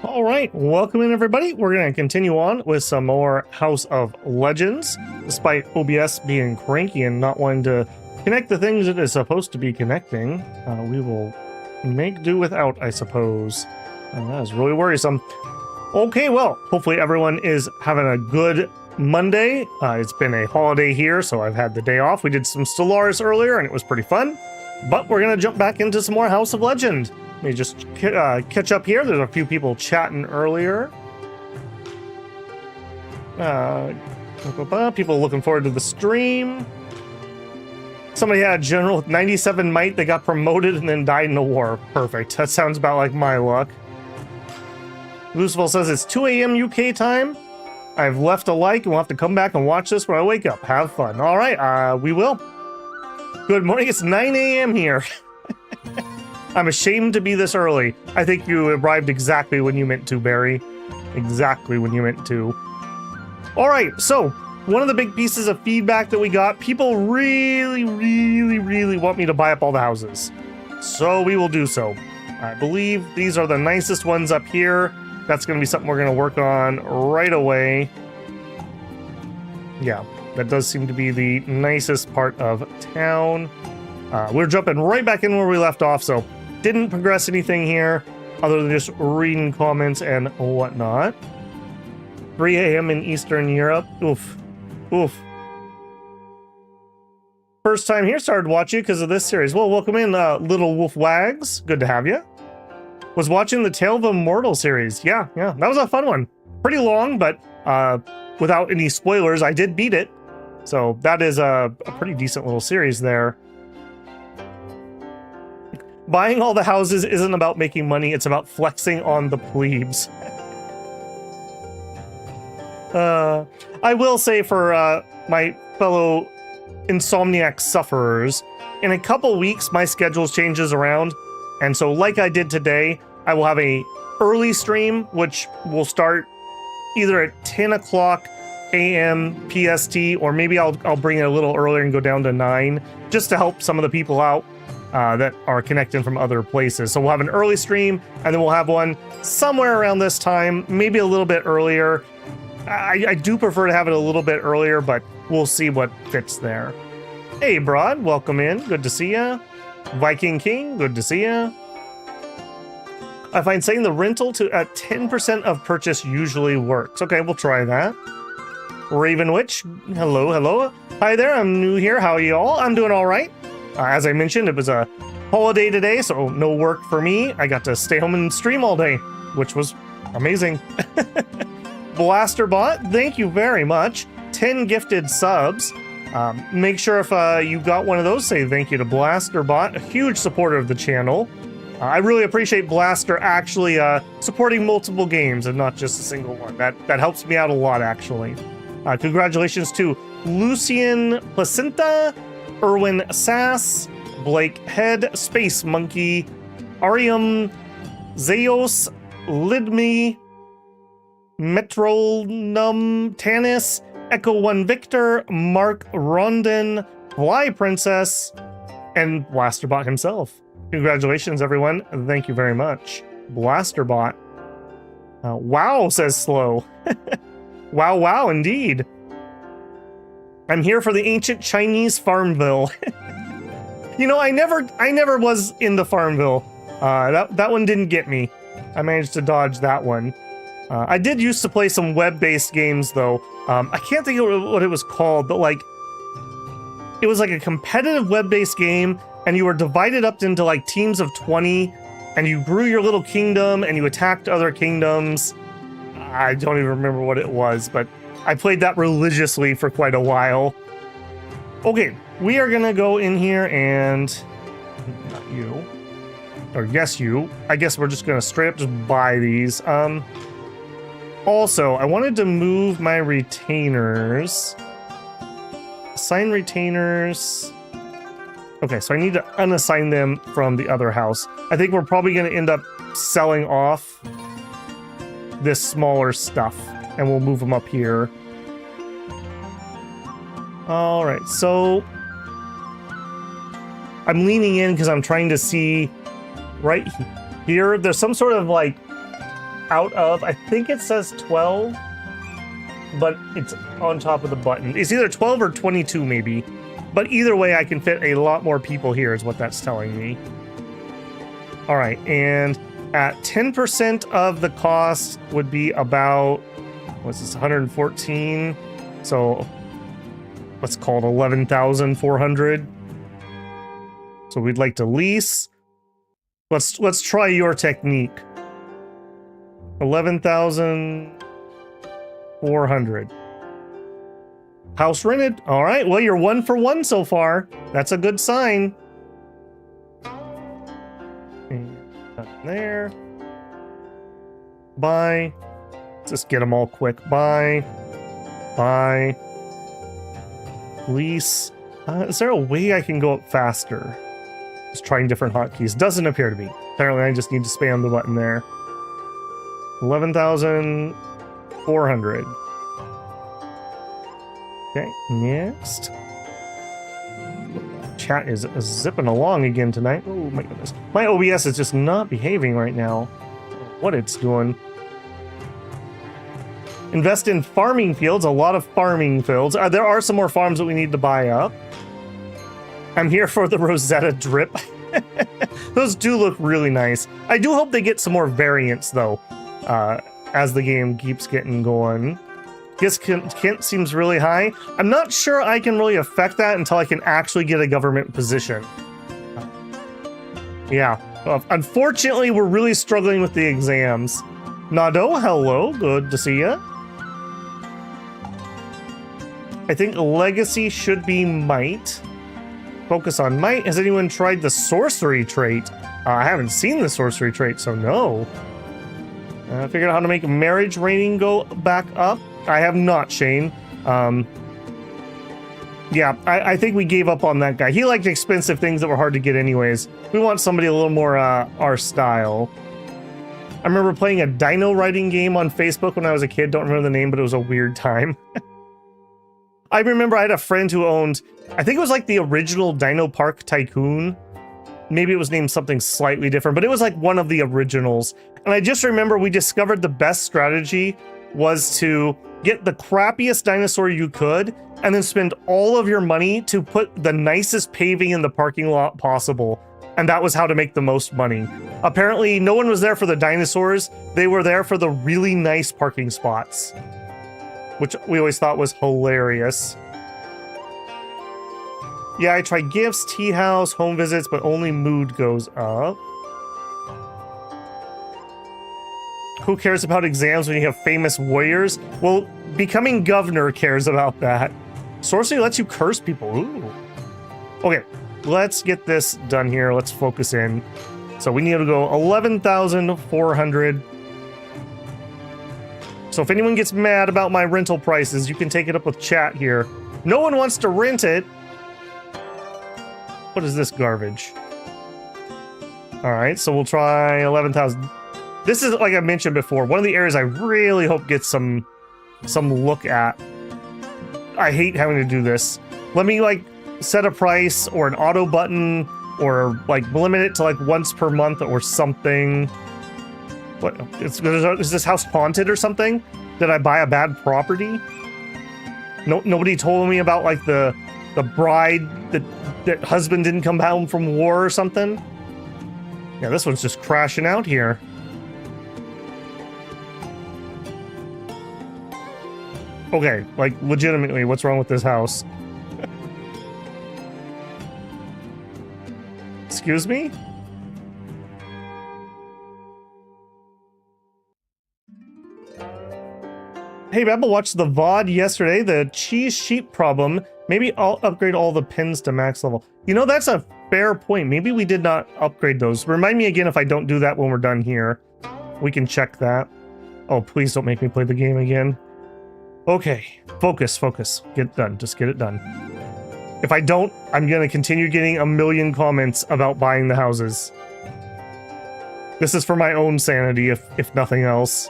All right, welcome in everybody. We're going to continue on with some more House of Legends. Despite OBS being cranky and not wanting to connect the things it is supposed to be connecting, we will make do without, I suppose. That is really worrisome. Okay, well, hopefully everyone is having a good Monday. It's been a holiday here, so I've had the day off. We did some Stellaris earlier, and it was pretty fun. But we're going to jump back into some more House of Legend. Let me just catch up here. There's a few people chatting earlier. People looking forward to the stream. Somebody had a general with 97 might. They got promoted and then died in a war. Perfect. That sounds about like my luck. Lucifer says it's 2 a.m. UK time. I've left a like and we'll have to come back and watch this when I wake up. Have fun. All right, we will. Good morning. It's 9 a.m. here. I'm ashamed to be this early. I think you arrived exactly when you meant to, Barry. Exactly when you meant to. All right, so one of the big pieces of feedback that we got, people really want me to buy up all the houses. So we will do so. I believe these are the nicest ones up here. That's going to be something we're going to work on right away. Yeah, that does seem to be the nicest part of town. We're jumping right back in where we left off, so didn't progress anything here other than just reading comments and whatnot. 3 a.m. in Eastern Europe. Oof. Oof. First time here, started watching because of this series. Well, welcome in, Little Wolf Wags. Good to have you. Was watching the Tale of Immortal series. Yeah, that was a fun one. Pretty long, but without any spoilers, I did beat it. So that is a pretty decent little series there. Buying all the houses isn't about making money, it's about flexing on the plebes. I will say for my fellow Insomniac sufferers, in a couple weeks my schedule changes around, and so like I did today, I will have a early stream, which will start either at 10 o'clock a.m. PST, or maybe I'll bring it a little earlier and go down to 9, just to help some of the people out that are connecting from other places. So we'll have an early stream, and then we'll have one somewhere around this time, maybe a little bit earlier. I do prefer to have it a little bit earlier, but we'll see what fits there. Hey, Broad, welcome in. Good to see ya. Viking King, good to see ya. I find setting the rental to at 10% of purchase usually works. Okay, we'll try that. Raven Witch, hello. Hi there, I'm new here. How are you all? I'm doing all right. As I mentioned, it was a holiday today, so no work for me. I got to stay home and stream all day, which was amazing. Blasterbot, thank you very much. 10 gifted subs. Make sure if you got one of those, say thank you to Blasterbot, a huge supporter of the channel. I really appreciate Blaster actually supporting multiple games and not just a single one. That helps me out a lot, actually. Congratulations to Lucian Placenta, Erwin Sass, Blake Head, Space Monkey, Arium, Zeos, Lidmi, Metronum, Tanis, Echo 1 Victor, Mark Rondon, Fly Princess, and Blasterbot himself. Congratulations, everyone. Thank you very much. Blasterbot. Wow, says Slow. Wow, indeed. I'm here for the ancient Chinese Farmville. You know, I never was into Farmville. That one didn't get me. I managed to dodge that one. I did used to play some web-based games, though. I can't think of what it was called, but like, it was like a competitive web-based game, and you were divided up into like teams of 20, and you grew your little kingdom, and you attacked other kingdoms. I don't even remember what it was, but I played that religiously for quite a while. Okay, we are gonna go in here and... Not you. Or yes, you. I guess we're just gonna straight up just buy these. Also, I wanted to move my retainers. Assign retainers. Okay, so I need to unassign them from the other house. I think we're probably gonna end up selling off this smaller stuff, and we'll move them up here. All right, so I'm leaning in because I'm trying to see right here. There's some sort of like out of, I think it says 12, but it's on top of the button. It's either 12 or 22 maybe, but either way I can fit a lot more people here is what that's telling me. All right, and at 10% of the cost would be about, what's this, 114? So let's call it 11,400. So we'd like to lease. Let's try your technique. 11,400. House rented. All right. Well, you're 1 for 1 so far. That's a good sign. And there. Buy. Let's just get them all quick. Buy. Buy. Lease. Is there a way I can go up faster? Just trying different hotkeys. Doesn't appear to be. Apparently, I just need to spam the button there. 11,400. Okay, next. Chat is zipping along again tonight. Oh my goodness. My OBS is just not behaving right now. What it's doing. Invest in farming fields. A lot of farming fields. There are some more farms that we need to buy up. I'm here for the Rosetta drip. Those do look really nice. I do hope they get some more variants, though, as the game keeps getting going. Guess Kent seems really high. I'm not sure I can really affect that until I can actually get a government position. Yeah. Unfortunately, we're really struggling with the exams. Nado, hello. Good to see you. I think legacy should be might. Focus on might. Has anyone tried the sorcery trait? I haven't seen the sorcery trait, so no. I figured out how to make marriage rating go back up. I have not, Shane. Yeah, I think we gave up on that guy. He liked expensive things that were hard to get anyways. We want somebody a little more our style. I remember playing a dino writing game on Facebook when I was a kid. Don't remember the name, but it was a weird time. I remember I had a friend who owned, I think it was like the original Dino Park Tycoon. Maybe it was named something slightly different, but it was like one of the originals. And I just remember we discovered the best strategy was to get the crappiest dinosaur you could and then spend all of your money to put the nicest paving in the parking lot possible. And that was how to make the most money. Apparently, no one was there for the dinosaurs. They were there for the really nice parking spots, which we always thought was hilarious. Yeah, I tried gifts, tea house, home visits, but only mood goes up. Who cares about exams when you have famous warriors? Well, becoming governor cares about that. Sorcery lets you curse people. Ooh. Okay, let's get this done here. Let's focus in. So we need to go 11,400. So if anyone gets mad about my rental prices, you can take it up with chat here. No one wants to rent it. What is this garbage? All right, so we'll try 11,000. This is, like I mentioned before, one of the areas I really hope gets some look at. I hate having to do this. Let me like set a price or an auto button or like limit it to like once per month or something. What is this house haunted or something? Did I buy a bad property? Nobody told me about like the bride that husband didn't come home from war or something. Yeah, this one's just crashing out here. Okay, like legitimately, what's wrong with this house? Excuse me? Hey, Babel watched the VOD yesterday, the cheese sheep problem. Maybe I'll upgrade all the pins to max level. You know, that's a fair point. Maybe we did not upgrade those. Remind me again if I don't do that when we're done here. We can check that. Oh, please don't make me play the game again. Okay, focus. Get it done. Just get it done. If I don't, I'm going to continue getting a million comments about buying the houses. This is for my own sanity, if nothing else.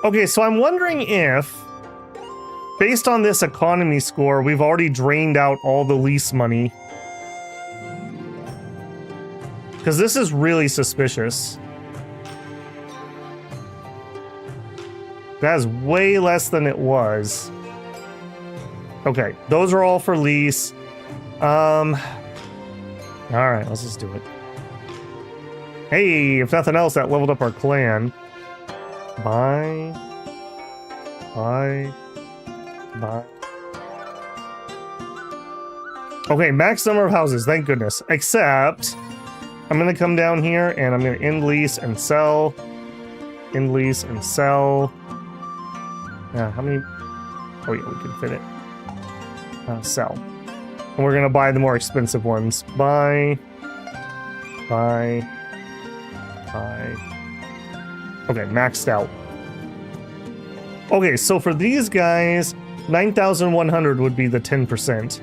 Okay, so I'm wondering if, based on this economy score, we've already drained out all the lease money. Because this is really suspicious. That is way less than it was. Okay, those are all for lease. All right, let's just do it. Hey, if nothing else, that leveled up our clan. Buy. Okay, max number of houses, thank goodness. Except, I'm gonna come down here and I'm gonna end lease and sell. End lease and sell. Yeah, how many? Oh yeah, we can fit it. Sell. And we're gonna buy the more expensive ones. Buy. Okay, maxed out. Okay, so for these guys, 9,100 would be the 10%.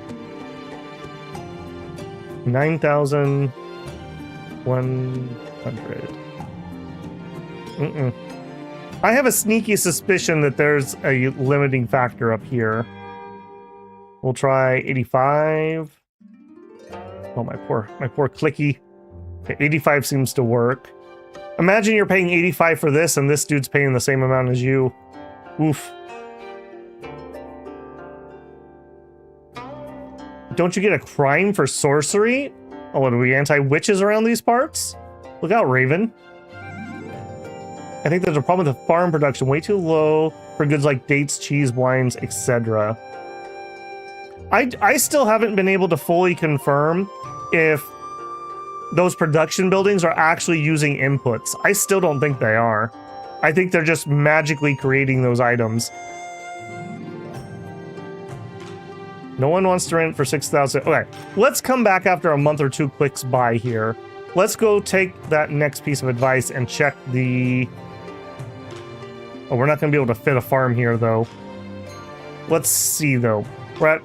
9,100. I have a sneaky suspicion that there's a limiting factor up here. We'll try 85. Oh, my poor clicky. Okay, 85 seems to work. Imagine you're paying 85 for this, and this dude's paying the same amount as you. Oof. Don't you get a crime for sorcery? Oh, what are we, anti-witches around these parts? Look out, Raven. I think there's a problem with the farm production. Way too low for goods like dates, cheese, wines, etc. I still haven't been able to fully confirm if those production buildings are actually using inputs. I still don't think they are. I think they're just magically creating those items. No one wants to rent for 6,000. Okay, let's come back after a month or two clicks by here. Let's go take that next piece of advice and check the... Oh, we're not going to be able to fit a farm here, though. Let's see, though. We're at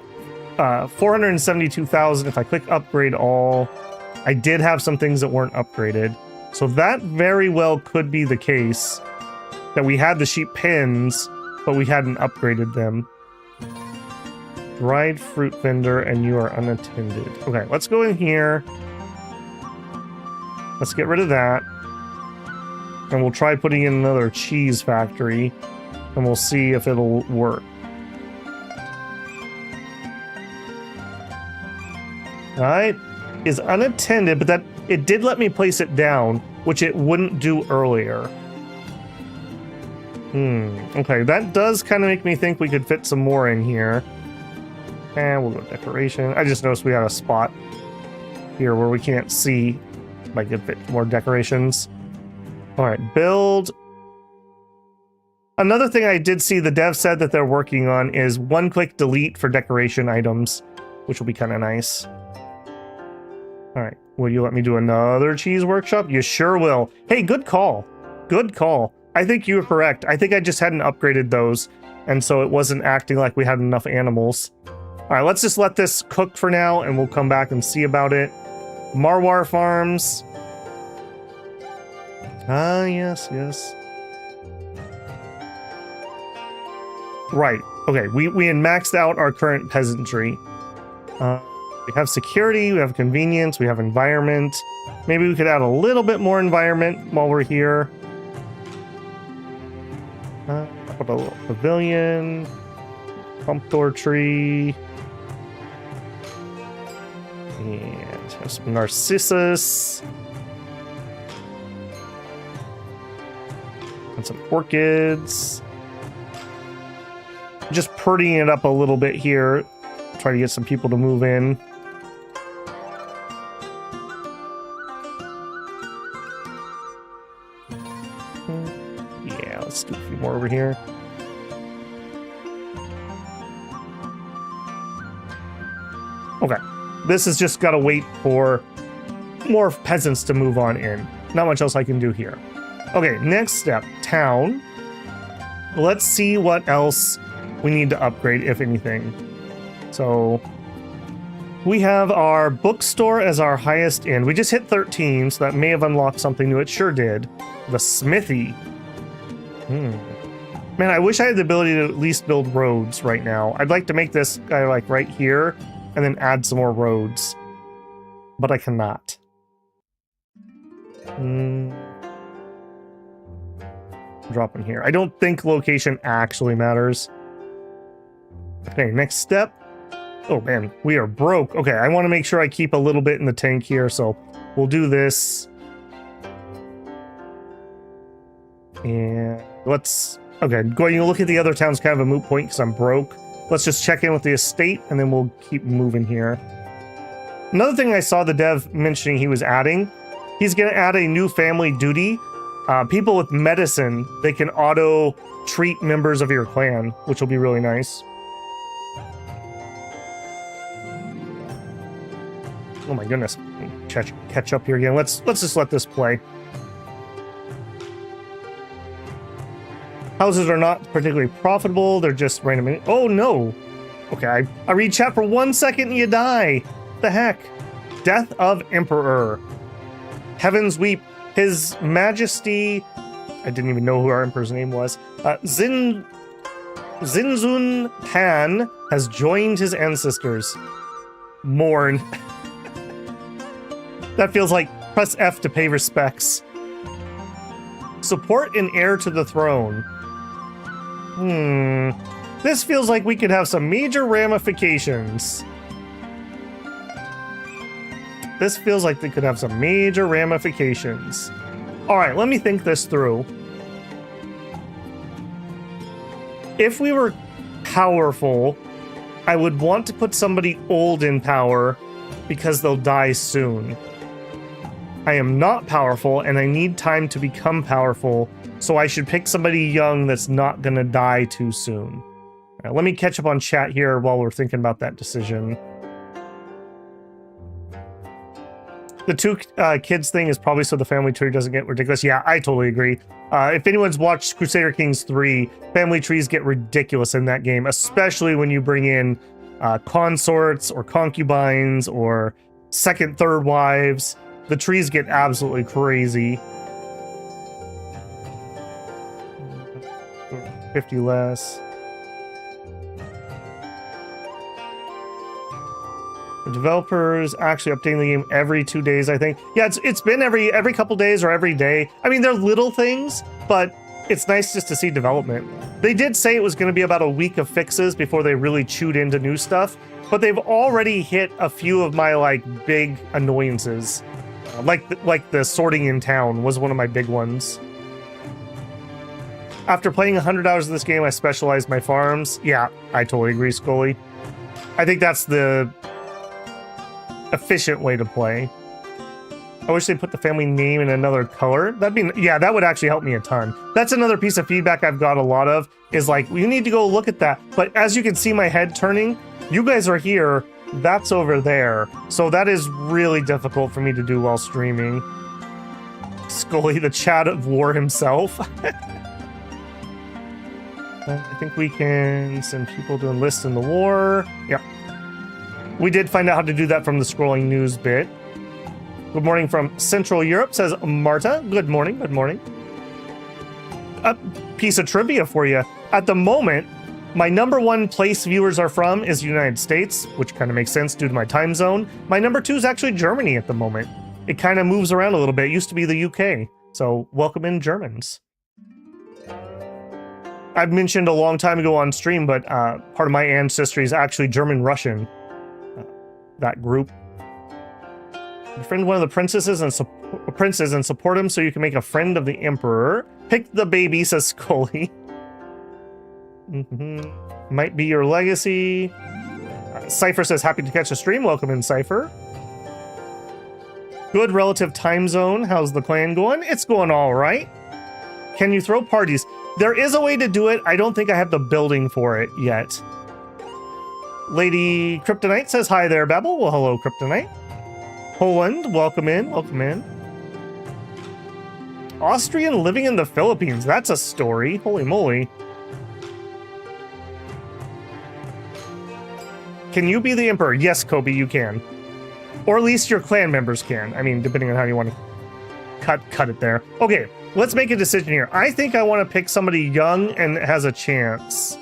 472,000. If I click upgrade all, I did have some things that weren't upgraded. So that very well could be the case, that we had the sheep pens, but we hadn't upgraded them. Dried fruit vendor, and you are unattended. Okay, let's go in here. Let's get rid of that. And we'll try putting in another cheese factory, and we'll see if it'll work. Alright, is unattended, but that it did let me place it down, which it wouldn't do earlier. Okay, that does kind of make me think we could fit some more in here. And we'll go decoration. I just noticed we had a spot here where we can't see. Might could fit more decorations. Alright, build. Another thing I did see the dev said that they're working on is one-click delete for decoration items, which will be kind of nice. Alright, will you let me do another cheese workshop? You sure will. Hey, good call. Good call. I think you were correct. I think I just hadn't upgraded those, and so it wasn't acting like we had enough animals. Alright, let's just let this cook for now, and we'll come back and see about it. Marwar Farms. Ah, yes. Right. Okay, we had maxed out our current peasantry. We have security, we have convenience, we have environment. Maybe we could add a little bit more environment while we're here. Put a little pavilion, pumpkin tree, and have some narcissus, and some orchids. Just prettying it up a little bit here. Try to get some people to move in. Yeah, let's do a few more over here. Okay, this has just got to wait for more peasants to move on in. Not much else I can do here. Okay, next step, town. Let's see what else we need to upgrade, if anything. So we have our bookstore as our highest end. We just hit 13, so that may have unlocked something new. It sure did. The smithy. Man, I wish I had the ability to at least build roads right now. I'd like to make this guy like right here and then add some more roads. But I cannot. Drop in here. I don't think location actually matters. Okay, next step. Oh man, we are broke. Okay, I want to make sure I keep a little bit in the tank here, so we'll do this. And let's... Okay, going to look at the other towns, kind of a moot point because I'm broke. Let's just check in with the estate, and then we'll keep moving here. Another thing I saw the dev mentioning he was adding, he's going to add a new family duty. People with medicine, they can auto-treat members of your clan, which will be really nice. Oh my goodness. Catch up here again. Let's just let this play. Houses are not particularly profitable. They're just random. Oh no. Okay, I read chat for 1 second and you die. What the heck? Death of Emperor. Heavens weep. His Majesty... I didn't even know who our Emperor's name was. Zinzun Han has joined his ancestors. Mourn. That feels like press F to pay respects. Support an heir to the throne. This feels like we could have some major ramifications. This feels like they could have some major ramifications. Alright, let me think this through. If we were powerful, I would want to put somebody old in power because they'll die soon. I am not powerful and I need time to become powerful, so I should pick somebody young that's not gonna die too soon. Right, let me catch up on chat here while we're thinking about that decision. The two kids thing is probably so the family tree doesn't get ridiculous. Yeah, I totally agree. If anyone's watched Crusader Kings 3, family trees get ridiculous in that game, especially when you bring in consorts or concubines or second, third wives. The trees get absolutely crazy. 50 less. The developers actually updating the game every 2 days, I think. Yeah, it's been every couple days or every day. I mean, they're little things, but it's nice just to see development. They did say it was going to be about a week of fixes before they really chewed into new stuff, but they've already hit a few of my like big annoyances. Like the sorting in town was one of my big ones. After playing 100 hours of this game, I specialized my farms. Yeah, I totally agree, Scully. I think that's the efficient way to play. I wish they put the family name in another color. Yeah, that would actually help me a ton. That's another piece of feedback I've got a lot of, is like, you need to go look at that. But as you can see my head turning, you guys are here, that's over there. So that is really difficult for me to do while streaming. Scully, the chat of war himself. I think we can send people to enlist in the war. Yep. We did find out how to do that from the scrolling news bit. Good morning from Central Europe, says Marta. Good morning, good morning. A piece of trivia for you. At the moment, my #1 place viewers are from is the United States, which kind of makes sense due to my time zone. My #2 is actually Germany at the moment. It kind of moves around a little bit. It used to be the UK. So welcome in, Germans. I've mentioned a long time ago on stream, but part of my ancestry is actually German-Russian. That group. Befriend one of the princesses and support him so you can make a friend of the emperor. Pick the baby, says Scully. Might be your legacy. Cypher says happy to catch a stream. Welcome in, Cypher. Good relative time zone. How's the clan going? It's going all right. Can you throw parties? There is a way to do it. I don't think I have the building for it yet. Lady Kryptonite says hi there, Babel. Well, hello, Kryptonite. Poland, welcome in, welcome in. Austrian living in the Philippines. That's a story. Holy moly. Can you be the emperor? Yes, Kobe, you can. Or at least your clan members can. I mean, depending on how you want to cut it there. Okay, let's make a decision here. I think I want to pick somebody young and has a chance.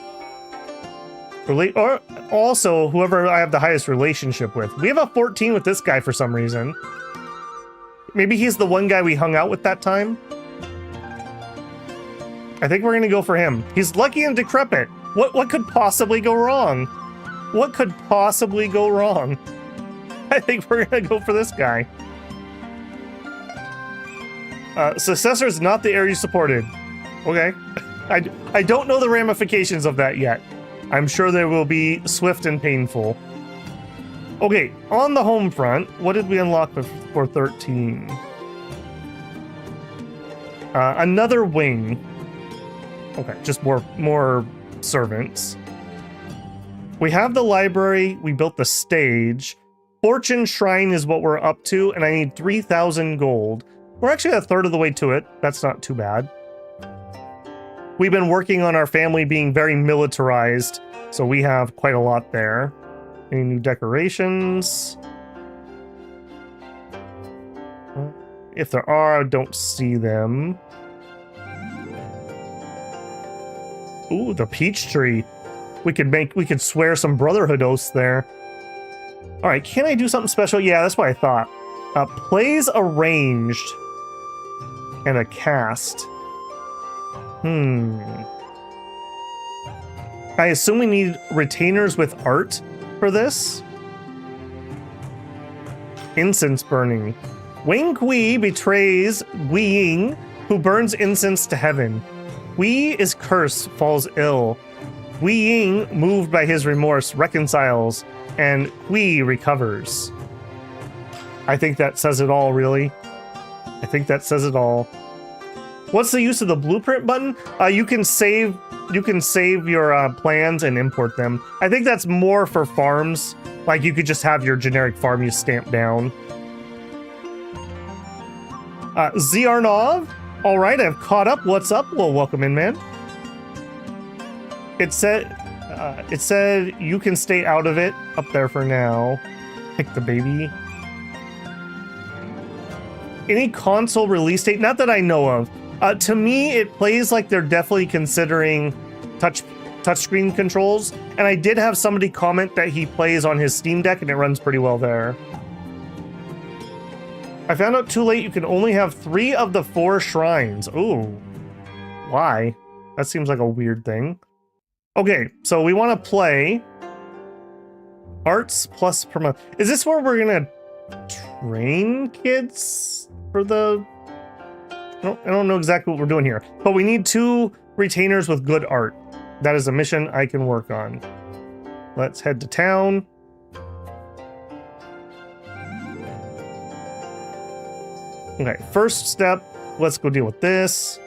Or also whoever I have the highest relationship with. We have a 14 with this guy for some reason. Maybe he's the one guy we hung out with that time. I think we're gonna go for him. He's lucky and decrepit. What could possibly go wrong? What could possibly go wrong? I think we're gonna go for this guy. Successor is not the heir you supported. Okay. I don't know the ramifications of that yet. I'm sure they will be swift and painful. Okay, on the home front, what did we unlock for 13? Another wing. Okay, just more servants. We have the library, we built the stage. Fortune Shrine is what we're up to, and I need 3,000 gold. We're actually a third of the way to it. That's not too bad. We've been working on our family being very militarized, so we have quite a lot there. Any new decorations? If there are, I don't see them. Ooh, the peach tree. We could swear some brotherhood oaths there. All right, can I do something special? Yeah, that's what I thought. Plays arranged and a cast. I assume we need retainers with art for this. Incense burning. Wang Kui betrays Gui Ying, who burns incense to heaven. Gui is cursed, falls ill. Gui Ying, moved by his remorse, reconciles, and Gui recovers. I think that says it all, really. I think that says it all. What's the use of the blueprint button? You can save your plans and import them. I think that's more for farms. Like, you could just have your generic farm you stamp down. Ziarnov? All right, I've caught up. What's up? Well, welcome in, man. It said you can stay out of it up there for now. Pick the baby. Any console release date? Not that I know of. To me, it plays like they're definitely considering touchscreen controls. And I did have somebody comment that he plays on his Steam Deck and it runs pretty well there. I found out too late you can only have 3 of the 4 shrines. Ooh. Why? That seems like a weird thing. Okay, so we want to play arts plus per month. Is this where we're gonna train kids for the... I don't know exactly what we're doing here, but we need 2 retainers with good art. That is a mission I can work on. Let's head to town. Okay, first step, let's go deal with this.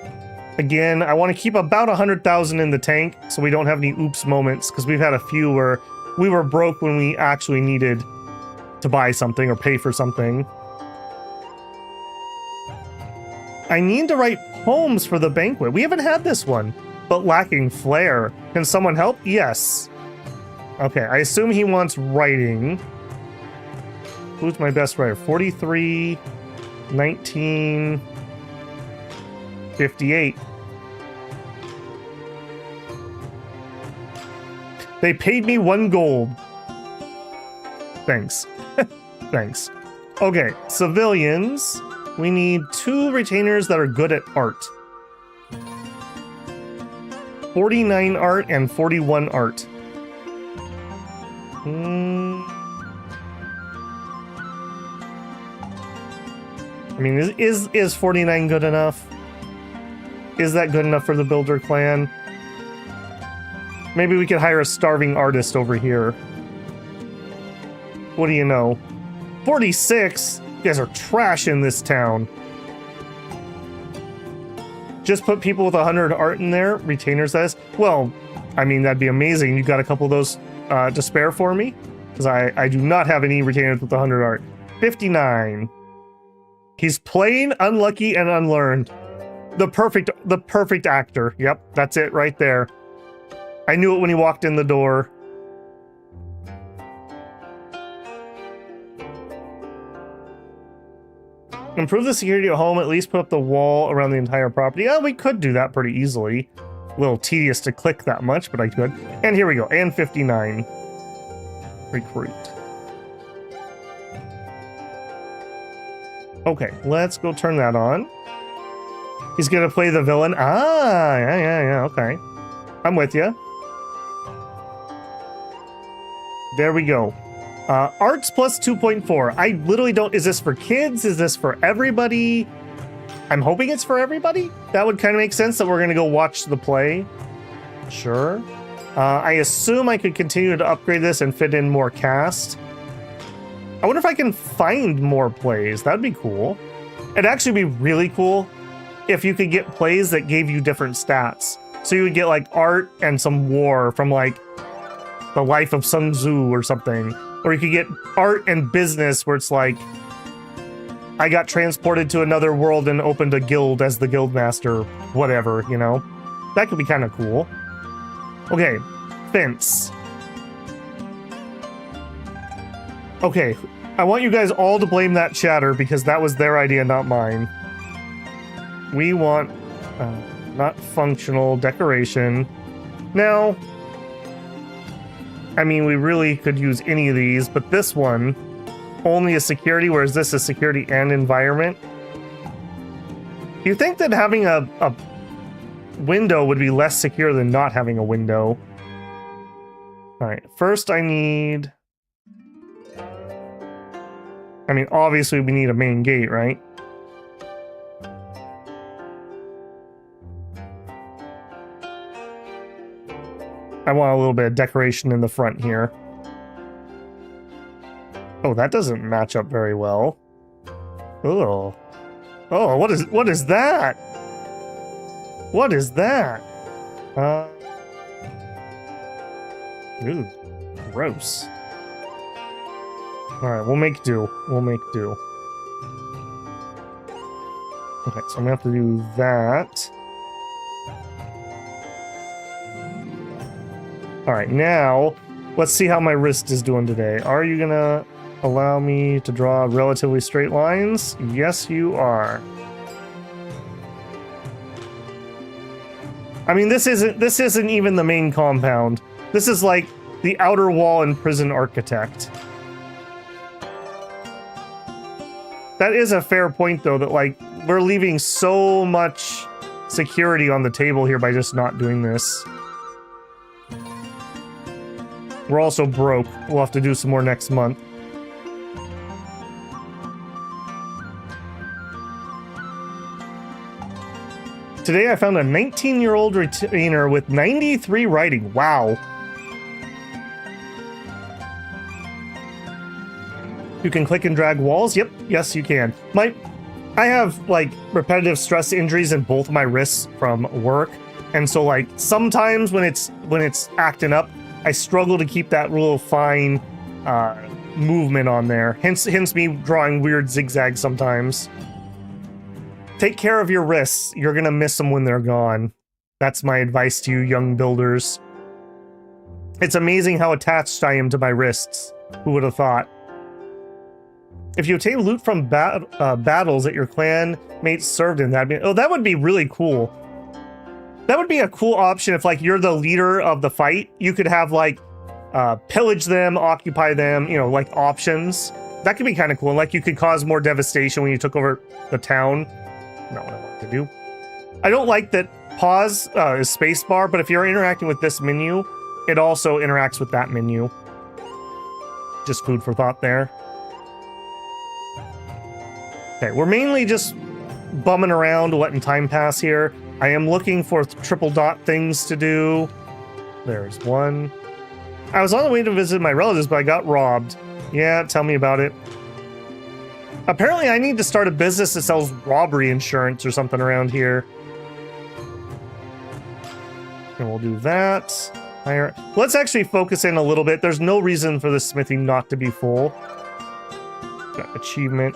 Again, I want to keep about 100,000 in the tank so we don't have any oops moments, because we've had a few where we were broke when we actually needed to buy something or pay for something. I need to write poems for the banquet. We haven't had this one, but lacking flair. Can someone help? Yes. Okay, I assume he wants writing. Who's my best writer? 43, 19, 58. They paid me 1 gold. Thanks. Thanks. Okay, civilians. We need 2 retainers that are good at art. 49 art and 41 art. I mean, is 49 good enough? Is that good enough for the Builder clan? Maybe we could hire a starving artist over here. What do you know? 46? You guys are trash in this town. Just put people with 100 art in there, retainers that is. Well, I mean, that'd be amazing. You got a couple of those to spare for me? Because I do not have any retainers with 100 art. 59. He's plain, unlucky, and unlearned. The perfect actor. Yep, that's it right there. I knew it when he walked in the door. Improve the security at home, at least put up the wall around the entire property. Yeah, we could do that pretty easily. A little tedious to click that much, but I could. And here we go, and 59. Recruit. Okay, let's go turn that on. He's gonna play the villain. Ah, yeah, okay. I'm with you. There we go. Arts plus 2.4. I literally don't... Is this for kids? Is this for everybody? I'm hoping it's for everybody. That would kind of make sense that we're going to go watch the play. Sure. I assume I could continue to upgrade this and fit in more cast. I wonder if I can find more plays. That'd be cool. It'd actually be really cool if you could get plays that gave you different stats. So you would get like art and some war from like the life of Sun Tzu or something. Or you could get art and business where it's like, I got transported to another world and opened a guild as the guild master, whatever, you know? That could be kind of cool. Okay, fence. Okay, I want you guys all to blame that chatter because that was their idea, not mine. We want not functional decoration. Now, I mean, we really could use any of these, but this one, only a security, whereas this is security and environment. Do you think that having a window would be less secure than not having a window? All right, first I need... I mean, obviously we need a main gate, right? I want a little bit of decoration in the front here. Oh, that doesn't match up very well. Oh. Oh, what is that? What is that? Ooh, gross. Alright, we'll make do. We'll make do. Okay, so I'm gonna have to do that. Alright, now, let's see how my wrist is doing today. Are you gonna allow me to draw relatively straight lines? Yes, you are. I mean, this isn't even the main compound. This is like the outer wall in Prison Architect. That is a fair point, though, that, like, we're leaving so much security on the table here by just not doing this. We're also broke. We'll have to do some more next month. Today I found a 19-year-old retainer with 93 writing. Wow. You can click and drag walls? Yep. Yes, you can. I have, like, repetitive stress injuries in both my wrists from work. And so, like, sometimes when it's acting up, I struggle to keep that real fine movement on there. Hence me drawing weird zigzags sometimes. Take care of your wrists. You're gonna miss them when they're gone. That's my advice to you young builders. It's amazing how attached I am to my wrists. Who would have thought? If you obtain loot from battles that your clan mates served in, that would be really cool. That would be a cool option if, like, you're the leader of the fight. You could have, like, pillage them, occupy them, you know, like, options. That could be kind of cool. Like, you could cause more devastation when you took over the town. Not what I want to do. I don't like that pause is spacebar, but if you're interacting with this menu, it also interacts with that menu. Just food for thought there. Okay, we're mainly just bumming around, letting time pass here. I am looking for triple dot things to do. There's one. I was on the way to visit my relatives, but I got robbed. Yeah, tell me about it. Apparently, I need to start a business that sells robbery insurance or something around here. And we'll do that. Higher. Let's actually focus in a little bit. There's no reason for the smithy not to be full. Got achievement.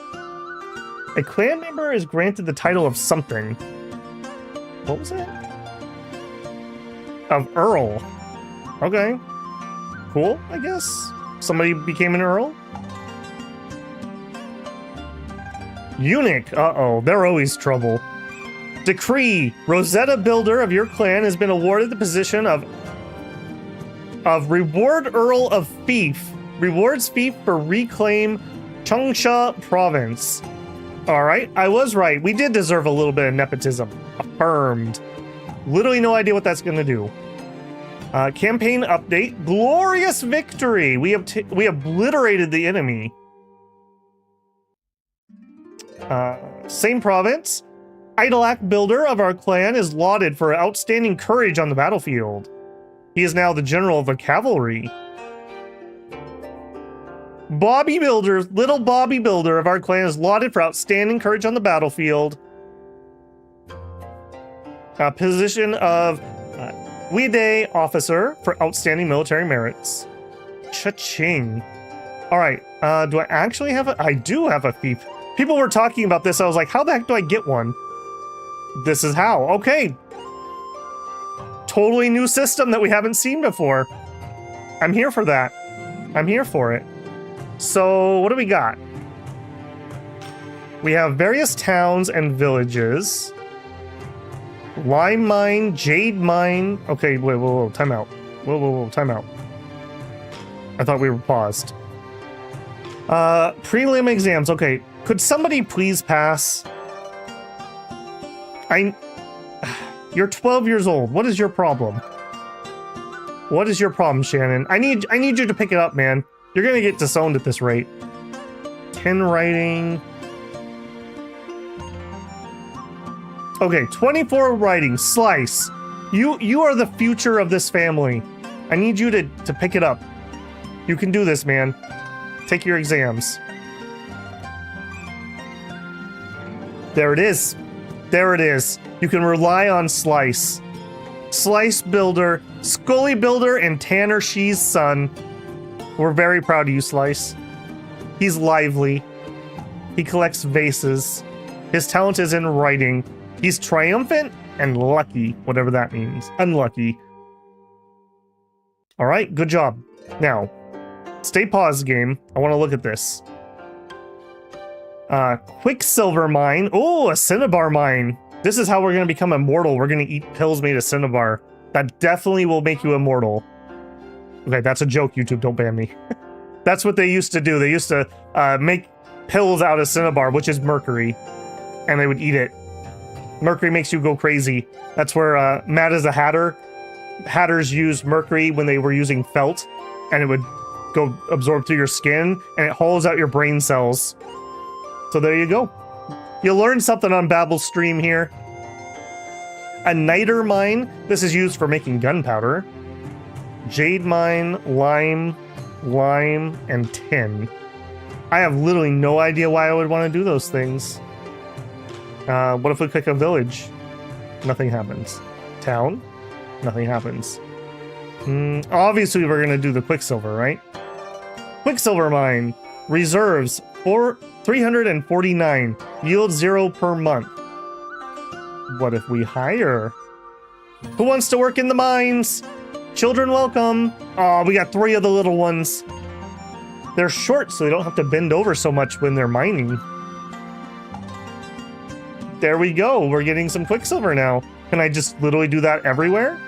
A clan member is granted the title of something. What was it? Of Earl. Okay. Cool, I guess. Somebody became an Earl? Eunuch. Uh-oh, they're always trouble. Decree. Rosetta Builder of your clan has been awarded the position of Reward Earl of Fief. Rewards Fief for reclaim Changsha Province. Alright, I was right. We did deserve a little bit of nepotism. confirmed. Literally no idea what that's going to do. Campaign update. Glorious victory. We obliterated the enemy. Same province. Idolac builder of our clan is lauded for outstanding courage on the battlefield. He is now the general of the cavalry. Bobby Builder, little Bobby Builder of our clan is lauded for outstanding courage on the battlefield. Position of Wide officer for outstanding military merits. Cha-ching. All right, do I actually have a... I do have a thief. People were talking about this. I was like, how the heck do I get one? This is how. Okay. Totally new system that we haven't seen before. I'm here for that. I'm here for it. So, what do we got? We have various towns and villages. Lime mine, jade mine. Okay, wait, whoa, time out. Whoa, time out. I thought we were paused. Prelim exams. Okay, could somebody please pass? You're 12 years old. What is your problem? What is your problem, Shannon? I need you to pick it up, man. You're gonna get disowned at this rate. 10 writing. Okay, 24 writing. Slice. You are the future of this family. I need you to pick it up. You can do this, man. Take your exams. There it is. There it is. You can rely on Slice. Slice Builder, Scully Builder, and Tanner Shee's son. We're very proud of you, Slice. He's lively. He collects vases. His talent is in writing. He's triumphant and lucky, whatever that means. Unlucky. All right, good job. Now, stay paused, game. I want to look at this. Quicksilver mine. Oh, a cinnabar mine. This is how we're going to become immortal. We're going to eat pills made of cinnabar. That definitely will make you immortal. Okay, that's a joke, YouTube. Don't ban me. That's what they used to do. They used to make pills out of cinnabar, which is mercury. And they would eat it. Mercury makes you go crazy. That's where Mad as a Hatter. Hatters used mercury when they were using felt. And it would go absorb through your skin. And it hollows out your brain cells. So there you go. You learned something on Babbel stream here. A niter mine. This is used for making gunpowder. Jade mine, lime, and tin. I have literally no idea why I would want to do those things. What if we click a village? Nothing happens. Town? Nothing happens. Obviously, we're going to do the Quicksilver, right? Quicksilver mine. Reserves. 349. Yield 0 per month. What if we hire? Who wants to work in the mines? Children welcome. Oh, we got 3 of the little ones. They're short, so they don't have to bend over so much when they're mining. There we go. We're getting some Quicksilver now. Can I just literally do that everywhere?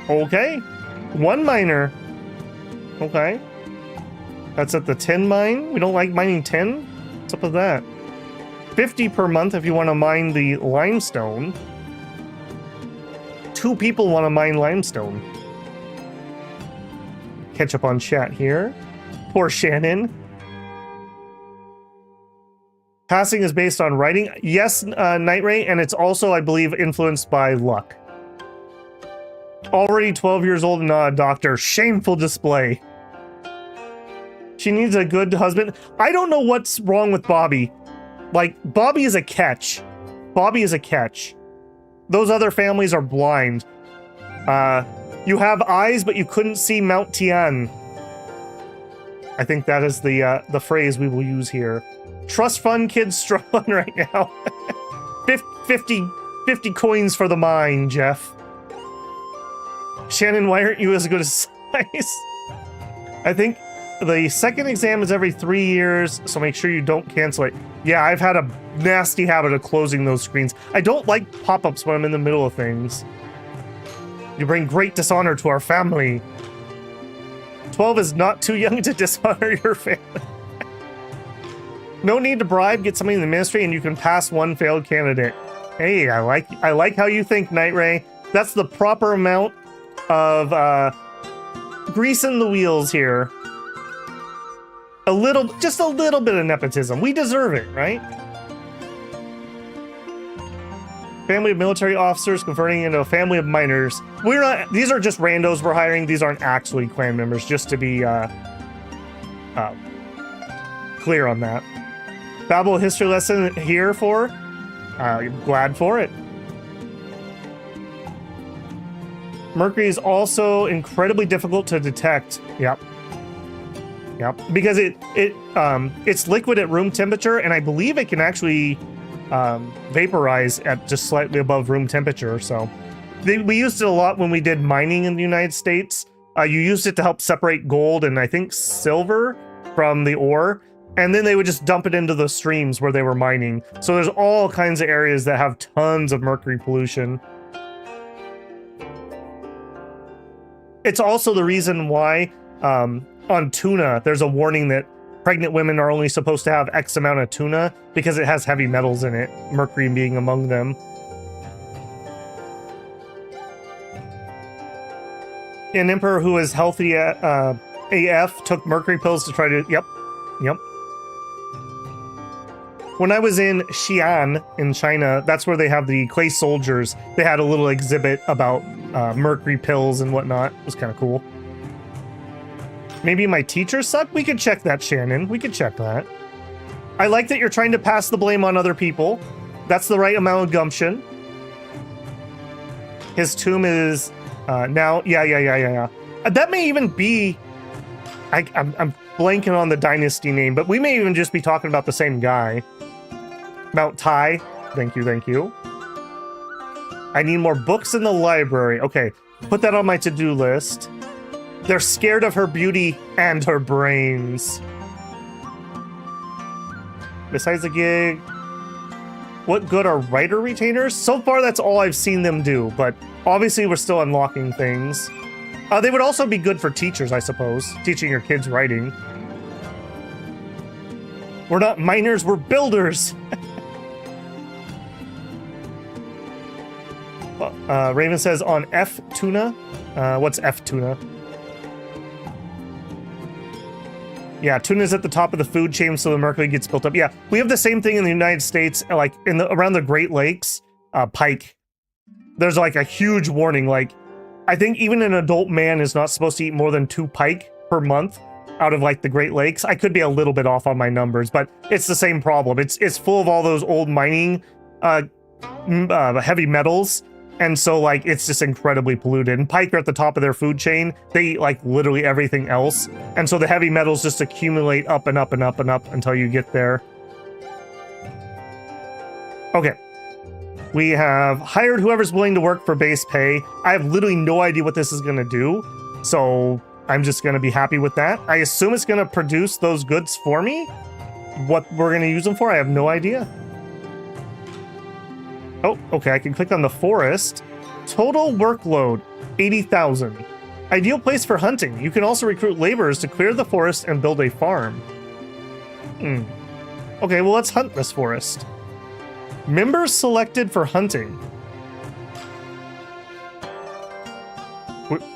Okay. 1 miner. Okay. That's at the 10 mine. We don't like mining 10? What's up with that? 50 per month if you want to mine the limestone. 2 people want to mine limestone. Catch up on chat here. Poor Shannon. Passing is based on writing. Yes, Nightray, and it's also, I believe, influenced by luck. Already 12 years old and not a doctor. Shameful display. She needs a good husband. I don't know what's wrong with Bobby. Like, Bobby is a catch. Bobby is a catch. Those other families are blind. You have eyes, but you couldn't see Mount Tian. I think that is the phrase we will use here. Trust fund kids struggling right now. 50 coins for the mine, Jeff. Shannon, why aren't you as good as Slice? I think the second exam is every 3 years, so make sure you don't cancel it. Yeah, I've had a nasty habit of closing those screens. I don't like pop-ups when I'm in the middle of things. You bring great dishonor to our family. 12 is not too young to dishonor your family. No need to bribe, get somebody in the ministry, and you can pass one failed candidate. Hey, I like how you think, Nightray. That's the proper amount of greasing the wheels here. Just a little bit of nepotism. We deserve it, right? Family of military officers converting into a family of miners. These are just randos we're hiring. These aren't actually clan members, just to be clear on that. Babel history lesson here for? Glad for it. Mercury is also incredibly difficult to detect. Yep. Because it's liquid at room temperature, and I believe it can actually vaporize at just slightly above room temperature. So we used it a lot when we did mining in the United States. You used it to help separate gold and I think silver from the ore, and then they would just dump it into the streams where they were mining. So there's all kinds of areas that have tons of mercury pollution. It's also the reason why on tuna, there's a warning that pregnant women are only supposed to have X amount of tuna because it has heavy metals in it, mercury being among them. An emperor who was healthy at AF took mercury pills to try to... Yep. When I was in Xi'an in China, that's where they have the clay soldiers. They had a little exhibit about mercury pills and whatnot. It was kind of cool. Maybe my teachers suck? We could check that, Shannon. We could check that. I like that you're trying to pass the blame on other people. That's the right amount of gumption. His tomb is now... Yeah. That may even be... I'm blanking on the dynasty name, but we may even just be talking about the same guy. Mount Tai. Thank you. I need more books in the library. Okay, put that on my to-do list. They're scared of her beauty and her brains. Besides the gig, what good are writer retainers? So far, that's all I've seen them do, but obviously we're still unlocking things. They would also be good for teachers, I suppose, teaching your kids writing. We're not miners, we're builders. Raven says on F tuna. What's F tuna? Yeah, tuna's at the top of the food chain, so the mercury gets built up. Yeah, we have the same thing in the United States, like around the Great Lakes, pike. There's like a huge warning. Like, I think even an adult man is not supposed to eat more than 2 pike per month out of like the Great Lakes. I could be a little bit off on my numbers, but it's the same problem. It's full of all those old mining heavy metals. And so, like, it's just incredibly polluted. And pike are at the top of their food chain. They eat, like, literally everything else. And so the heavy metals just accumulate up and up and up and up until you get there. Okay. We have hired whoever's willing to work for base pay. I have literally no idea what this is going to do. So I'm just going to be happy with that. I assume it's going to produce those goods for me. What we're going to use them for, I have no idea. Oh, okay, I can click on the forest. Total workload, 80,000. Ideal place for hunting. You can also recruit laborers to clear the forest and build a farm. Okay, well, let's hunt this forest. Members selected for hunting.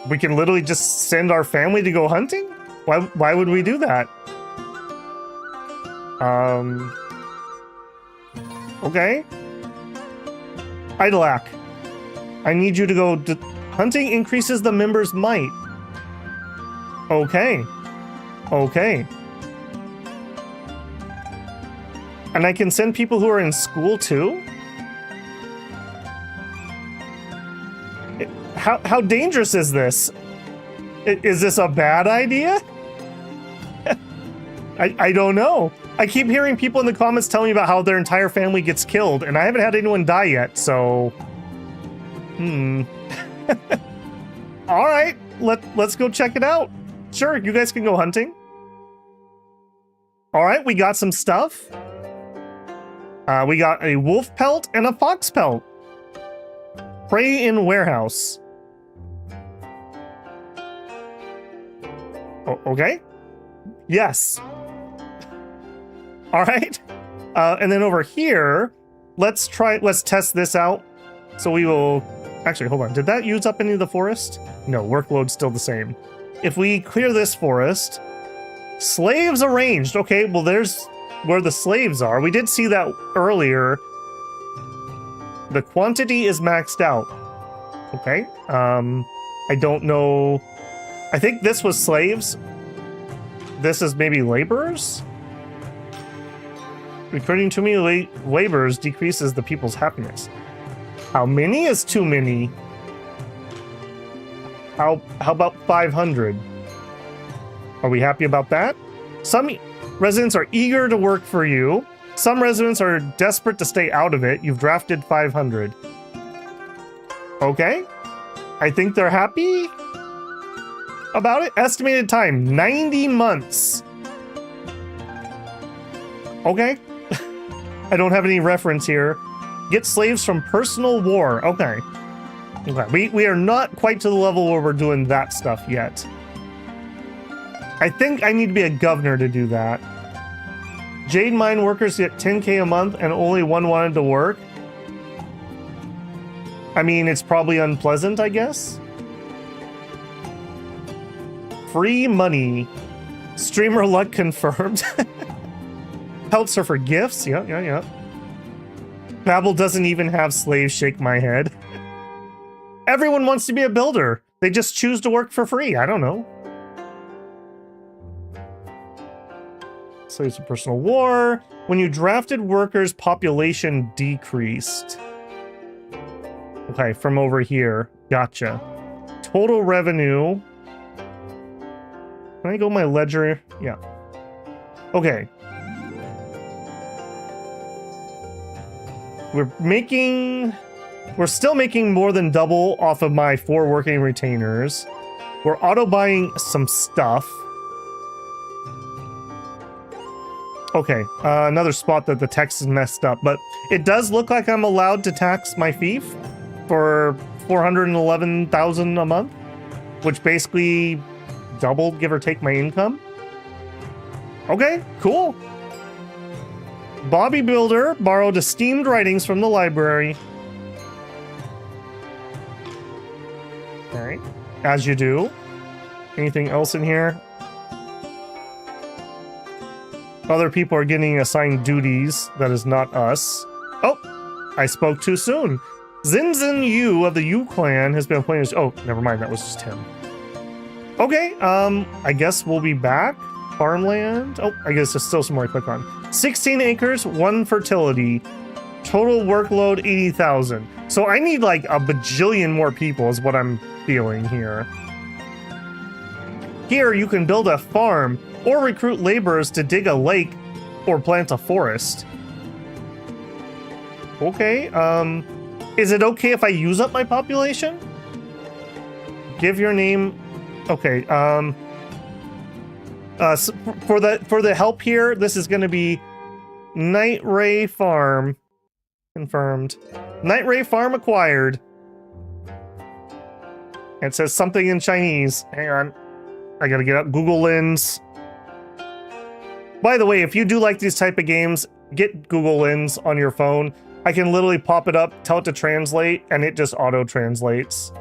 We can literally just send our family to go hunting? Why would we do that? Okay. Idolac, I need you to go... Hunting increases the members' might. Okay. And I can send people who are in school too? How dangerous is this? Is this a bad idea? I don't know. I keep hearing people in the comments telling me about how their entire family gets killed, and I haven't had anyone die yet, so... Alright, let's go check it out. Sure, you guys can go hunting. Alright, we got some stuff. We got a wolf pelt and a fox pelt. Prey in warehouse. Okay. Yes. All right. And then over here, let's test this out. So we will, actually, hold on. Did that use up any of the forest? No, workload's still the same. If we clear this forest, slaves arranged. Okay, well, there's where the slaves are. We did see that earlier. The quantity is maxed out. Okay. I don't know. I think this was slaves. This is maybe laborers? Recruiting too many laborers decreases the people's happiness. How many is too many? How about 500? Are we happy about that? Some residents are eager to work for you. Some residents are desperate to stay out of it. You've drafted 500. Okay. I think they're happy about it. Estimated time, 90 months. Okay. I don't have any reference here. Get slaves from personal war. Okay. Okay. We are not quite to the level where we're doing that stuff yet. I think I need to be a governor to do that. Jade mine workers get 10K a month and only one wanted to work. I mean, it's probably unpleasant, I guess. Free money. Streamer luck confirmed. Helps her for gifts. Yeah. Babel doesn't even have slaves shake my head. Everyone wants to be a builder. They just choose to work for free. I don't know. Slaves of personal war. When you drafted workers, population decreased. Okay, from over here. Gotcha. Total revenue. Can I go my ledger? Yeah. Okay. We're still making more than double off of my 4 working retainers. We're auto-buying some stuff. Okay, another spot that the text is messed up, but it does look like I'm allowed to tax my fief for 411,000 a month, which basically doubled, give or take, my income. Okay, cool. Bobby Builder borrowed esteemed writings from the library. All right, as you do. Anything else in here? Other people are getting assigned duties. That is not us. Oh, I spoke too soon. Zinzin Yu of the Yu clan has been appointed. Oh, never mind. That was just him. Okay. I guess we'll be back. Farmland. Oh, I guess there's still some more to click on. 16 acres, 1 fertility. Total workload 80,000. So I need like a bajillion more people is what I'm feeling here. Here you can build a farm or recruit laborers to dig a lake or plant a forest. Okay, is it okay if I use up my population? Give your name. Okay, so for the help here, this is going to be Nightray Farm. Confirmed. Nightray Farm acquired. It says something in Chinese. Hang on. I gotta get up Google Lens. By the way, if you do like these type of games, get Google Lens on your phone. I can literally pop it up, tell it to translate, and it just auto-translates.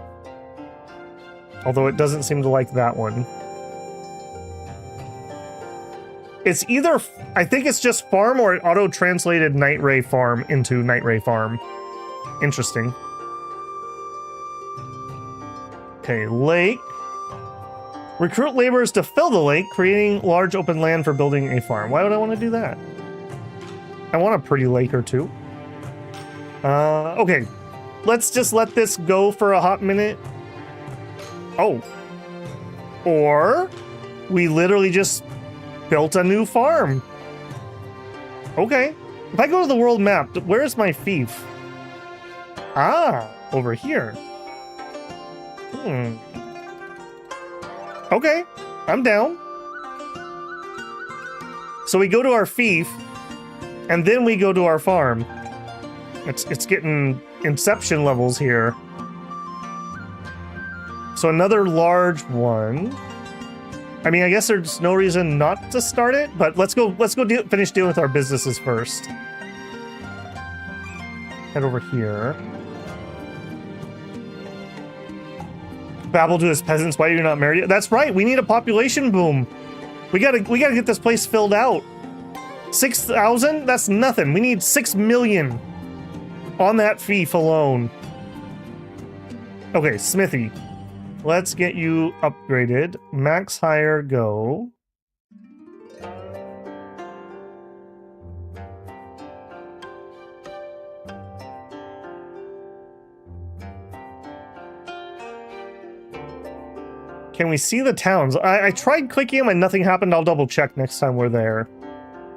Although it doesn't seem to like that one. It's either, I think it's just farm or it auto-translated Nightray Farm into Nightray Farm. Interesting. Okay, lake. Recruit laborers to fill the lake, creating large open land for building a farm. Why would I want to do that? I want a pretty lake or two. Okay. Let's just let this go for a hot minute. Oh. Or we literally just built a new farm. Okay. If I go to the world map, where's my fief? Ah, over here. Okay, I'm down. So we go to our fief, and then we go to our farm. It's getting inception levels here. So another large one. I mean, I guess there's no reason not to start it, but let's go finish dealing with our businesses first. Head over here. Babble to his peasants, why are you not married? That's right, we need a population boom. We gotta get this place filled out. 6,000? That's nothing. We need 6 million on that fief alone. Okay, Smithy. Let's get you upgraded. Max hire, go. Can we see the towns? I tried clicking them and nothing happened. I'll double check next time we're there.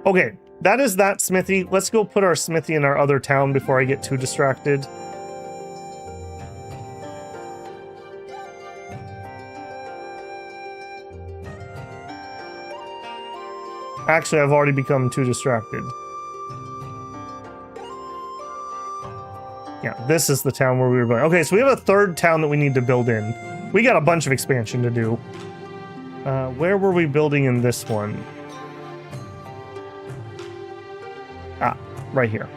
Okay, that is that smithy. Let's go put our smithy in our other town before I get too distracted. Actually, I've already become too distracted. Yeah, this is the town where we were going. Okay, so we have a third town that we need to build in. We got a bunch of expansion to do. Where were we building in this one? Ah, right here.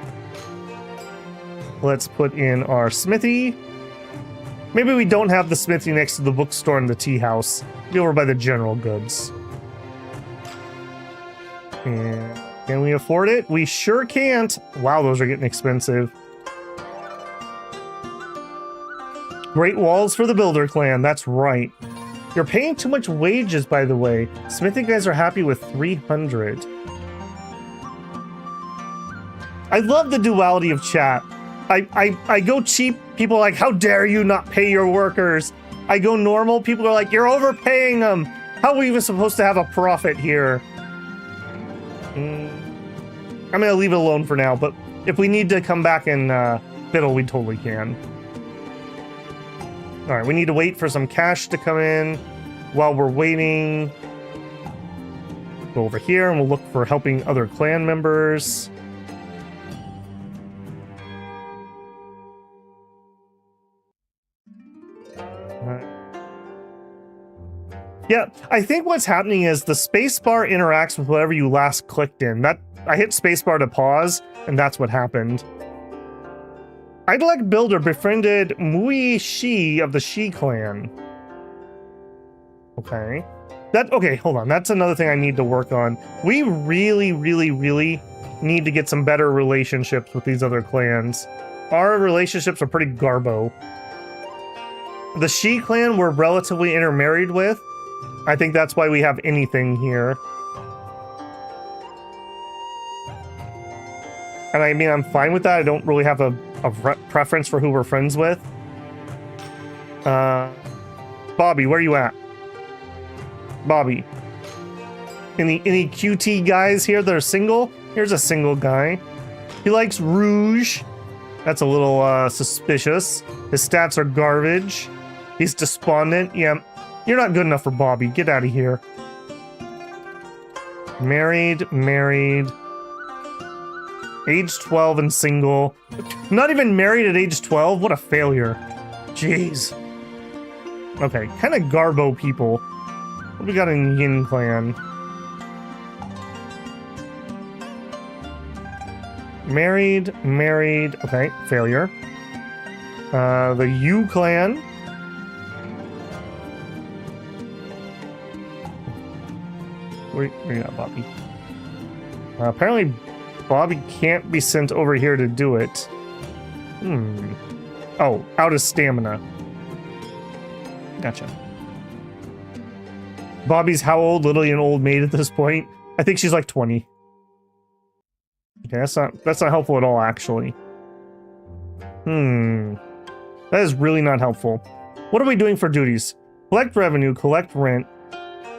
Let's put in our smithy. Maybe we don't have the smithy next to the bookstore and the tea house. Be over by the general goods. And can we afford it? We sure can't. Wow, those are getting expensive. Great walls for the builder clan, that's right. You're paying too much wages, by the way. Smithy guys are happy with 300. I love the duality of chat. I go cheap, people are like, how dare you not pay your workers? I go normal, people are like, you're overpaying them. How are we even supposed to have a profit here? I'm gonna leave it alone for now, but if we need to come back and fiddle, we totally can. All right, we need to wait for some cash to come in. While we're waiting, go over here and we'll look for helping other clan members. Yeah, I think what's happening is the spacebar interacts with whatever you last clicked in. That I hit spacebar to pause, and that's what happened. Idolect Builder befriended Mui Shi of the Shi clan. Okay. Okay, hold on. That's another thing I need to work on. We really need to get some better relationships with these other clans. Our relationships are pretty garbo. The Shi clan we're relatively intermarried with. I think that's why we have anything here. And I mean, I'm fine with that. I don't really have a preference for who we're friends with. Bobby, where you at? Bobby. Any QT guys here that are single? Here's a single guy. He likes rouge. That's a little suspicious. His stats are garbage. He's despondent. Yeah, you're not good enough for Bobby. Get out of here. Married. Age 12 and single. Not even married at age 12? What a failure. Jeez. Okay, kind of garbo people. What do we got in Yin clan? Married. Okay, failure. The Yu clan. Where you at, Bobby? Apparently Bobby can't be sent over here to do it. Oh, out of stamina. Gotcha. Bobby's how old? Literally an old maid at this point. I think she's like 20. Okay, that's not helpful at all, actually. That is really not helpful. What are we doing for duties? Collect revenue, collect rent,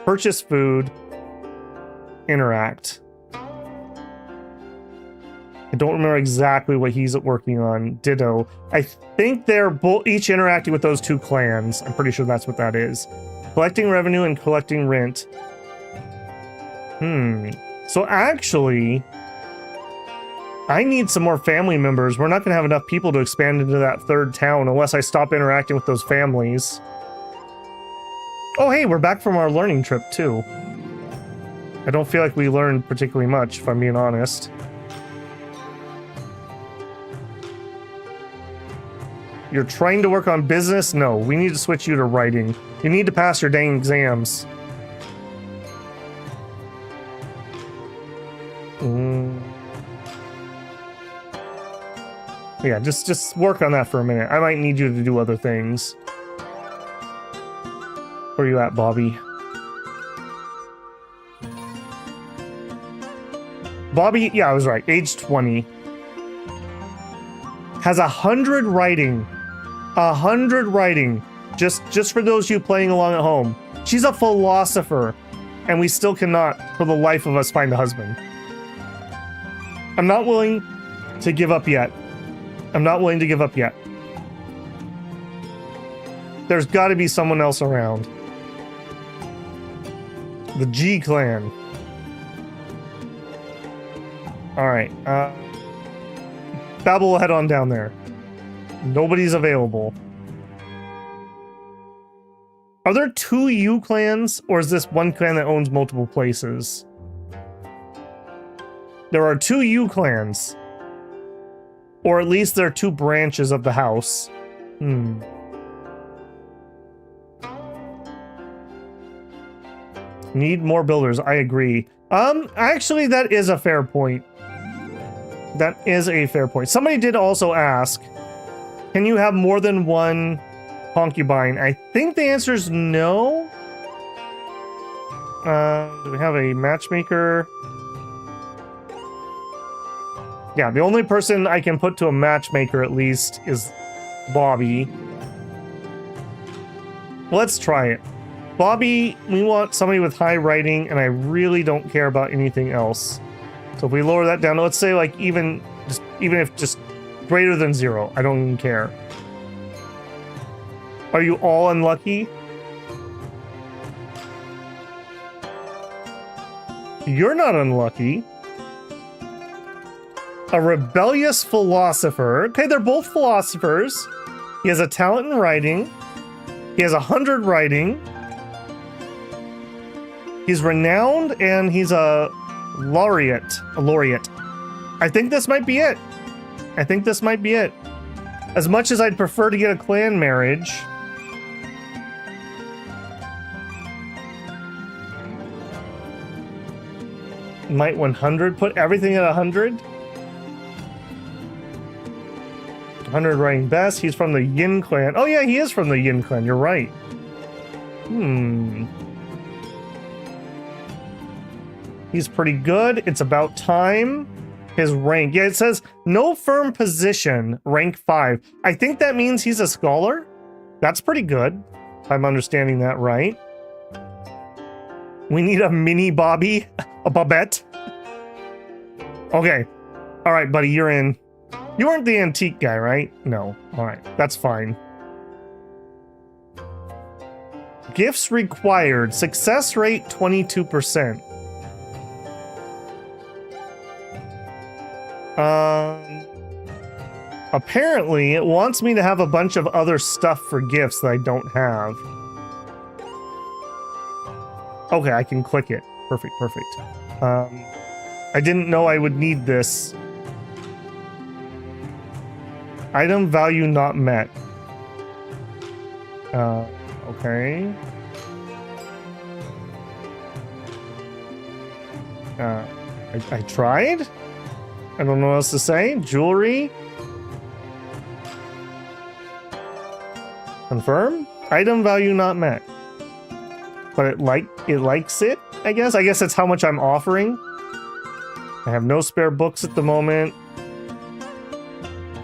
purchase food, interact. I don't remember exactly what he's working on. Ditto. I think they're each interacting with those two clans. I'm pretty sure that's what that is. Collecting revenue and collecting rent. So actually, I need some more family members. We're not going to have enough people to expand into that third town unless I stop interacting with those families. Oh, hey, we're back from our learning trip, too. I don't feel like we learned particularly much, if I'm being honest. You're trying to work on business? No, we need to switch you to writing. You need to pass your dang exams. Yeah, just work on that for a minute. I might need you to do other things. Where are you at, Bobby? Bobby, yeah, I was right. Age 20. Has 100 writing. 100 writing. Just for those of you playing along at home. She's a philosopher. And we still cannot, for the life of us, find a husband. I'm not willing to give up yet. I'm not willing to give up yet. There's got to be someone else around. The G clan. Alright, Babel will head on down there. Nobody's available. Are there 2 U clans, or is this one clan that owns multiple places? There are 2 U clans. Or at least there are 2 branches of the house. Need more builders, I agree. Actually, that is a fair point. That is a fair point. Somebody did also ask, can you have more than one concubine? I think the answer is no. Do we have a matchmaker? Yeah, the only person I can put to a matchmaker at least is Bobby. Let's try it. Bobby, we want somebody with high writing, and I really don't care about anything else. So if we lower that down, let's say like even if just greater than 0, I don't even care. Are you all unlucky? You're not unlucky. A rebellious philosopher. Okay, they're both philosophers. He has a talent in writing. He has 100 writing. He's renowned, and he's a laureate. I think this might be it. I think this might be it. As much as I'd prefer to get a clan marriage, might 100 put everything at 100? 100 writing best. He's from the Yin clan. Oh yeah, he is from the Yin clan. You're right. He's pretty good. It's about time. His rank. Yeah, it says no firm position, rank 5. I think that means he's a scholar. That's pretty good. If I'm understanding that right. We need a mini Bobby. A Bobette. Okay. All right, buddy, you're in. You weren't the antique guy, right? No. All right. That's fine. Gifts required. Success rate 22%. Apparently, it wants me to have a bunch of other stuff for gifts that I don't have. Okay, I can click it. Perfect, perfect. I didn't know I would need this. Item value not met. Okay. I tried? I don't know what else to say. Jewelry. Confirm. Item value not met. But it likes it, I guess. I guess that's how much I'm offering. I have no spare books at the moment.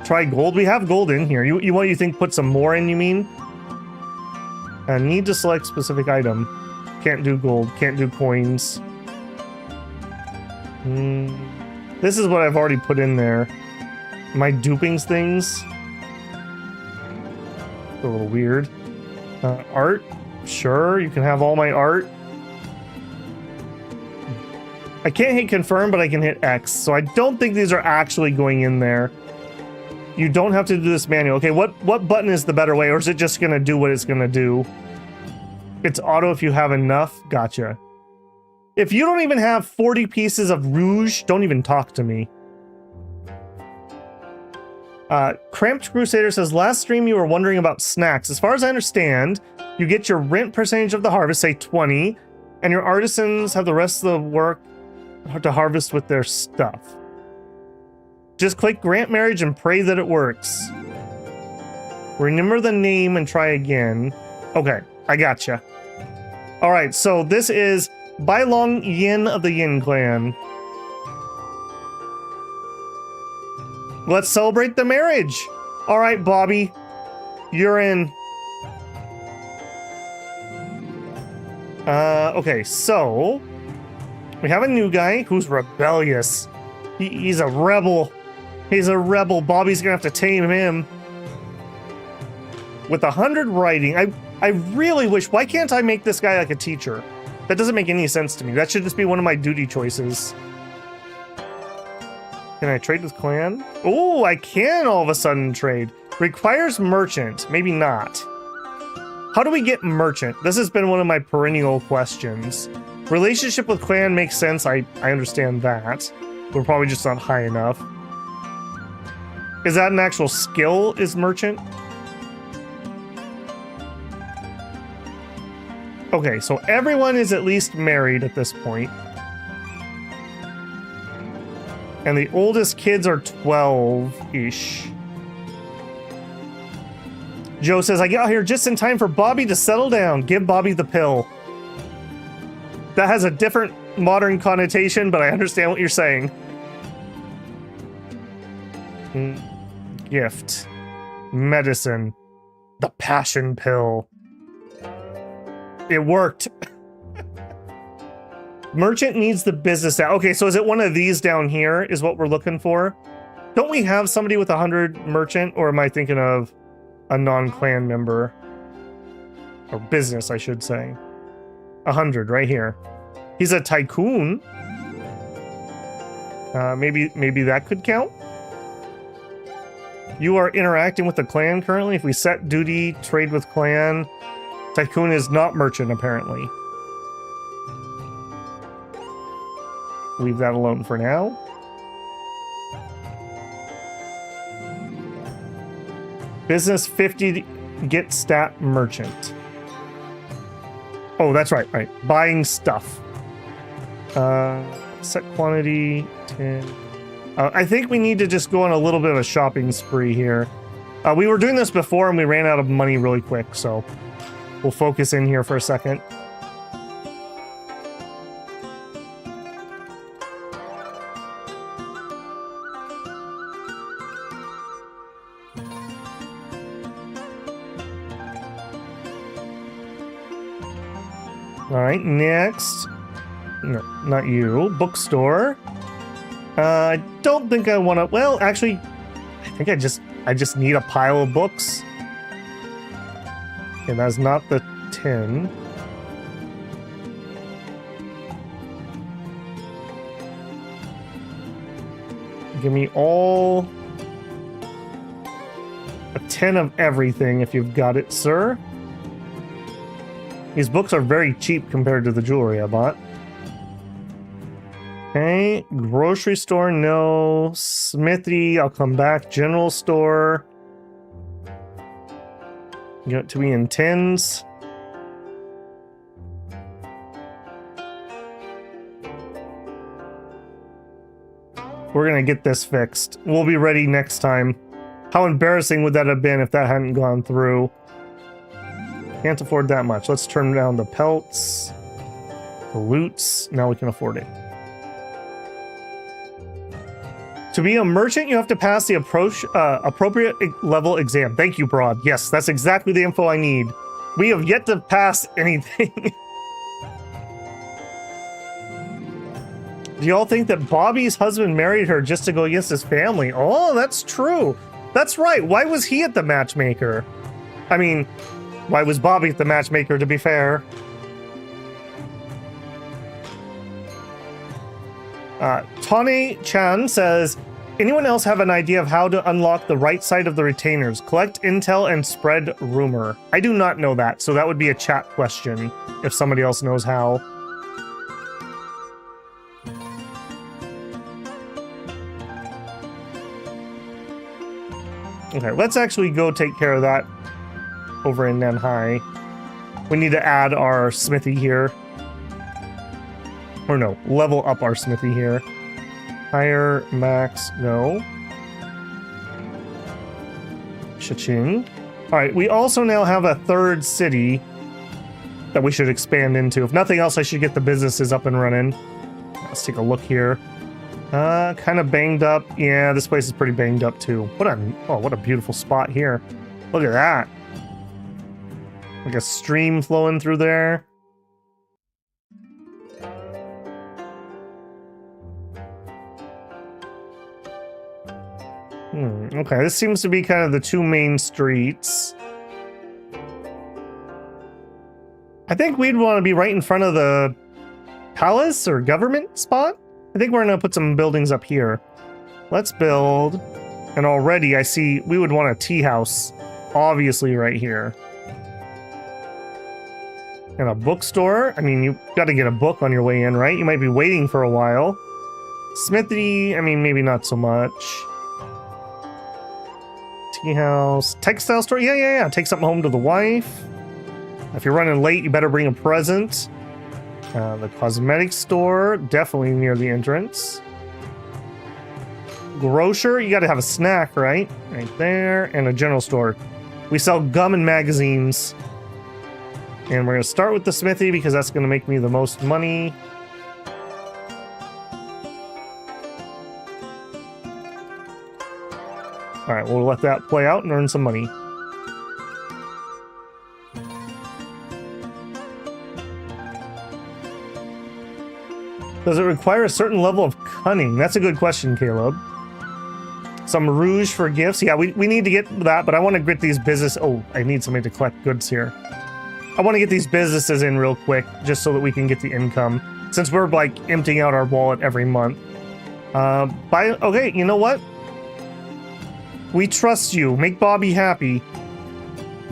Try gold. We have gold in here. You think put some more in, you mean? I need to select specific item. Can't do gold. Can't do coins. This is what I've already put in there. Am I duping things? A little weird. Art? Sure, you can have all my art. I can't hit confirm, but I can hit X. So I don't think these are actually going in there. You don't have to do this manual. Okay, what button is the better way, or is it just gonna do what it's gonna do? It's auto if you have enough. Gotcha. If you don't even have 40 pieces of rouge, don't even talk to me. Cramped Crusader says, last stream you were wondering about snacks. As far as I understand, you get your rent percentage of the harvest, say 20, and your artisans have the rest of the work to harvest with their stuff. Just click grant marriage and pray that it works. Remember the name and try again. Okay, I gotcha. All right, so this is Bai Long Yin of the Yin clan. Let's celebrate the marriage. All right, Bobby, you're in. Okay, so we have a new guy who's rebellious. He's a rebel. He's a rebel. Bobby's gonna have to tame him. With 100 writing, I really wish, why can't I make this guy like a teacher? That doesn't make any sense to me. That should just be one of my duty choices. Can I trade with clan? Oh, I can all of a sudden trade. Requires merchant. Maybe not. How do we get merchant? This has been one of my perennial questions. Relationship with clan makes sense. I understand that. We're probably just not high enough. Is that an actual skill, is merchant? Okay, so everyone is at least married at this point. And the oldest kids are 12-ish. Joe says, I got here just in time for Bobby to settle down. Give Bobby the pill. That has a different modern connotation, but I understand what you're saying. Gift. Medicine. The passion pill. It worked. Merchant needs the business now. Okay, so is it one of these down here is what we're looking for? Don't we have somebody with 100 merchant, or am I thinking of a non-clan member? Or business, I should say. 100 right here. He's a tycoon. Maybe that could count. You are interacting with the clan currently. If we set duty, trade with clan. Tycoon is not merchant, apparently. Leave that alone for now. Business 50, get stat merchant. Oh, that's right. Buying stuff. Set quantity 10. I think we need to just go on a little bit of a shopping spree here. We were doing this before and we ran out of money really quick, so we'll focus in here for a second. All right, next. No, not you. Bookstore. I don't think I want to. Well, actually, I think I just need a pile of books. Okay, that's not the 10. Give me all a 10 of everything if you've got it, sir. These books are very cheap compared to the jewelry I bought. Okay, grocery store, no. Smithy, I'll come back. General store. Get it to be in 10s. We're gonna get this fixed. We'll be ready next time. How embarrassing would that have been if that hadn't gone through? Can't afford that much. Let's turn down the pelts. The loots. Now we can afford it. To be a merchant, you have to pass the appropriate level exam. Thank you, Broad. Yes, that's exactly the info I need. We have yet to pass anything. Do y'all think that Bobby's husband married her just to go against his family? Oh, that's true. That's right. Why was he at the matchmaker? I mean, why was Bobby at the matchmaker, to be fair? Tony Chan says, Anyone else have an idea of how to unlock the right side of the retainers? Collect intel and spread rumor. I do not know that, so that would be a chat question if somebody else knows how. Okay, let's actually go take care of that over in Nanhai. We need to add our smithy here. Or no, level up our smithy here. Higher, max, no. Cha-ching. Alright, we also now have a third city that we should expand into. If nothing else, I should get the businesses up and running. Let's take a look here. Kind of banged up. Yeah, this place is pretty banged up too. What a beautiful spot here. Look at that. Like a stream flowing through there. Okay, this seems to be kind of the two main streets. I think we'd want to be right in front of the palace or government spot. I think we're going to put some buildings up here. Let's build. And already I see we would want a tea house, obviously right here. And a bookstore. I mean, you got to get a book on your way in, right? You might be waiting for a while. Smithy, I mean, maybe not so much. Tea house. Textile store? Yeah. Take something home to the wife. If you're running late, you better bring a present. The cosmetics store, definitely near the entrance. Grocer, you gotta have a snack, right? Right there. And a general store. We sell gum and magazines. And we're gonna start with the smithy because that's gonna make me the most money. Alright, we'll let that play out and earn some money. Does it require a certain level of cunning? That's a good question, Caleb. Some rouge for gifts. Yeah, we need to get that, but I want to get these business... Oh, I need somebody to collect goods here. I want to get these businesses in real quick, just so that we can get the income. Since we're, like, emptying out our wallet every month. Okay, you know what? We trust you. Make Bobby happy.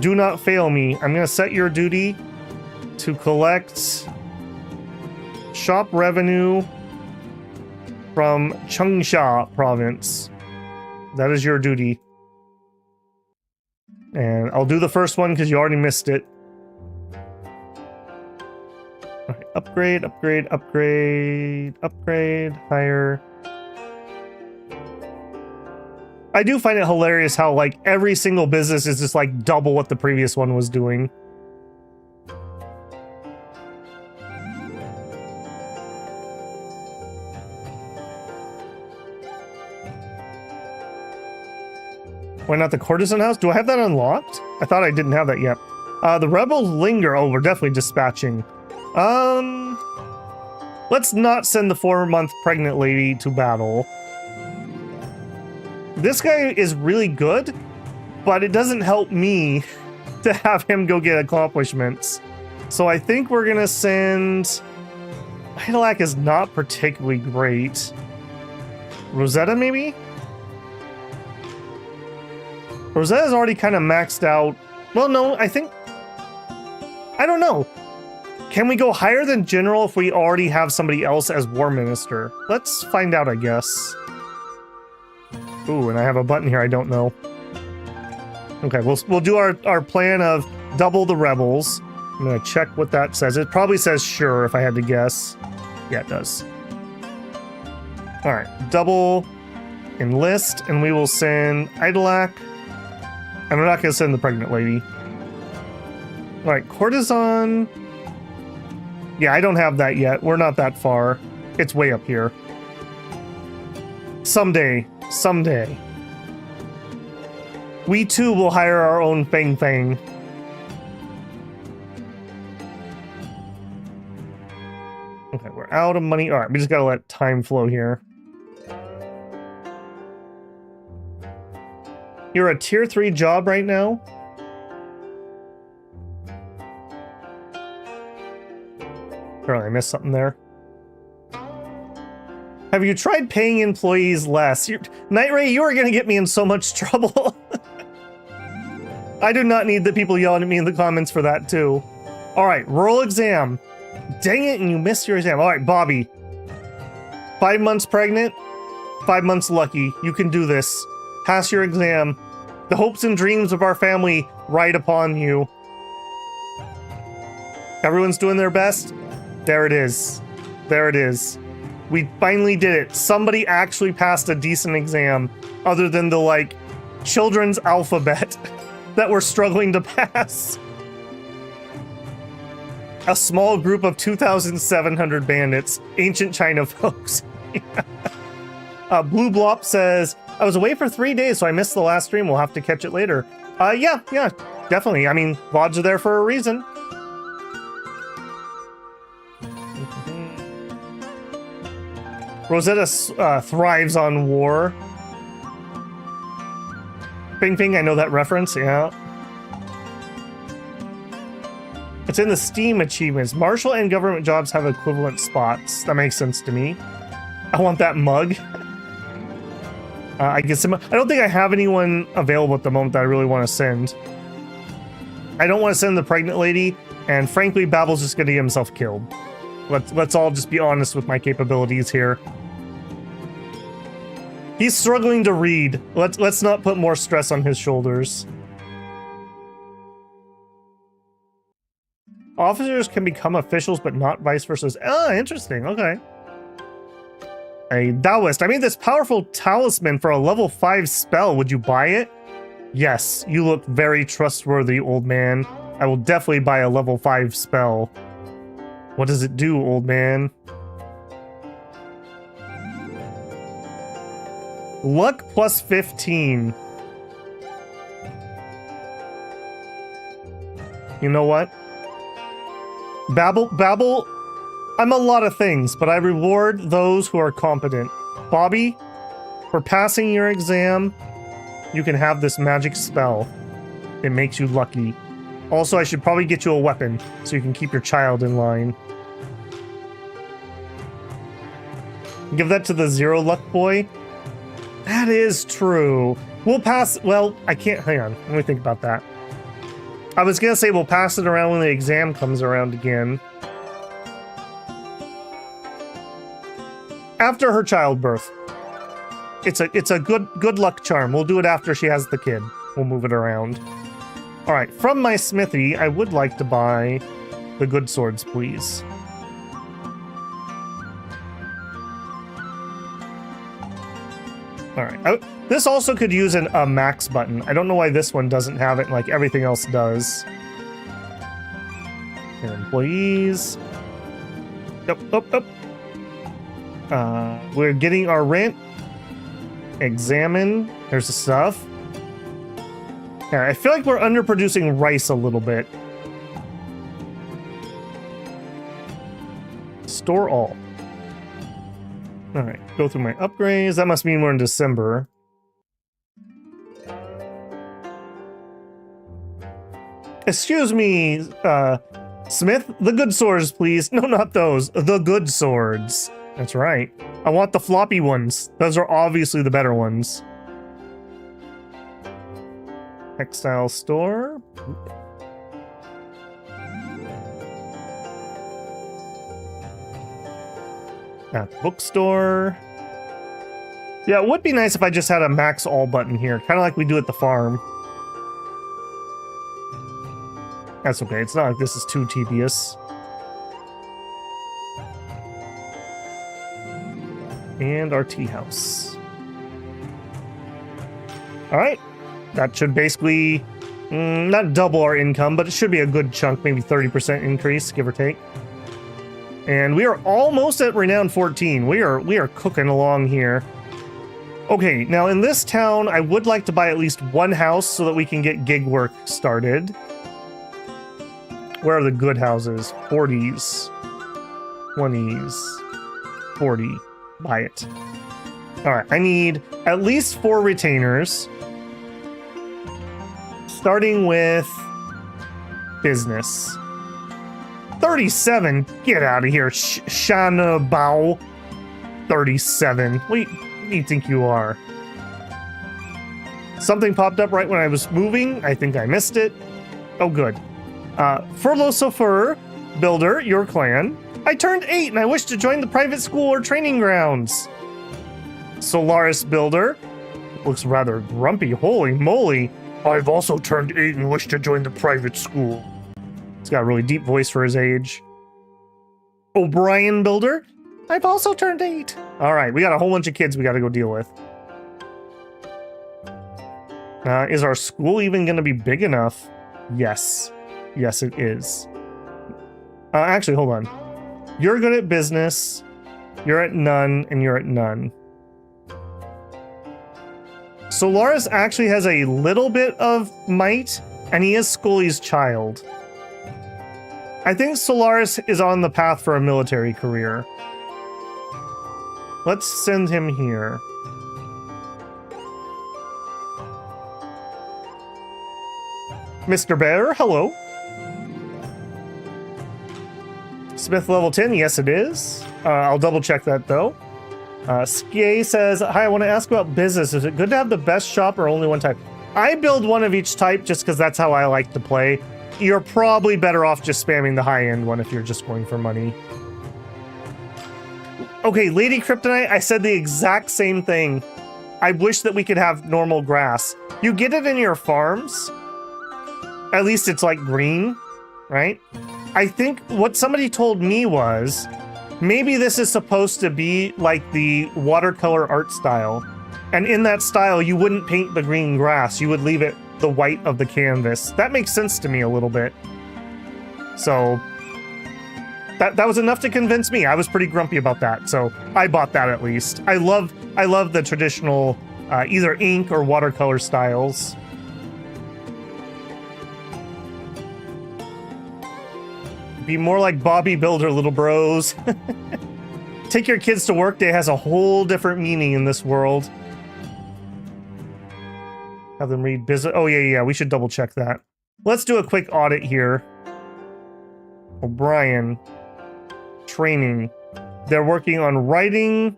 Do not fail me. I'm going to set your duty to collect shop revenue from Changsha province. That is your duty. And I'll do the first one because you already missed it. Okay, upgrade, upgrade, upgrade, upgrade, higher. I do find it hilarious how, like, every single business is just, like, double what the previous one was doing. Why not the courtesan house? Do I have that unlocked? I thought I didn't have that yet. The rebels linger. Oh, we're definitely dispatching. Let's not send the 4-month pregnant lady to battle. This guy is really good, but it doesn't help me to have him go get accomplishments. So I think we're gonna send... Idolac is not particularly great. Rosetta, maybe? Rosetta's already kind of maxed out. Well, no, I think... I don't know. Can we go higher than general if we already have somebody else as war minister? Let's find out, I guess. Ooh, and I have a button here I don't know. Okay, we'll do our plan of double the rebels. I'm gonna check what that says. It probably says sure if I had to guess. Yeah, it does. Alright, double enlist, and we will send Idolac. And we're not gonna send the pregnant lady. Alright, courtesan. Yeah, I don't have that yet. We're not that far. It's way up here. Someday. Someday. We too will hire our own Fang Fang. Okay, we're out of money. Alright, we just gotta let time flow here. You're a tier 3 job right now? Apparently I missed something there. Have you tried paying employees less? Nightray, you are going to get me in so much trouble. I do not need the people yelling at me in the comments for that, too. All right, rural exam. Dang it, and you missed your exam. All right, Bobby. 5 months pregnant, 5 months lucky. You can do this. Pass your exam. The hopes and dreams of our family ride upon you. Everyone's doing their best. There it is. There it is. We finally did it. Somebody actually passed a decent exam, other than the, like, children's alphabet that we're struggling to pass. A small group of 2,700 bandits, ancient China folks. Blue Blop says, I was away for 3 days, so I missed the last stream. We'll have to catch it later. Yeah, definitely. I mean, VODs are there for a reason. Rosetta thrives on war. Ping Ping, I know that reference, yeah. It's in the Steam achievements. Martial and government jobs have equivalent spots. That makes sense to me. I want that mug. I guess I don't think I have anyone available at the moment that I really want to send. I don't want to send the pregnant lady, and frankly, Babel's just going to get himself killed. Let's all just be honest with my capabilities here. He's struggling to read. Let's not put more stress on his shoulders. Officers can become officials, but not vice versa. Ah, interesting. Okay. A Taoist. I made this powerful talisman for a level 5 spell. Would you buy it? Yes. You look very trustworthy, old man. I will definitely buy a level 5 spell. What does it do, old man? Luck plus 15. You know what? Babel, I'm a lot of things, but I reward those who are competent. Bobby, for passing your exam, you can have this magic spell. It makes you lucky. Also, I should probably get you a weapon, so you can keep your child in line. Give that to the 0 luck boy. That is true. We'll pass... Well, I can't... Hang on. Let me think about that. I was gonna say we'll pass it around when the exam comes around again. After her childbirth. It's a good luck charm. We'll do it after she has the kid. We'll move it around. Alright, from my smithy, I would like to buy the good swords, please. Alright, this also could use a max button. I don't know why this one doesn't have it like everything else does. And employees. We're getting our rent. Examine. There's the stuff. Yeah, I feel like we're underproducing rice a little bit. Store all. Alright, go through my upgrades. That must mean we're in December. Excuse me, Smith, the good swords, please. No, not those. The good swords. That's right. I want the floppy ones. Those are obviously the better ones. Textile store. At the bookstore. Yeah, it would be nice if I just had a max all button here, kind of like we do at the farm. That's okay, it's not like this is too tedious. And our tea house. Alright, that should basically, not double our income, but it should be a good chunk, maybe 30% increase, give or take. And we are almost at Renown 14. We are cooking along here. Okay, now in this town, I would like to buy at least one house so that we can get gig work started. Where are the good houses? 40s. 20s. 40. Buy it. Alright, I need at least 4 retainers. Starting with business. 37? Get out of here, Shana Bao. 37. What do you think you are? Something popped up right when I was moving. I think I missed it. Oh, good. Philosopher Builder, your clan. I turned 8 and I wish to join the private school or training grounds. Solaris Builder. Looks rather grumpy. Holy moly. I've also turned 8 and wish to join the private school. He's got a really deep voice for his age. O'Brien Builder. I've also turned 8. All right, we got a whole bunch of kids we got to go deal with. Is our school even going to be big enough? Yes. Yes, it is. Actually, hold on. You're good at business. You're at none, and you're at none. Solaris actually has a little bit of might, and he is Scully's child. I think Solaris is on the path for a military career. Let's send him here. Mr. Bear, hello. Smith level 10, yes it is. I'll double check that though. Skie says, hi, I want to ask about business. Is it good to have the best shop or only one type? I build one of each type just because that's how I like to play. You're probably better off just spamming the high-end one if you're just going for money. Okay, Lady Kryptonite, I said the exact same thing. I wish that we could have normal grass. You get it in your farms. At least it's like green, right? I think what somebody told me was, maybe this is supposed to be like the watercolor art style. And in that style, you wouldn't paint the green grass. You would leave it the white of the canvas. That makes sense to me a little bit. So that was enough to convince me. I was pretty grumpy about that. So I bought that at least. I love the traditional either ink or watercolor styles. Be more like Bobby Builder, little bros. Take your kids to work day has a whole different meaning in this world. Have them read business. Oh, yeah, we should double check that. Let's do a quick audit here. O'Brien. Training. They're working on writing.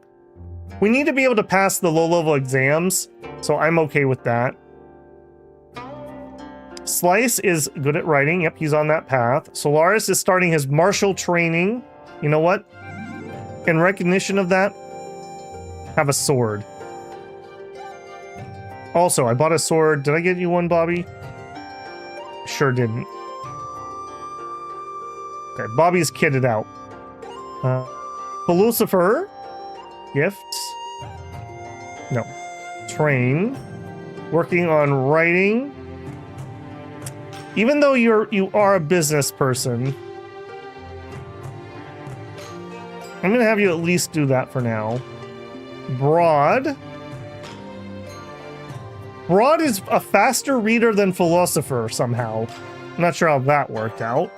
We need to be able to pass the low-level exams, so I'm okay with that. Slice is good at writing. Yep, he's on that path. Solaris is starting his martial training. You know what? In recognition of that, have a sword. Also, I bought a sword. Did I get you one, Bobby? Sure didn't. Okay, Bobby's kitted out. Philosopher. Gifts. No. Train. Working on writing. Even though you are a business person, I'm gonna have you at least do that for now. Broad. Broad is a faster reader than Philosopher somehow. I'm not sure how that worked out.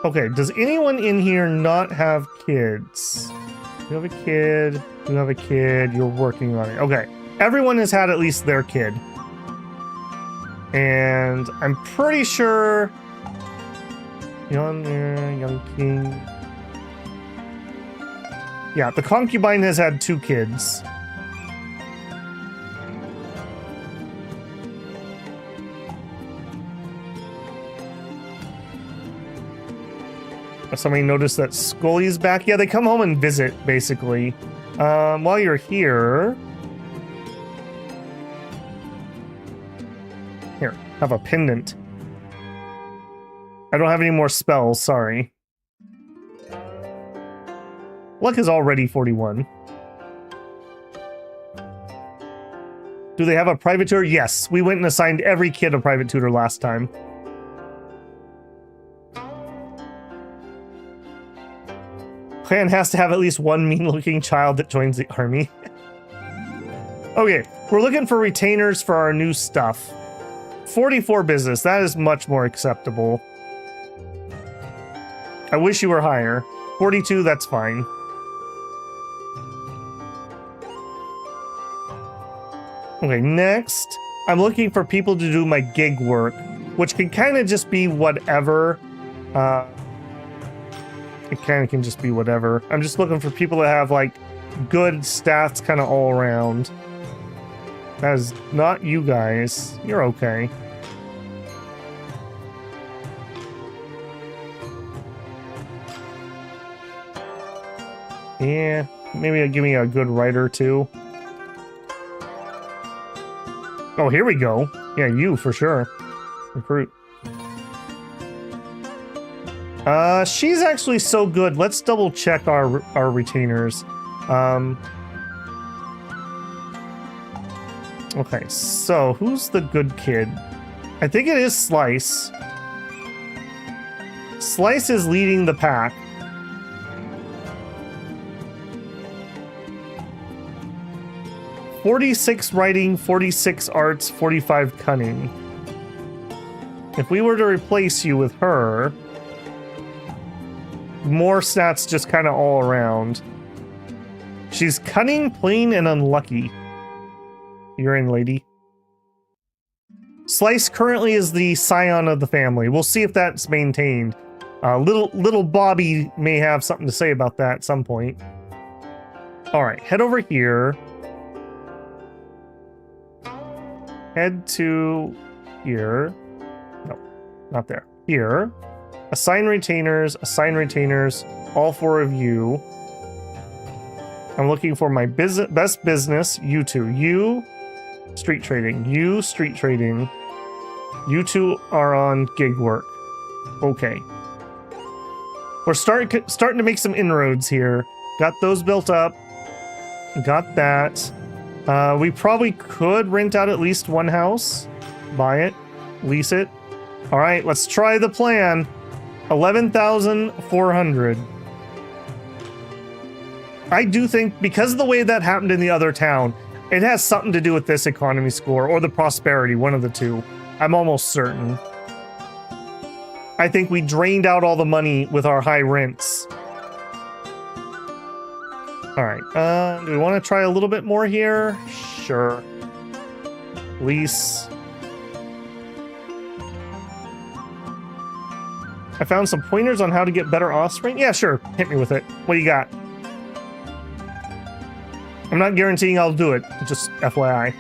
Okay, does anyone in here not have kids? You have a kid, you have a kid, you're working on it. Okay, everyone has had at least their kid. And I'm pretty sure... Young king... Yeah, the concubine has had 2 kids. Somebody noticed that Scully's back. Yeah, they come home and visit, basically. While you're here... Here, have a pendant. I don't have any more spells, sorry. Luck is already 41. Do they have a private tutor? Yes, we went and assigned every kid a private tutor last time. Clan has to have at least one mean-looking child that joins the army. Okay, we're looking for retainers for our new stuff. 44 business, that is much more acceptable. I wish you were higher. 42, that's fine. Okay, next, I'm looking for people to do my gig work, which can kind of just be whatever. It kind of can just be whatever. I'm just looking for people that have like good stats kind of all around. That is not you guys. You're okay. Yeah, maybe give me a good writer too. Oh, here we go. Yeah, you for sure. Recruit. She's actually so good. Let's double check our retainers. Okay, so who's the good kid? I think it is Slice. Slice is leading the pack. "46 writing, 46 arts, 45 cunning." If we were to replace you with her, more stats just kind of all around. She's cunning, plain, and unlucky. You're in, lady. Slice currently is the scion of the family. We'll see if that's maintained. Little Bobby may have something to say about that at some point. All right, head over here. Head to here. No, not there. Here. Assign retainers, all 4 of you. I'm looking for my best business, you 2. You, street trading. You, street trading. You 2 are on gig work. Okay. We're starting to make some inroads here. Got those built up. Got that. We probably could rent out at least one house. Buy it. Lease it. All right, let's try the plan. 11,400. I do think because of the way that happened in the other town, it has something to do with this economy score or the prosperity, one of the two. I'm almost certain. I think we drained out all the money with our high rents. All right, do we want to try a little bit more here? Sure. Lease. I found some pointers on how to get better offspring. Yeah, sure. Hit me with it. What do you got? I'm not guaranteeing I'll do it. Just FYI.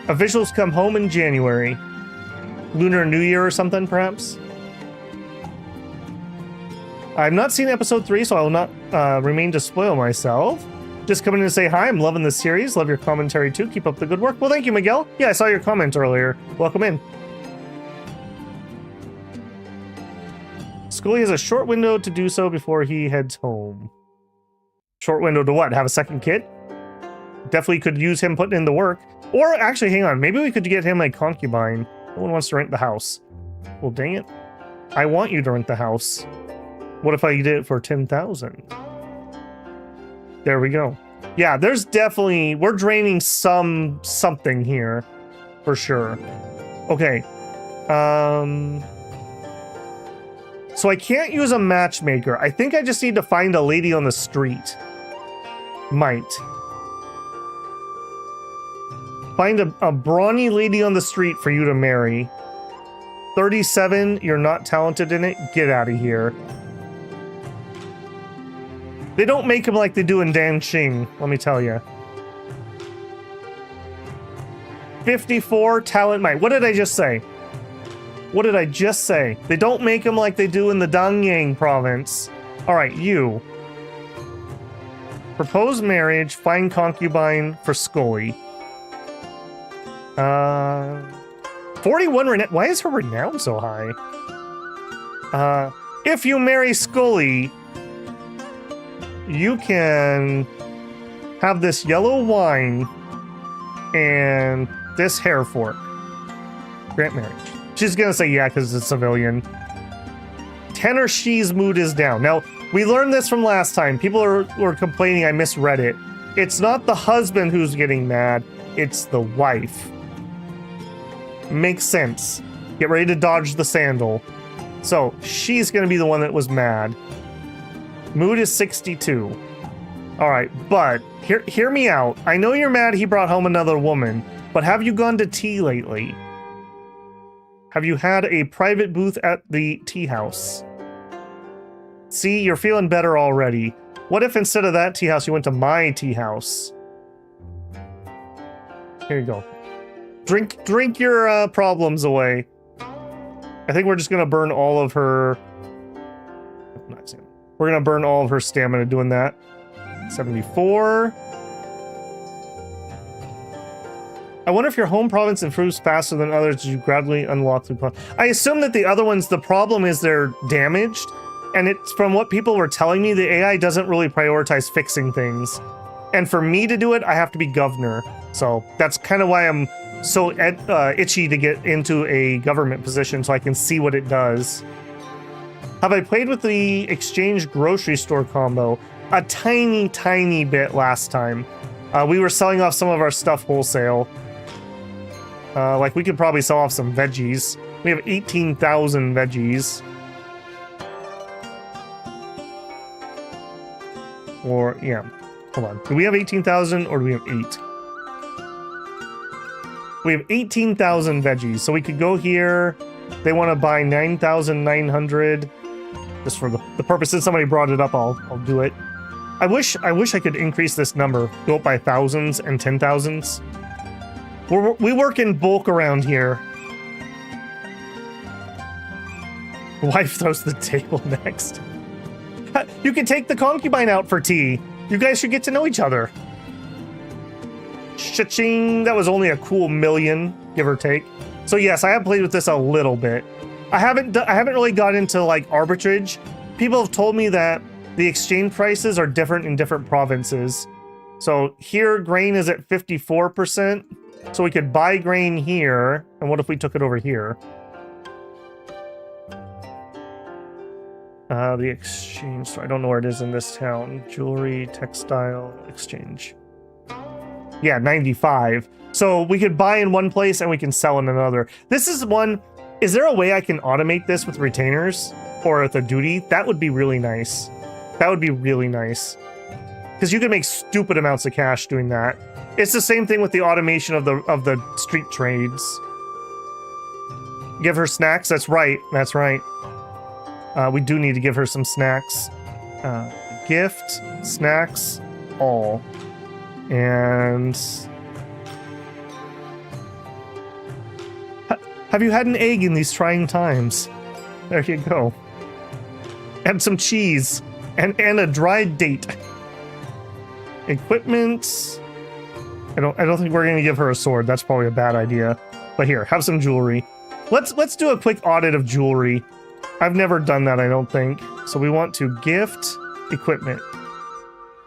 Officials come home in January. Lunar New Year or something, perhaps? I've not seen episode 3, so I will not remain to spoil myself. Just coming in to say hi. I'm loving this series. Love your commentary too. Keep up the good work. Well, thank you, Miguel. Yeah, I saw your comment earlier. Welcome in. Scully has a short window to do so before he heads home. Short window to what? Have a second kid? Definitely could use him putting in the work. Or actually, hang on. Maybe we could get him a concubine. No one wants to rent the house. Well, dang it. I want you to rent the house. What if I did it for 10,000? There we go. Yeah, there's definitely... We're draining something here. For sure. Okay. So I can't use a matchmaker. I think I just need to find a lady on the street. Might. Find a brawny lady on the street for you to marry. 37, you're not talented in it? Get out of here. They don't make them like they do in Danxing, let me tell you. 54, talent might. What did I just say? What did I just say? They don't make them like they do in the Dangyang province. All right, you. Propose marriage, find concubine for Scully. 41 renown. Why is her renown so high? If you marry Scully, you can have this yellow wine and this hair fork. Grant marriage. She's gonna say yeah because it's a civilian. Tenor She's mood is down. Now, we learned this from last time. People were complaining I misread it. It's not the husband who's getting mad, it's the wife. Makes sense. Get ready to dodge the sandal. So, she's gonna be the one that was mad. Mood is 62. Alright, but hear me out. I know you're mad he brought home another woman, but have you gone to tea lately? Have you had a private booth at the tea house? See, you're feeling better already. What if instead of that tea house, you went to my tea house? Here you go. Drink your problems away. I think we're just gonna burn all of her... We're gonna burn all of her stamina doing that. 74. I wonder if your home province improves faster than others as you gradually unlock the... I assume that the other ones, the problem is they're damaged. And it's from what people were telling me, the AI doesn't really prioritize fixing things. And for me to do it, I have to be governor. So that's kind of why I'm so itchy to get into a government position so I can see what it does. Have I played with the exchange grocery store combo? A tiny, tiny bit last time. We were selling off some of our stuff wholesale. Like we could probably sell off some veggies. We have 18,000 veggies. Or, yeah, hold on. Do we have 18,000 or do we have 8? We have 18,000 veggies, so we could go here. They want to buy 9,900. Just for the purpose, since somebody brought it up, I'll do it. I wish I could increase this number, go up by thousands and 10,000s. We work in bulk around here. Wife throws the table next. You can take the concubine out for tea. You guys should get to know each other. Cha-ching. That was only a cool million, give or take. So yes, I have played with this a little bit. I haven't really got into like arbitrage. People have told me that the exchange prices are different in different provinces. So here, grain is at 54%. So we could buy grain here. And what if we took it over here? The exchange, so I don't know where it is in this town. Jewelry, textile, exchange. Yeah, 95. So we could buy in one place and we can sell in another. This is one, is there a way I can automate this with retainers or with a duty? That would be really nice. That would be really nice. Because you can make stupid amounts of cash doing that. It's the same thing with the automation of the street trades. Give her snacks, that's right, that's right. We do need to give her some snacks. Gift, snacks, all. And... Have you had an egg in these trying times? There you go. And some cheese. And a dried date. Equipment... I don't think we're gonna give her a sword. That's probably a bad idea. But here, have some jewelry. Let's do a quick audit of jewelry. I've never done that, I don't think. So we want to gift equipment.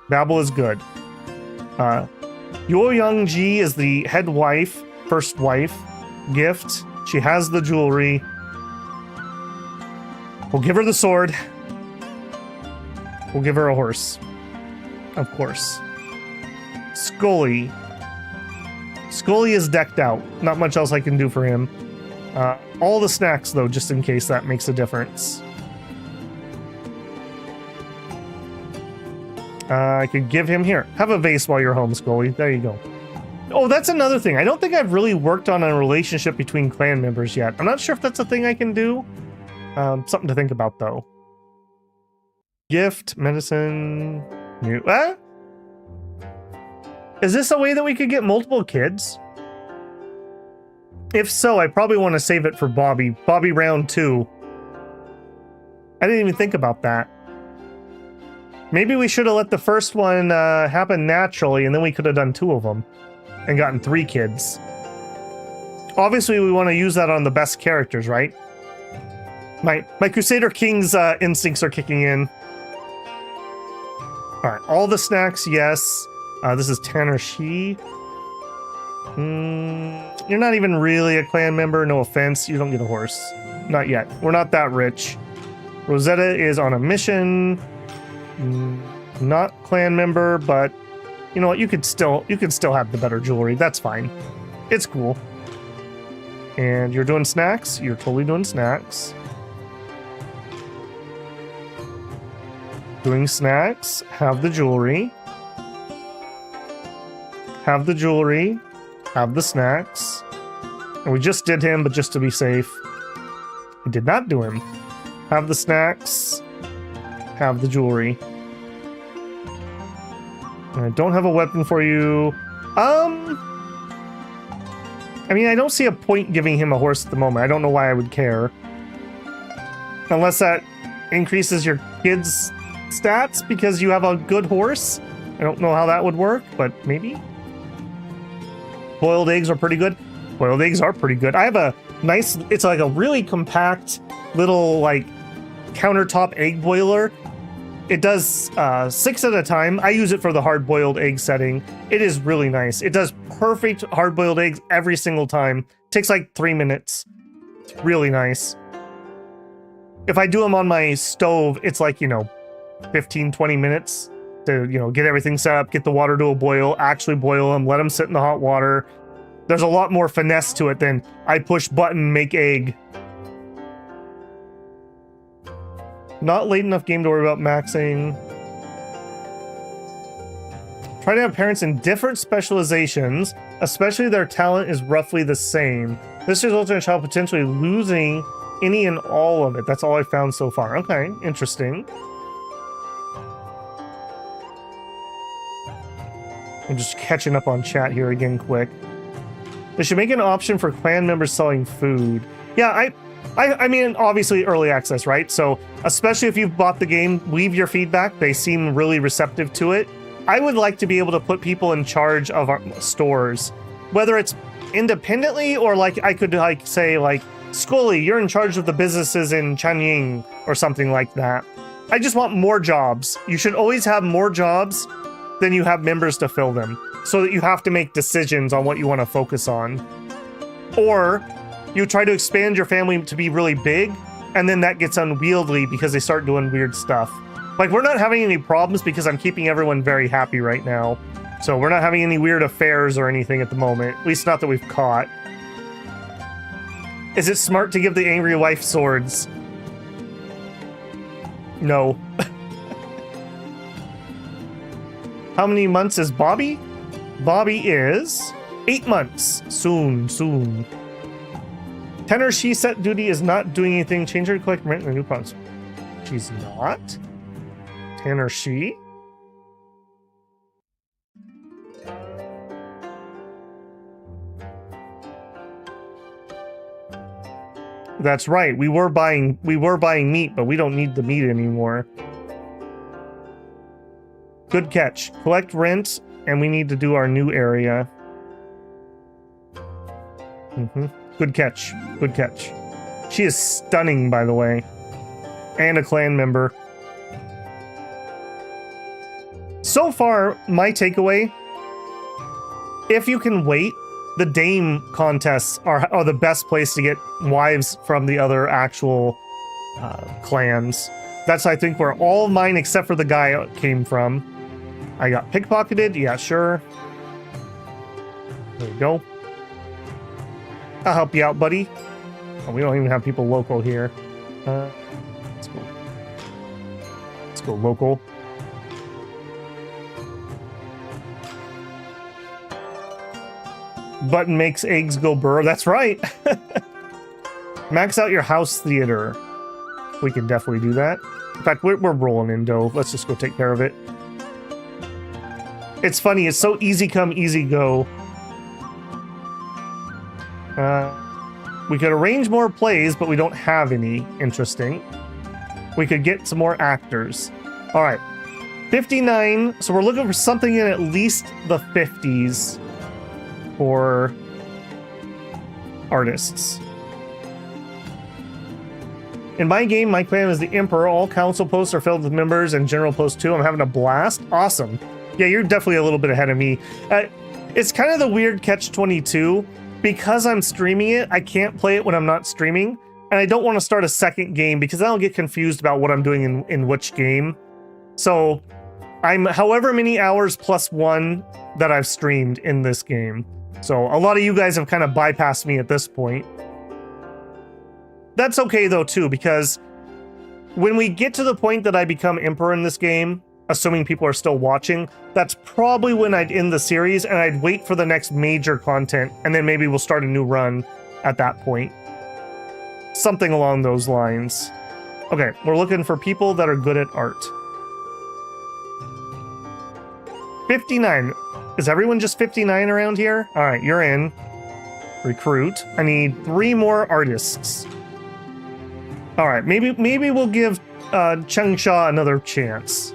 Babel is good. Yo Young Ji is the head wife, first wife. Gift. She has the jewelry. We'll give her the sword. We'll give her a horse. Of course. Scully. Scully is decked out. Not much else I can do for him. All the snacks, though, just in case that makes a difference. I could give him here. Have a vase while you're home, Scully. There you go. Oh, that's another thing. I don't think I've really worked on a relationship between clan members yet. I'm not sure if that's a thing I can do. Something to think about, though. Gift, medicine... New... Is this a way that we could get multiple kids? If so, I probably want to save it for Bobby. Bobby round 2. I didn't even think about that. Maybe we should have let the first one happen naturally, and then we could have done 2 of them. And gotten 3 kids. Obviously, we want to use that on the best characters, right? My Crusader King's instincts are kicking in. Alright, all the snacks, yes. This is Tanner Shi. You're not even really a clan member, no offense. You don't get a horse. Not yet. We're not that rich. Rosetta is on a mission. Not clan member, but you know what? You can still have the better jewelry. That's fine. It's cool. And you're doing snacks? You're totally doing snacks. Doing snacks. Have the jewelry. Have the jewelry. Have the snacks. And we just did him, but just to be safe. did not do him. Have the snacks. Have the jewelry. I don't have a weapon for you. I mean, I don't see a point giving him a horse at the moment. I don't know why I would care. Unless that increases your kid's stats because you have a good horse. I don't know how that would work, but maybe. Boiled eggs are pretty good. Boiled eggs are pretty good. I have a nice, it's like a really compact little like countertop egg boiler. It does 6 at a time. I use it for the hard-boiled egg setting. It is really nice. It does perfect hard-boiled eggs every single time. Takes like 3 minutes. It's really nice. If I do them on my stove, it's like, 15, 20 minutes to, get everything set up, get the water to a boil, actually boil them, let them sit in the hot water. There's a lot more finesse to it than I push button, make egg. Not late enough game to worry about maxing. Try to have parents in different specializations, especially their talent is roughly the same. This results in a child potentially losing any and all of it. That's all I found so far. Okay, interesting. I'm just catching up on chat here again quick. They should make an option for clan members selling food. Yeah, I mean, obviously early access, right? So especially if you've bought the game, leave your feedback. They seem really receptive to it. I would like to be able to put people in charge of our stores, whether it's independently or like I could say Scully, you're in charge of the businesses in Chanying or something like that. I just want more jobs. You should always have more jobs than you have members to fill them, so that you have to make decisions on what you want to focus on. Or you try to expand your family to be really big, and then that gets unwieldy because they start doing weird stuff. Like, we're not having any problems because I'm keeping everyone very happy right now. So we're not having any weird affairs or anything at the moment. At least not that we've caught. Is it smart to give the angry wife swords? No. How many months is Bobby? Bobby is 8 months. Soon. Tenor she set duty is not doing anything. Change her to collect rent in the new province. She's not. Tenor she. That's right. We were buying meat, but we don't need the meat anymore. Good catch. Collect rent, and we need to do our new area. Good catch. Good catch. She is stunning, by the way. And a clan member. So far, my takeaway, if you can wait, the Dame contests are the best place to get wives from the other actual clans. That's, I think, where all of mine, except for the guy, came from. I got pickpocketed. Yeah, sure. There we go. I'll help you out, buddy. Oh, we don't even have people local here. Let's go. Let's go local. Button makes eggs go burr. That's right. Max out your house theater. We can definitely do that. In fact, we're rolling in dough. Let's just go take care of it. It's funny. It's so easy come, easy go. We could arrange more plays, but we don't have any. Interesting. We could get some more actors. All right. 59. So we're looking for something in at least the 50s for artists. In my game, my clan is the Emperor. All council posts are filled with members and general posts too. I'm having a blast. Awesome. Yeah, you're definitely a little bit ahead of me. It's kind of the weird catch-22. Because I'm streaming it, I can't play it when I'm not streaming. And I don't want to start a second game because I'll get confused about what I'm doing in which game. So I'm however many hours plus 1 that I've streamed in this game. So a lot of you guys have kind of bypassed me at this point. That's okay though too, because when we get to the point that I become Emperor in this game, assuming people are still watching, that's probably when I'd end the series and I'd wait for the next major content, and then maybe we'll start a new run at that point. Something along those lines. Okay, we're looking for people that are good at art. 59. Is everyone just 59 around here? All right, you're in. Recruit. I need 3 more artists. All right, maybe we'll give Changsha another chance.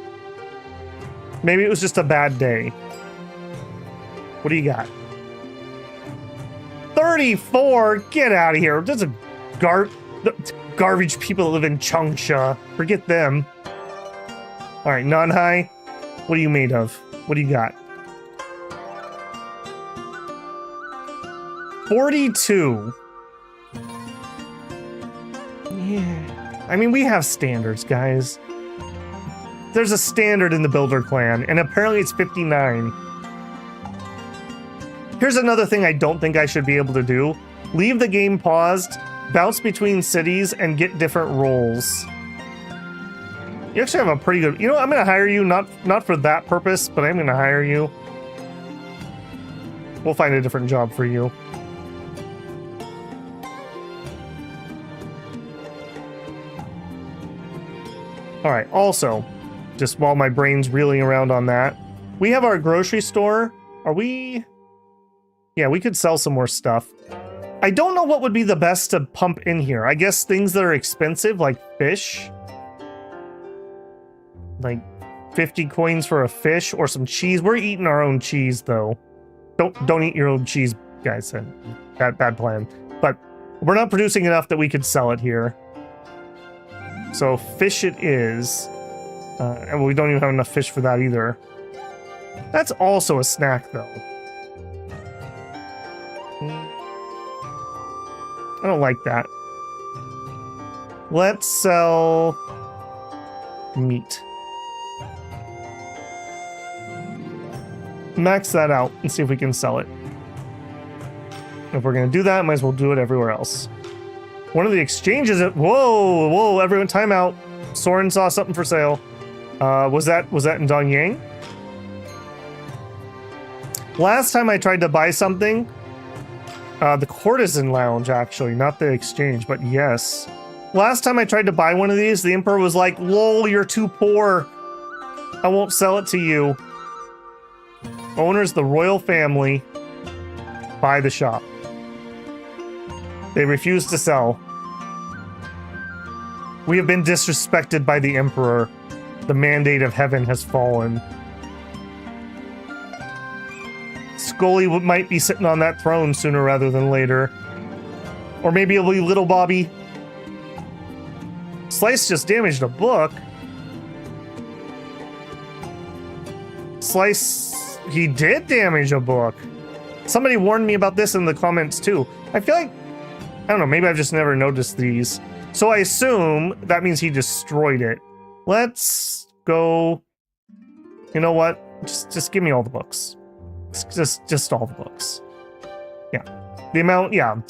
Maybe it was just a bad day. What do you got? 34? Get out of here. There's a garbage people that live in Changsha. Forget them. All right, Nanhai. What are you made of? What do you got? 42. Yeah. I mean, we have standards, guys. There's a standard in the Builder clan, and apparently it's 59. Here's another thing I don't think I should be able to do. Leave the game paused, bounce between cities, and get different roles. You actually have a pretty good... You know, I'm going to hire you, not for that purpose, but I'm going to hire you. We'll find a different job for you. All right, also, just while my brain's reeling around on that, we have our grocery store. Are we... Yeah, we could sell some more stuff. I don't know what would be the best to pump in here. I guess things that are expensive, like fish. Like 50 coins for a fish or some cheese. We're eating our own cheese, though. Don't eat your own cheese, guys. Bad plan. But we're not producing enough that we could sell it here. So fish it is. And we don't even have enough fish for that either. That's also a snack, though. I don't like that. Let's sell meat. Max that out and see if we can sell it. If we're going to do that, might as well do it everywhere else. One of the exchanges... Whoa, everyone, time out. Soren saw something for sale. Was that in Dongyang? Last time I tried to buy something... the courtesan lounge, actually, not the exchange, but yes. Last time I tried to buy one of these, the Emperor was like, lol, you're too poor. I won't sell it to you. Owners, the royal family, buy the shop. They refuse to sell. We have been disrespected by the Emperor. The mandate of heaven has fallen. Scully might be sitting on that throne sooner rather than later. Or maybe it'll be Little Bobby. Slice just damaged a book. Slice... He did damage a book. Somebody warned me about this in the comments too. I feel like... I don't know, maybe I've just never noticed these. So I assume that means he destroyed it. Let's go... You know what? Just give me all the books. Just all the books. Yeah. The amount, yeah,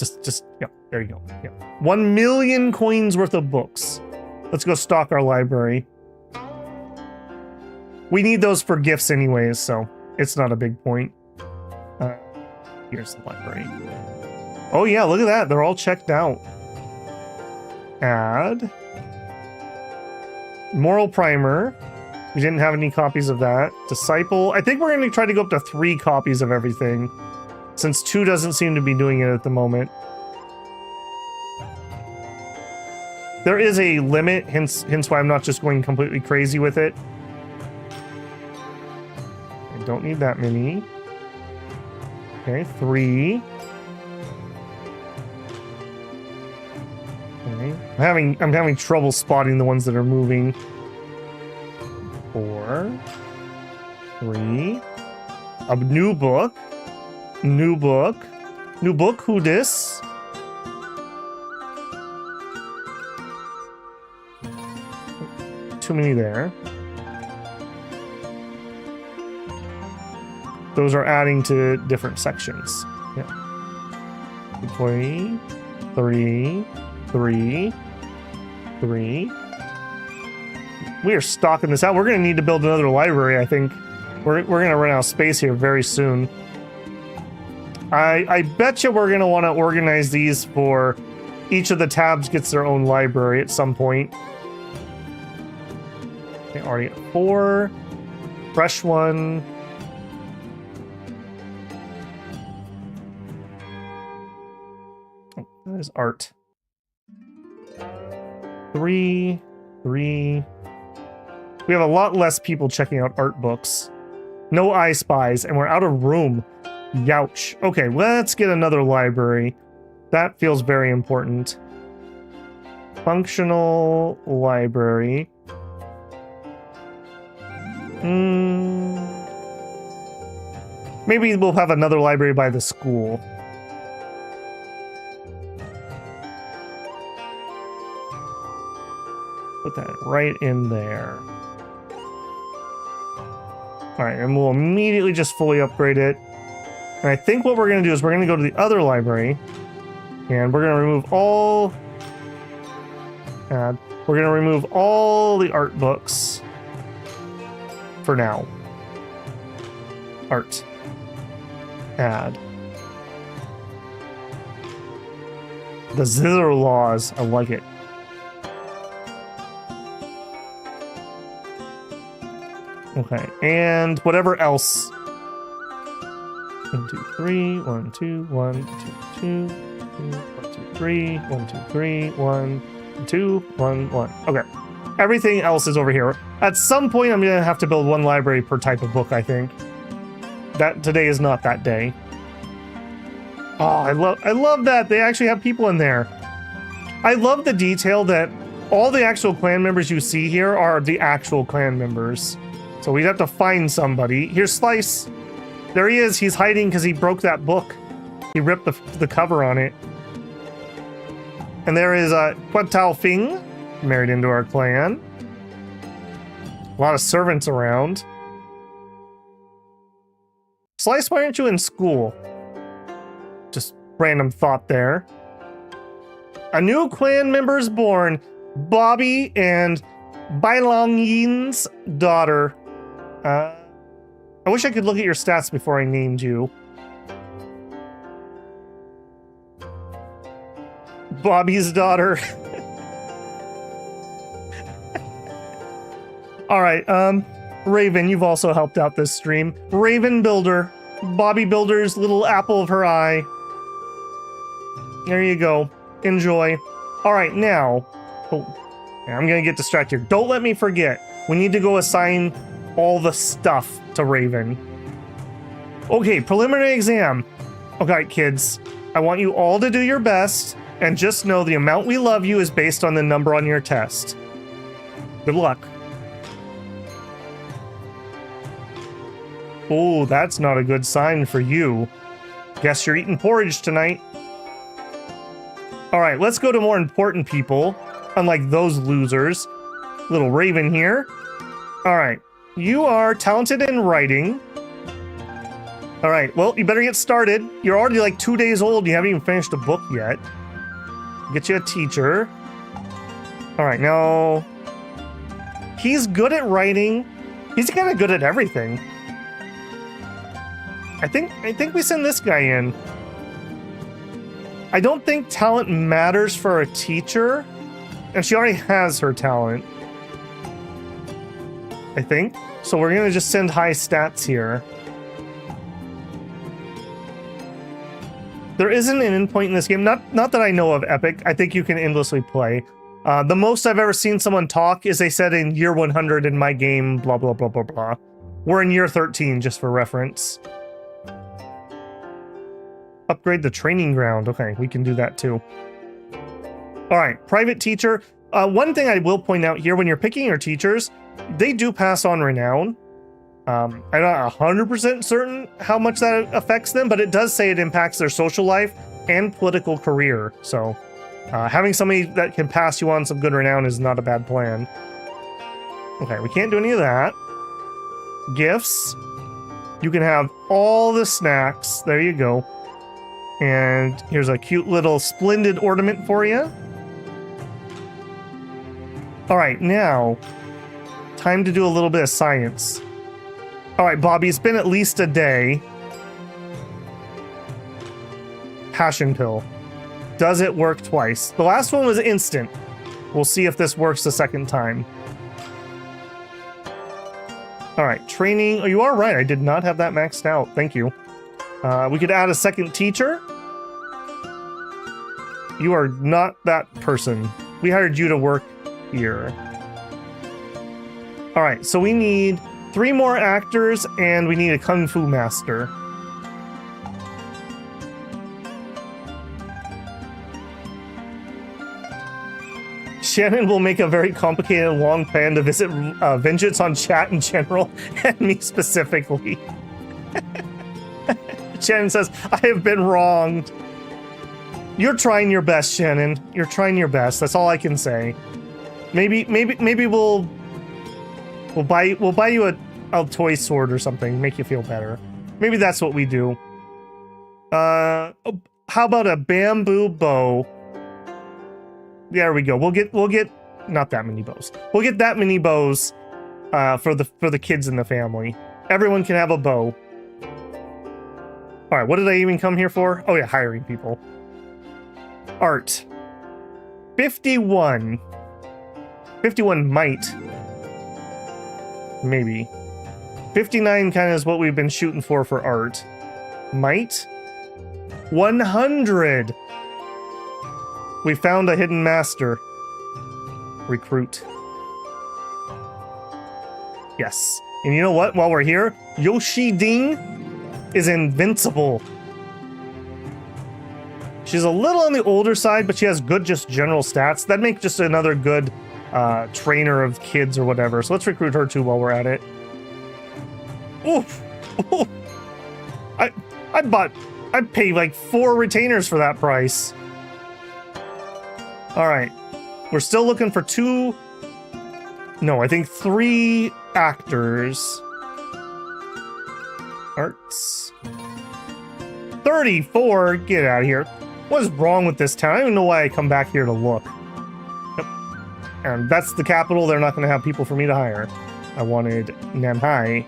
yeah, there you go. Yeah. 1 million coins worth of books. Let's go stock our library. We need those for gifts anyways, so it's not a big point. Here's the library. Oh yeah, look at that. They're all checked out. Add. Moral primer. We didn't have any copies of that. Disciple. I think we're going to try to go up to 3 copies of everything, since 2 doesn't seem to be doing it at the moment. There is a limit, hence why I'm not just going completely crazy with it. I don't need that many. Okay, 3. Okay. I'm having trouble spotting the ones that are moving. 4, 3. A new book. New book. New book. Who dis? Too many there. Those are adding to different sections. Yeah. 3, 3, 3, 3. We are stocking this out. We're going to need to build another library, I think. We're going to run out of space here very soon. I bet you we're going to want to organize these for each of the tabs gets their own library at some point. Okay, already at 4. Fresh one. Oh, that is art. 3. We have a lot less people checking out art books. No I Spies, and we're out of room. Youch. Okay, let's get another library. That feels very important. Functional library. Maybe we'll have another library by the school. Put that right in there. Alright, and we'll immediately just fully upgrade it. And I think what we're going to do is we're going to go to the other library. And we're going to remove all... we're going to remove all the art books. For now. Art. Add. The Zither Laws. I like it. Okay, and whatever else. 1, 2, 3, 1, 2, 1, 2, 2, 1, 2, 3, 1, 2, 3, 1, 2, 1, 1. Okay. Everything else is over here. At some point, I'm gonna have to build one library per type of book, I think. That today is not that day. Oh, I love that. They actually have people in there. I love the detail that all the actual clan members you see here are the actual clan members. So we'd have to find somebody. Here's Slice. There he is. He's hiding because he broke that book. He ripped the cover on it. And there is Quatao Fing, married into our clan. A lot of servants around. Slice, why aren't you in school? Just random thought there. A new clan member is born. Bobby and Bailong Yin's daughter. I wish I could look at your stats before I named you. Bobby's daughter. All right, Raven, you've also helped out this stream. Raven Builder, Bobby Builder's little apple of her eye. There you go. Enjoy. All right, now. Oh, I'm gonna get distracted here. Don't let me forget. We need to go assign all the stuff to Raven. Okay, preliminary exam. Okay, kids, I want you all to do your best, and just know the amount we love you is based on the number on your test. Good luck. Oh, that's not a good sign for you. Guess you're eating porridge tonight. All right, let's go to more important people, unlike those losers. Little Raven here. All right, you are talented in writing. All right, well, you better get started. You're already like 2 days old. You haven't even finished a book yet. Get you a teacher. All right, now he's good at writing. He's kind of good at everything. I think we send this guy in. I don't think talent matters for a teacher, and she already has her talent. I think. So we're gonna just send high stats here. There isn't an endpoint in this game. Not that I know of, Epic. I think you can endlessly play. The most I've ever seen someone talk is they said in year 100 in my game, blah, blah, blah, blah, blah. We're in year 13, just for reference. Upgrade the training ground. Okay, we can do that too. All right, private teacher. One thing I will point out here, when you're picking your teachers, they do pass on renown. I'm not 100% certain how much that affects them, but it does say it impacts their social life and political career. So having somebody that can pass you on some good renown is not a bad plan. Okay, we can't do any of that. Gifts. You can have all the snacks. There you go. And here's a cute little splendid ornament for you. All right, now, time to do a little bit of science. All right, Bobby, it's been at least a day. Passion pill. Does it work twice? The last one was instant. We'll see if this works the second time. All right, training. Oh, you are right. I did not have that maxed out. Thank you. We could add a second teacher. You are not that person. We hired you to work here. All right, so we need 3 more actors and we need a kung fu master. Shannon will make a very complicated long plan to visit vengeance on chat in general and me specifically. Shannon says, I have been wronged. You're trying your best, Shannon. You're trying your best. That's all I can say. Maybe we'll buy you a toy sword or something, make you feel better. Maybe that's what we do. How about a bamboo bow? There we go. We'll get not that many bows. We'll get that many bows for the kids in the family. Everyone can have a bow. All right, what did I even come here for? Oh yeah, hiring people. Art. 51. 51 might. Maybe. 59 kind of is what we've been shooting for art. Might. 100. We found a hidden master. Recruit. Yes. And you know what? While we're here, Yoshi Ding is invincible. She's a little on the older side, but she has good just general stats. That makes just another good trainer of kids or whatever. So let's recruit her too while we're at it. Oof. Oof. I'd pay like 4 retainers for that price. All right, we're still looking for 2. No, I think 3 actors. Arts. 34. Get out of here. What is wrong with this town? I don't even know why I come back here to look. Yep. And that's the capital. They're not going to have people for me to hire. I wanted Nanhai.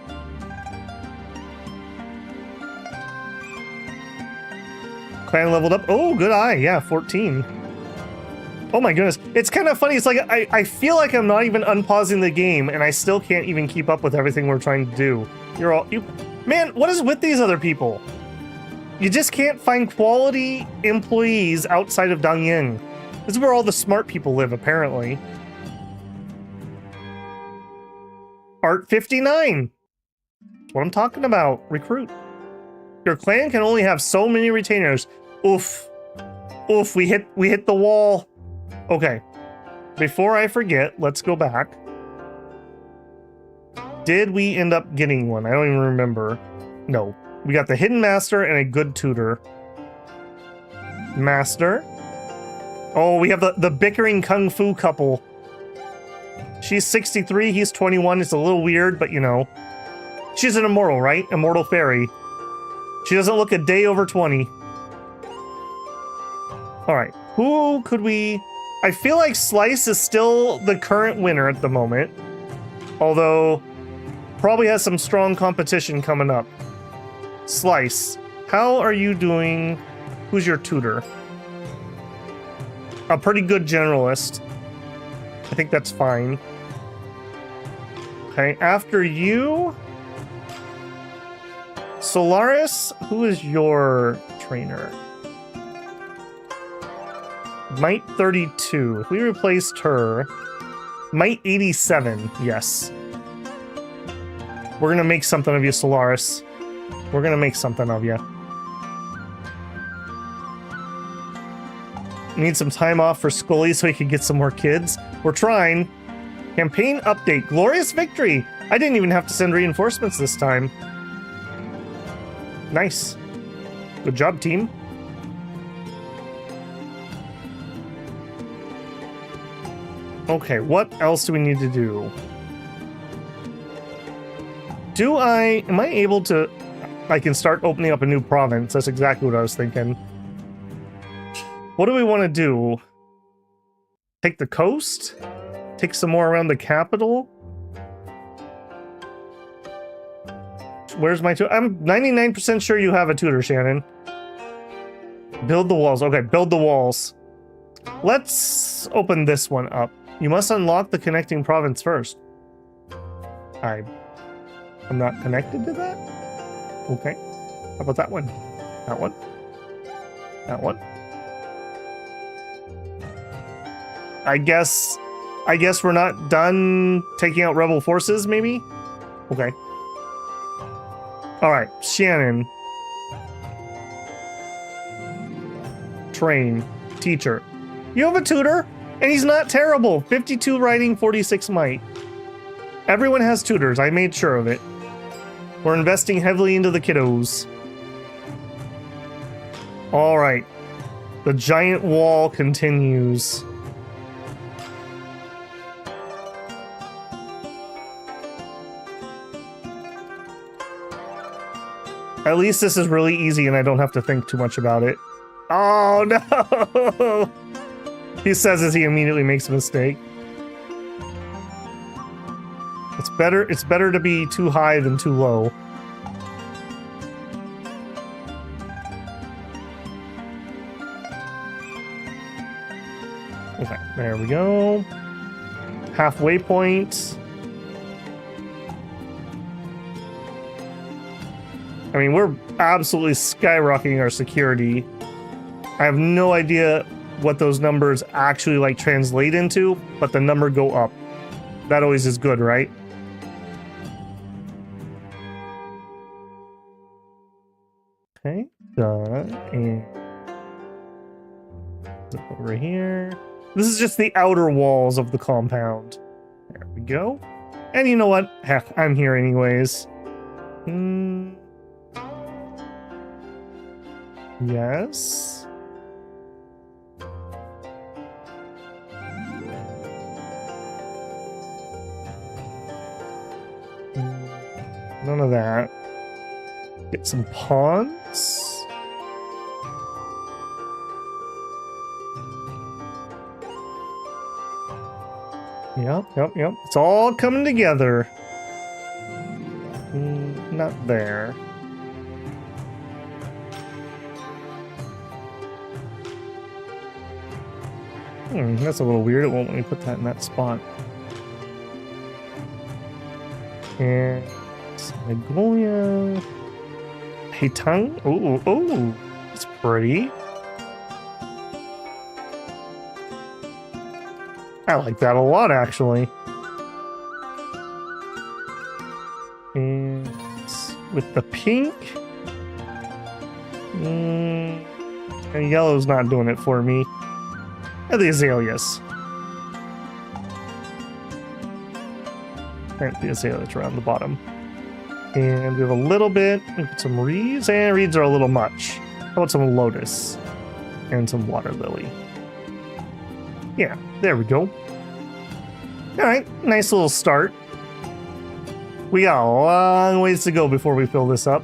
Clan leveled up. Oh, good eye. Yeah, 14. Oh my goodness. It's kind of funny. It's like I feel like I'm not even unpausing the game and I still can't even keep up with everything we're trying to do. Man, what is with these other people? You just can't find quality employees outside of Dangyang. This is where all the smart people live, apparently. Art 59. That's what I'm talking about. Recruit. Your clan can only have so many retainers. Oof. Oof, we hit the wall. Okay, before I forget, let's go back. Did we end up getting one? I don't even remember. No, we got the hidden master and a good tutor. Master. Oh, we have the bickering kung fu couple. She's 63, he's 21. It's a little weird, but you know. She's an immortal, right? Immortal fairy. She doesn't look a day over 20. All right, who could we... I feel like Slice is still the current winner at the moment, although probably has some strong competition coming up. Slice, how are you doing? Who's your tutor? A pretty good generalist. I think that's fine. Okay, after you... Solaris, who is your trainer? Might 32. If we replaced her... Might 87. Yes. We're gonna make something of you, Solaris. We're gonna make something of you. Need some time off for Scully so he can get some more kids. We're trying. Campaign update. Glorious victory! I didn't even have to send reinforcements this time. Nice. Good job, team. Okay, what else do we need to do? Am I able to... I can start opening up a new province. That's exactly what I was thinking. What do we want to do? Take the coast? Take some more around the capital? Where's my tutor? I'm 99% sure you have a tutor, Shannon. Build the walls. Okay, build the walls. Let's open this one up. You must unlock the connecting province first. I'm not connected to that? Okay. How about that one? That one? That one? I guess we're not done taking out rebel forces, maybe? Okay. Alright, Shannon. Train. Teacher. You have a tutor? And he's not terrible. 52 writing, 46 might. Everyone has tutors. I made sure of it. We're investing heavily into the kiddos. Alright. The giant wall continues. At least this is really easy and I don't have to think too much about it. Oh no! He says as he immediately makes a mistake. It's better to be too high than too low. Okay, there we go. Halfway point. I mean, we're absolutely skyrocketing our security. I have no idea what those numbers actually like translate into, but the number go up. That always is good, right? Okay, done. And over here. This is just the outer walls of the compound. There we go. And you know what? Heck, I'm here anyways. Yes. None of that. Get some pawns. Yep. It's all coming together. Not there. That's a little weird. It won't let me put that in that spot. And Magnolia. Heitang. Oh, it's pretty. I like that a lot, actually. And with the pink. And yellow's not doing it for me. And the azaleas. And the azaleas around the bottom. And we have a little bit. We put some reeds. And reeds are a little much. How about some lotus? And some water lily. Yeah, there we go. Alright, nice little start. We got a long ways to go before we fill this up.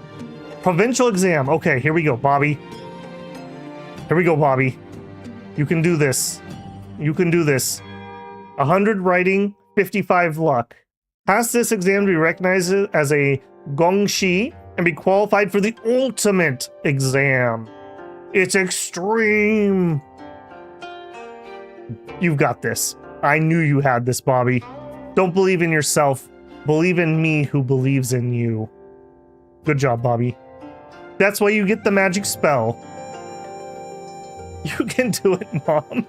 Provincial exam. Okay, here we go, Bobby. Here we go, Bobby. You can do this. You can do this. 100 writing, 55 luck. Pass this exam to be recognized as a gongshi and be qualified for the ultimate exam. It's extreme. You've got this. I knew you had this, Bobby. Don't believe in yourself. Believe in me who believes in you. Good job, Bobby. That's why you get the magic spell. You can do it, Mom.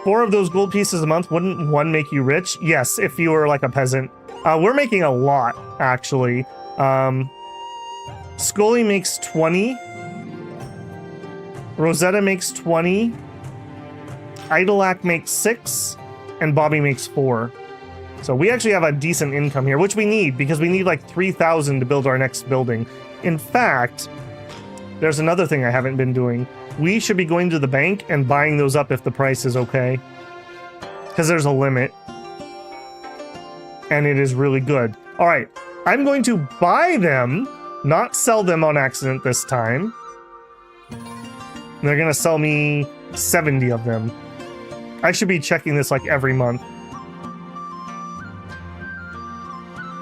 Four of those gold pieces a month, wouldn't one make you rich? Yes, if you were like a peasant. We're making a lot, actually. Scully makes 20. Rosetta makes 20. Idolac makes 6. And Bobby makes 4. So we actually have a decent income here, which we need because we need like 3,000 to build our next building. In fact, there's another thing I haven't been doing. We should be going to the bank and buying those up if the price is okay. Because there's a limit. And it is really good. All right, I'm going to buy them, not sell them on accident this time. They're going to sell me 70 of them. I should be checking this like every month.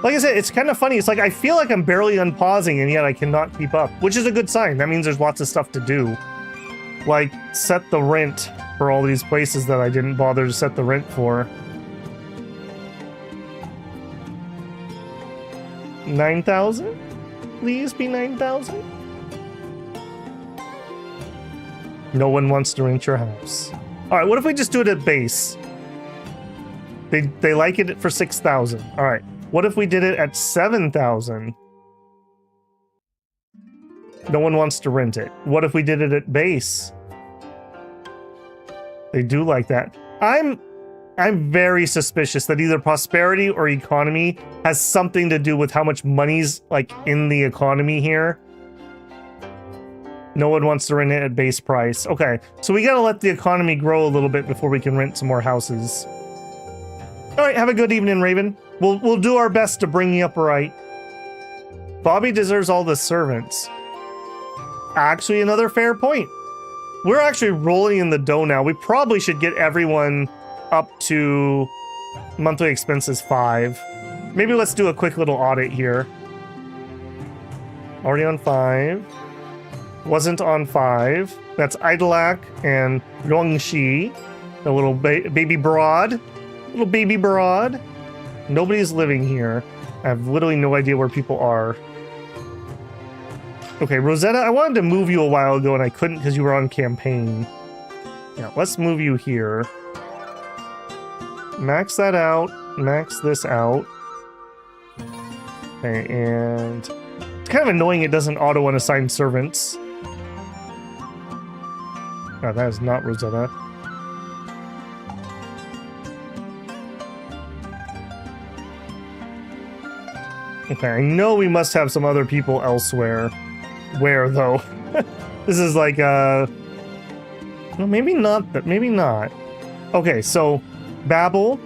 Like I said, it's kind of funny. It's like I feel like I'm barely unpausing and yet I cannot keep up, which is a good sign. That means there's lots of stuff to do. Like set the rent for all these places that I didn't bother to set the rent for. 9,000? Please be 9,000? No one wants to rent your house. All right, what if we just do it at base? They like it for 6,000. All right, what if we did it at 7,000? No one wants to rent it. What if we did it at base? They do like that. I'm very suspicious that either prosperity or economy has something to do with how much money's like in the economy here. No one wants to rent it at base price. Okay, so we gotta let the economy grow a little bit before we can rent some more houses. All right, have a good evening, Raven. We'll do our best to bring you up right. Bobby deserves all the servants. Actually, another fair point. We're actually rolling in the dough now. We probably should get everyone up to monthly expenses 5. Maybe let's do a quick little audit here. Already on 5. Wasn't on 5. That's Idolak and Yongxi. The little baby broad. Little baby broad. Nobody's living here. I have literally no idea where people are. Okay, Rosetta, I wanted to move you a while ago and I couldn't because you were on campaign. Yeah, let's move you here. Max that out. Max this out. Okay, and it's kind of annoying it doesn't auto-unassign servants. Oh, that is not Rosetta. Okay, I know we must have some other people elsewhere. Where, though? This is like, well, maybe not, but maybe not. Okay, so Babel,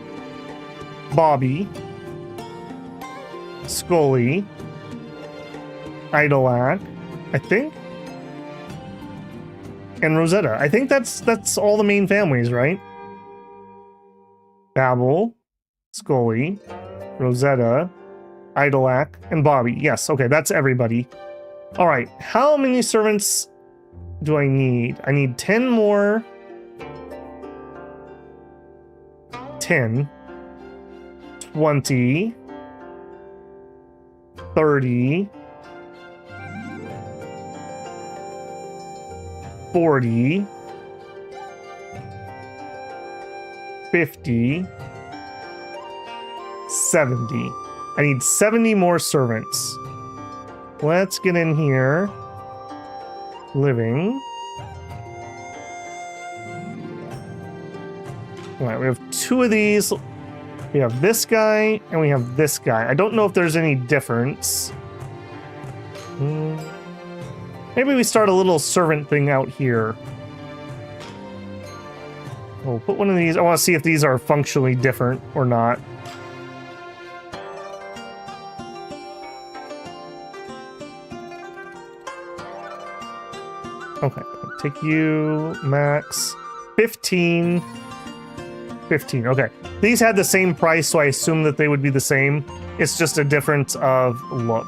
Bobby, Scully, Idolak, I think, and Rosetta. I think that's all the main families, right? Babel, Scully, Rosetta, Idolak, and Bobby. Yes, okay, that's everybody. All right, how many servants do I need? I need 10 more. 10. 20. 30. 40. 50. 70. I need 70 more servants. Let's get in here. Living. All right, we have 2 of these. We have this guy and we have this guy. I don't know if there's any difference. Maybe we start a little servant thing out here. We'll put one of these. I want to see if these are functionally different or not. Okay, take you, max, 15, 15, okay. These had the same price, so I assume that they would be the same. It's just a difference of look.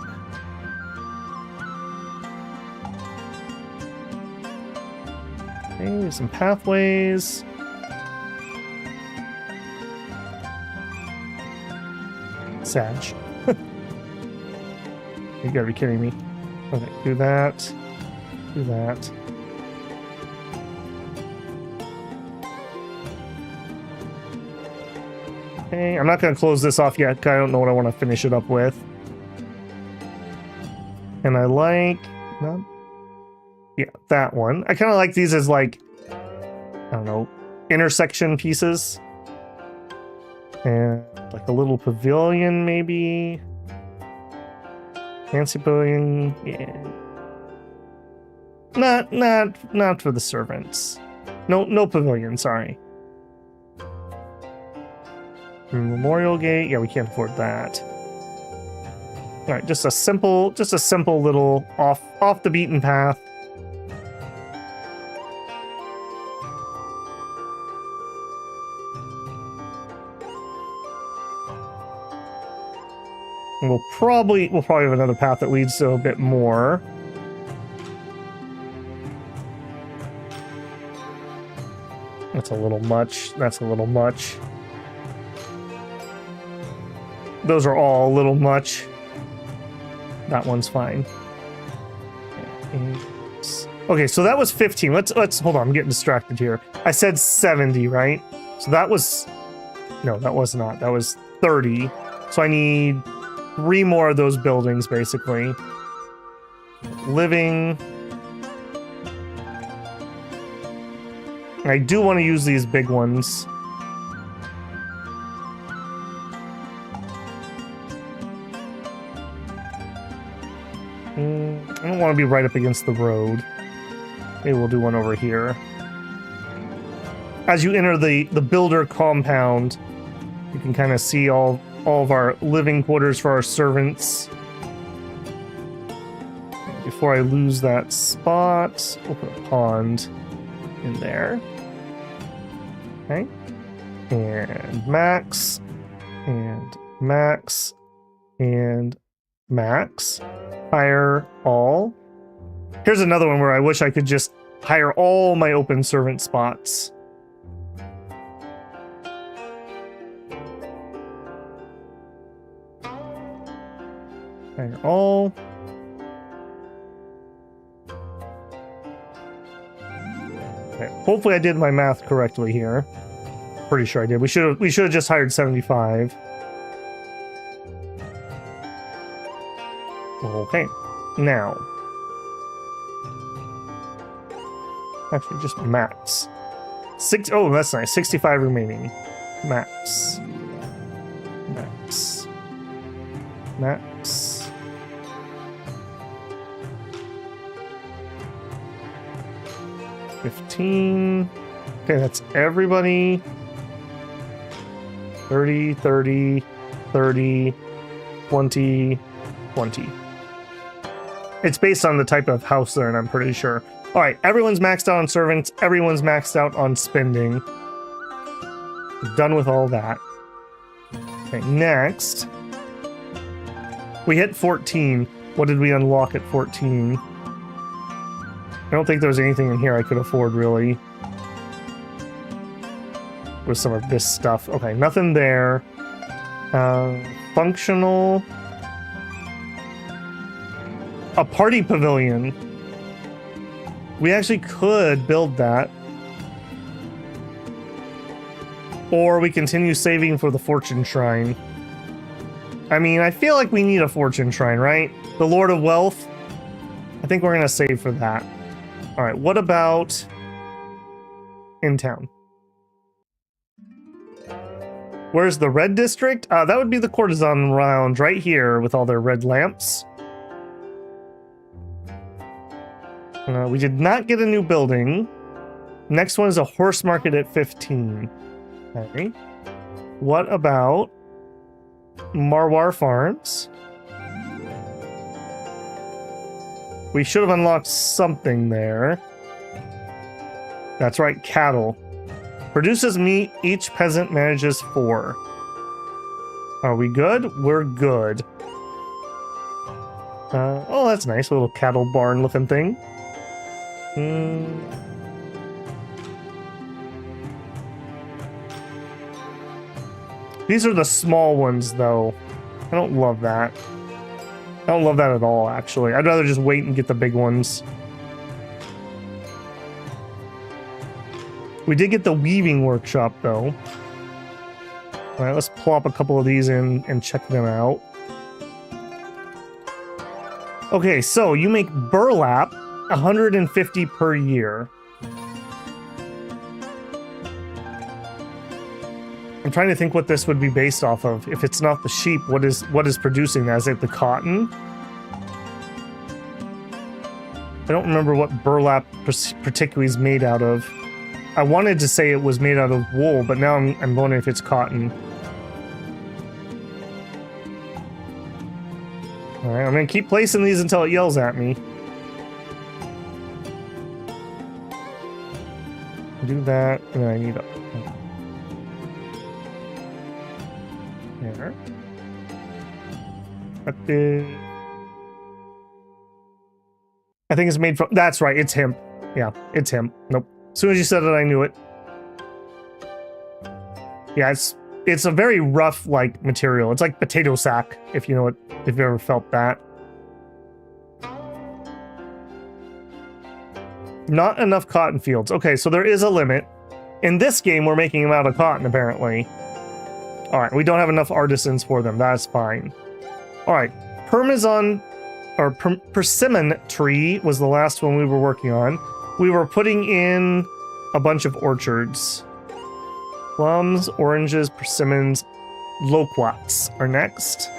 Okay, some pathways. Sag. You gotta be kidding me. Okay, do that. Do that. Okay, I'm not going to close this off yet because I don't know what I want to finish it up with. And I like... yeah, that one. I kind of like these as like, I don't know, intersection pieces. And like a little pavilion maybe. Fancy pavilion, yeah. Not for the servants. No pavilion, sorry. Memorial Gate, yeah, we can't afford that. All right, just a simple little off the beaten path. And we'll probably have another path that leads to a bit more. That's a little much. That's a little much. Those are all a little much. That one's fine. Okay, so that was 15. Let's hold on. I'm getting distracted here. I said 70, right? So that was no, that was not. That was 30. So I need 3 more of those buildings, basically. Living. I do want to use these big ones. I don't want to be right up against the road. Maybe we'll do one over here. As you enter the builder compound, you can kind of see all of our living quarters for our servants. Before I lose that spot, we'll put a pond in there. Okay. And max. And max. And max. Hire all. Here's another one where I wish I could just hire all my open servant spots. Hire all. Okay, hopefully I did my math correctly here. Pretty sure I did. We should have just hired 75. Okay, now. Actually, just max. Oh, that's nice. 65 remaining. Max. Max. Max. $15. Okay, that's everybody. 30, 30, 30, 20, 20. It's based on the type of house they're in, I'm pretty sure. All right, everyone's maxed out on servants. Everyone's maxed out on spending. Done with all that. Okay, next. We hit 14. What did we unlock at 14? I don't think there was anything in here I could afford, really. With some of this stuff. Okay, nothing there. Functional. A party pavilion. We actually could build that. Or we continue saving for the fortune shrine. I mean, I feel like we need a fortune shrine, right? The Lord of Wealth. I think we're going to save for that. All right, what about in town? Where's the red district? That would be the courtesan lounge right here with all their red lamps. We did not get a new building. Next one is a horse market at 15. Okay. What about Marwar Farms? We should have unlocked something there. That's right, cattle. Produces meat, each peasant manages 4. Are we good? We're good. Oh, that's nice. A little cattle barn looking thing. These are the small ones, though. I don't love that. I don't love that at all, actually. I'd rather just wait and get the big ones. We did get the weaving workshop, though. All right, let's plop a couple of these in and check them out. Okay, so you make burlap 150 per year. I'm trying to think what this would be based off of. If it's not the sheep, what is producing that? Is it the cotton? I don't remember what burlap particularly is made out of. I wanted to say it was made out of wool, but now I'm wondering if it's cotton. All right, I'm gonna keep placing these until it yells at me. Do that, and then I need a... There. Productive. I think it's made from... That's right, it's hemp. Yeah, it's hemp. Nope. As soon as you said it, I knew it. Yeah, it's a very rough, like, material. It's like potato sack, if you know it, if you've ever felt that. Not enough cotton fields. Okay, so there is a limit. In this game, we're making them out of cotton, apparently. All right, we don't have enough artisans for them. That's fine. All right, Parmesan, or persimmon tree was the last one we were working on. We were putting in a bunch of orchards. Plums, oranges, persimmons, loquats are next.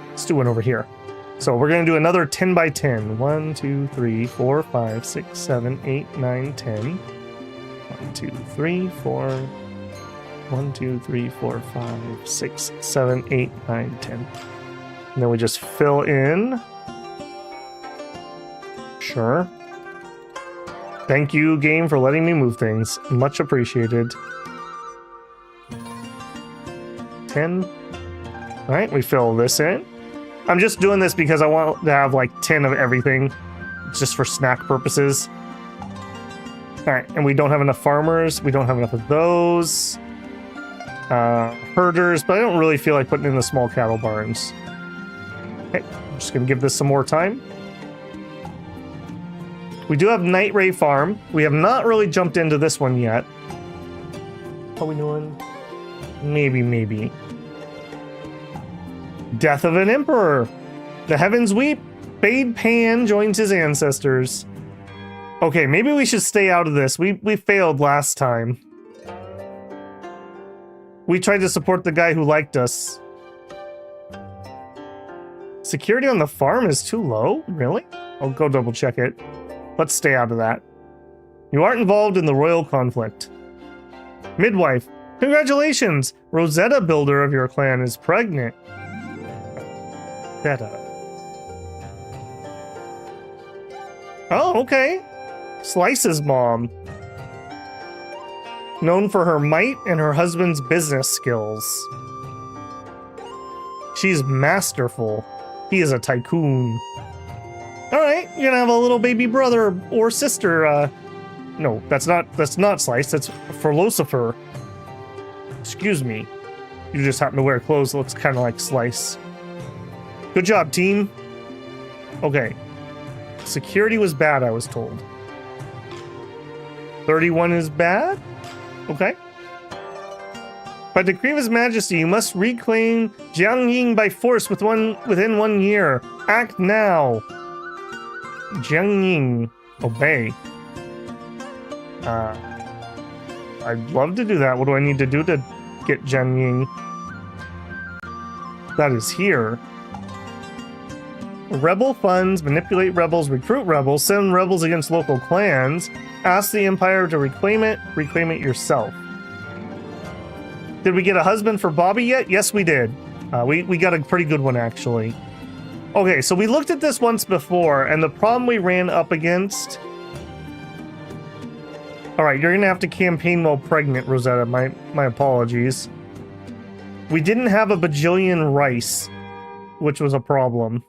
Let's do one over here. So we're going to do another 10 by 10. 1, 2, 3, 4, 5, 6, 7, 8, 9, 10. 1, 2, 3, 4. 1, 2, 3, 4, 5, 6, 7, 8, 9, 10. And then we just fill in. Sure. Thank you, game, for letting me move things. Much appreciated. 10. All right, we fill this in. I'm just doing this because I want to have like 10 of everything, just for snack purposes. All right, and we don't have enough farmers. We don't have enough of those. Herders, but I don't really feel like putting in the small cattle barns. Okay, I'm just going to give this some more time. We do have Nightray Farm. We have not really jumped into this one yet. How are we doing? Maybe. Death of an Emperor. The heavens weep. Bade Pan joins his ancestors. Okay, maybe we should stay out of this. We failed last time. We tried to support the guy who liked us. Security on the farm is too low? Really? I'll go double check it. Let's stay out of that. You aren't involved in the royal conflict. Midwife. Congratulations! Rosetta, builder of your clan, is pregnant. Beta. Oh, okay. Slice's mom. Known for her might and her husband's business skills. She's masterful. He is a tycoon. Alright, you're gonna have a little baby brother or sister, No, that's not Slice, that's Philosopher. Excuse me. You just happen to wear clothes that looks kind of like Slice. Good job, team. Okay. Security was bad, I was told. 31 is bad? Okay. By decree of His Majesty, you must reclaim Jiangying by force within 1 year. Act now. Jiangying. Obey. I'd love to do that. What do I need to do to get Jiangying? That is here. Rebel funds, manipulate rebels, recruit rebels, send rebels against local clans, ask the Empire to reclaim it yourself. Did we get a husband for Bobby yet? Yes, we did. We got a pretty good one, actually. Okay, so we looked at this once before, and the problem we ran up against... Alright, you're gonna have to campaign while pregnant, Rosetta. My apologies. We didn't have a bajillion rice, which was a problem.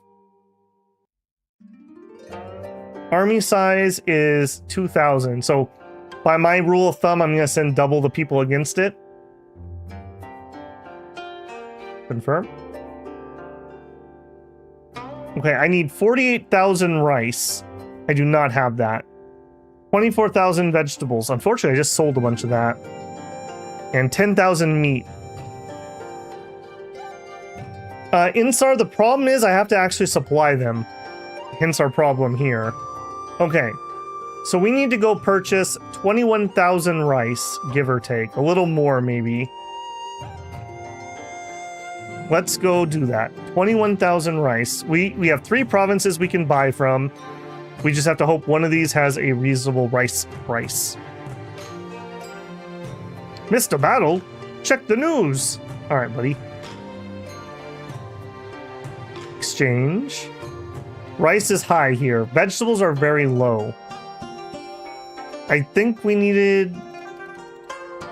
Army size is 2,000, so by my rule of thumb, I'm gonna send double the people against it. Confirm. Okay, I need 48,000 rice. I do not have that. 24,000 vegetables. Unfortunately, I just sold a bunch of that. And 10,000 meat. Insar, the problem is I have to actually supply them. Hence our problem here. Okay, so we need to go purchase 21,000 rice, give or take. A little more, maybe. Let's go do that. 21,000 rice. We have 3 provinces we can buy from. We just have to hope one of these has a reasonable rice price. Missed a battle? Check the news. All right, buddy. Exchange. Rice is high here. Vegetables are very low. I think we needed...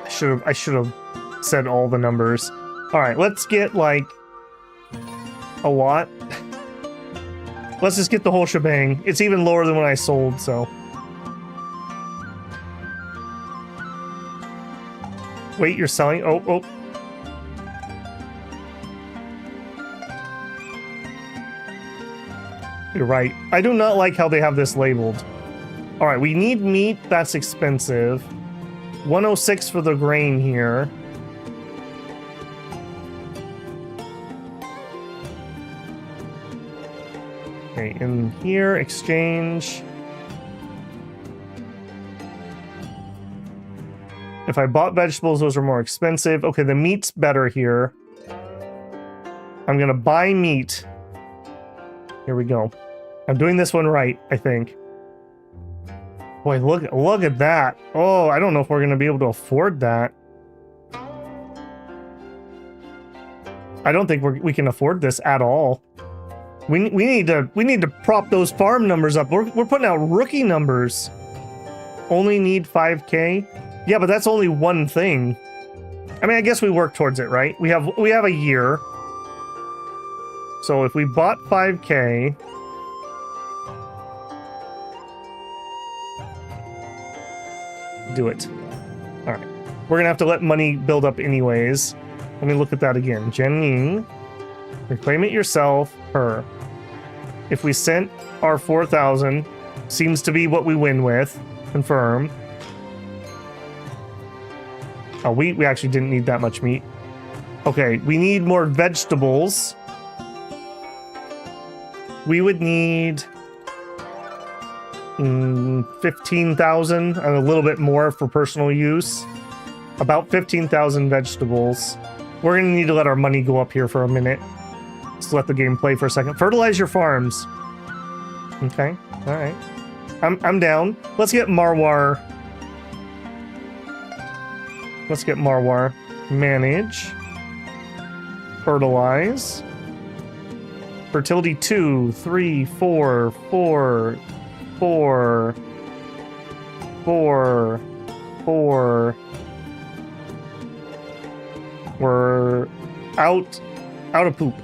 I should have said all the numbers. All right, let's get like a lot. Let's just get the whole shebang. It's even lower than when I sold, so. Wait, you're selling? Oh. You're right. I do not like how they have this labeled. All right, we need meat. That's expensive. 106 for the grain here. Okay, in here, exchange. If I bought vegetables, those are more expensive. Okay, the meat's better here. I'm gonna buy meat. Here we go. I'm doing this one right, I think. Boy, look at that. Oh, I don't know if we're gonna be able to afford that. I don't think we can afford this at all. We need to prop those farm numbers up. We're putting out rookie numbers. Only need 5K. Yeah, but that's only one thing. I mean, I guess we work towards it, right? We have a year. So if we bought 5K, do it. All right. We're gonna have to let money build up anyways. Let me look at that again. Jenning, reclaim it yourself. Her. If we sent our 4,000, seems to be what we win with. Confirm. Oh, we actually didn't need that much meat. Okay, we need more vegetables. We would need 15,000 and a little bit more for personal use. About 15,000 vegetables. We're gonna need to let our money go up here for a minute. Just let the game play for a second. Fertilize your farms. Okay, all right. I'm down. Let's get Marwar. Let's get Marwar. Manage. Fertilize. Fertility 2, 3, 4, 4, 4, 4, 4. We're out of poop.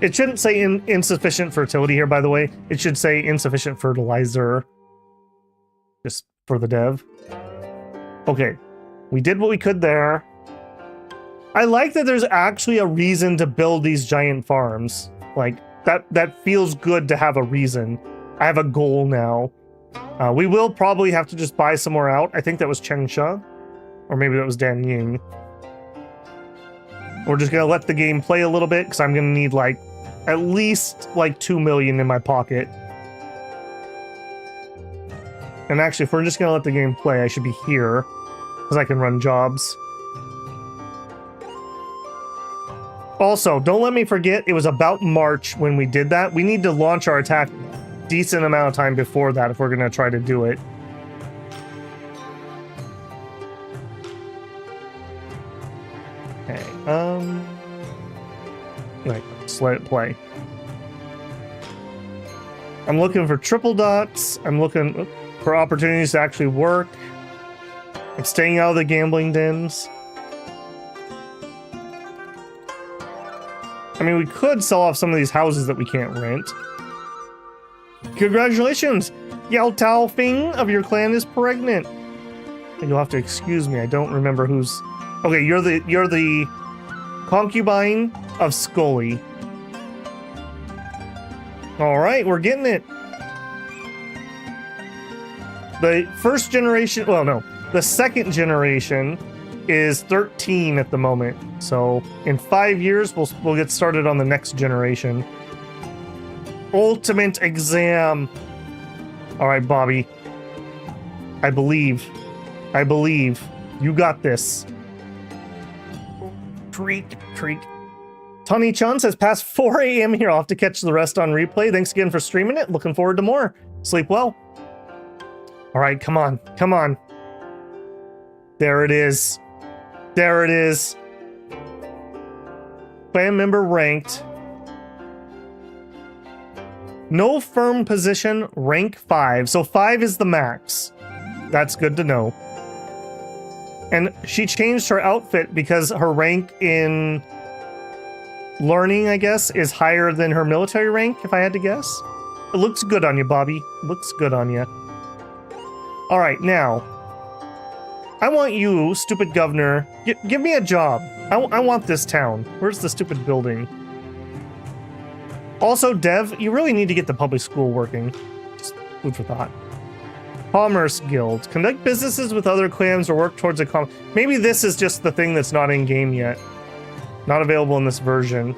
It shouldn't say insufficient fertility here, by the way. It should say insufficient fertilizer. Just for the dev. Okay. We did what we could there. I like that there's actually a reason to build these giant farms. Like, that feels good to have a reason. I have a goal now. We will probably have to just buy somewhere out. I think that was Chengsha. Or maybe that was Dan Ying. We're just gonna let the game play a little bit, because I'm gonna need, like, at least, like, 2 million in my pocket. And actually, if we're just gonna let the game play, I should be here. Because I can run jobs. Also, don't let me forget, it was about March when we did that. We need to launch our attack decent amount of time before that if we're going to try to do it. Okay, right, let's let it play. I'm looking for triple dots. I'm looking for opportunities to actually work. I'm staying out of the gambling dens. I mean, we could sell off some of these houses that we can't rent. Congratulations! Yao Tao Fing of your clan is pregnant. You'll have to excuse me, I don't remember who's... Okay, you're the concubine of Scully. Alright, we're getting it. The first generation... Well, no. The second generation is 13 at the moment. So in 5 years, we'll get started on the next generation. Ultimate exam. All right, Bobby. I believe. You got this. Treat. Tony-chan says, past 4 a.m. here. I'll have to catch the rest on replay. Thanks again for streaming it. Looking forward to more. Sleep well. All right, come on. There it is. Clan member ranked. No firm position, rank 5. So 5 is the max. That's good to know. And she changed her outfit because her rank in learning, I guess, is higher than her military rank, if I had to guess. It looks good on you, Bobby. Looks good on you. All right, now, I want you, stupid governor, give me a job. I want this town. Where's the stupid building? Also, Dev, you really need to get the public school working. Just food for thought. Commerce Guild. Conduct businesses with other clans or work towards a maybe this is just the thing that's not in game yet. Not available in this version.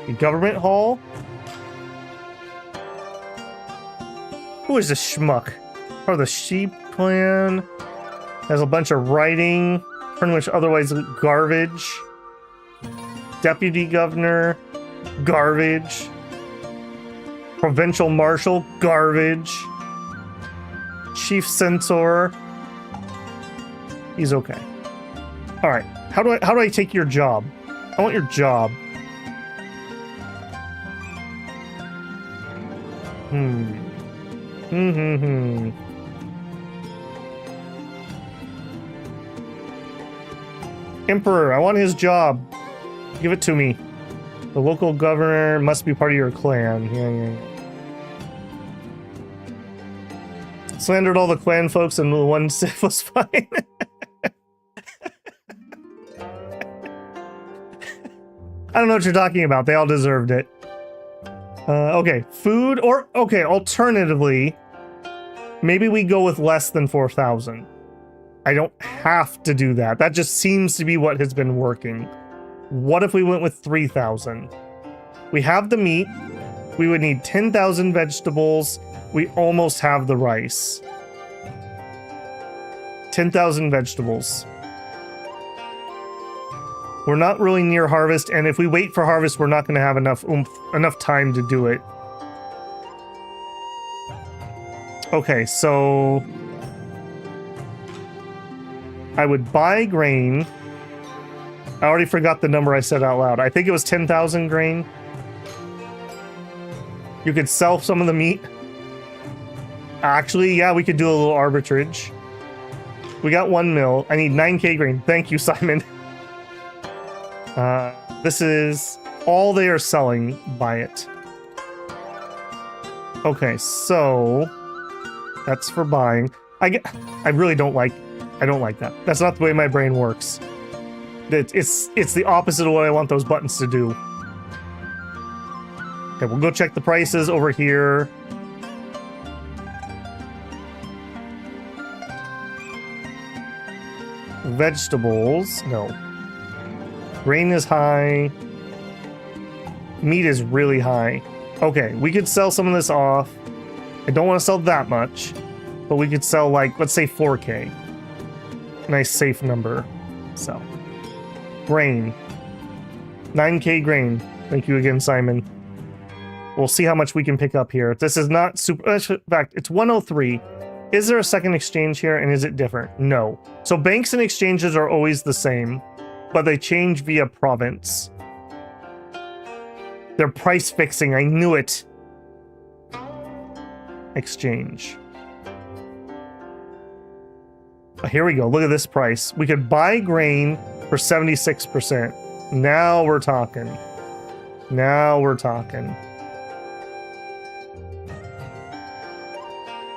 The Government Hall. Who is this schmuck? Or the Sheep Clan. Has a bunch of writing. Pretty much otherwise garbage. Deputy Governor. Garbage. Provincial Marshal. Garbage. Chief Censor. He's okay. All right. How do I take your job? I want your job. Emperor, I want his job. Give it to me. The local governor must be part of your clan. Yeah. Slandered all the clan folks and the one Sith was fine. I don't know what you're talking about. They all deserved it. Okay, food or... Okay, alternatively, maybe we go with less than 4,000. I don't have to do that. That just seems to be what has been working. What if we went with 3,000? We have the meat. We would need 10,000 vegetables. We almost have the rice. 10,000 vegetables. We're not really near harvest, and if we wait for harvest, we're not going to have enough time to do it. Okay, so I would buy grain. I already forgot the number I said out loud. I think it was 10,000 grain. You could sell some of the meat. Actually, yeah, we could do a little arbitrage. We got 1 mil. I need 9k grain. Thank you, Simon. This is all they are selling. Buy it. Okay, so that's for buying. I really don't like. I don't like that. That's not the way my brain works. It's the opposite of what I want those buttons to do. Okay, we'll go check the prices over here. Vegetables, no. Grain is high. Meat is really high. Okay, we could sell some of this off. I don't want to sell that much, but we could sell, like, let's say 4k. Nice safe number. Sell. Grain. 9k grain. Thank you again, Simon. We'll see how much we can pick up here. This is not super... In fact, it's 103. Is there a second exchange here, and is it different? No. So banks and exchanges are always the same, but they change via province. They're price fixing. I knew it. Exchange. Oh, here we go. Look at this price. We could buy grain for 76%. Now we're talking. Now we're talking.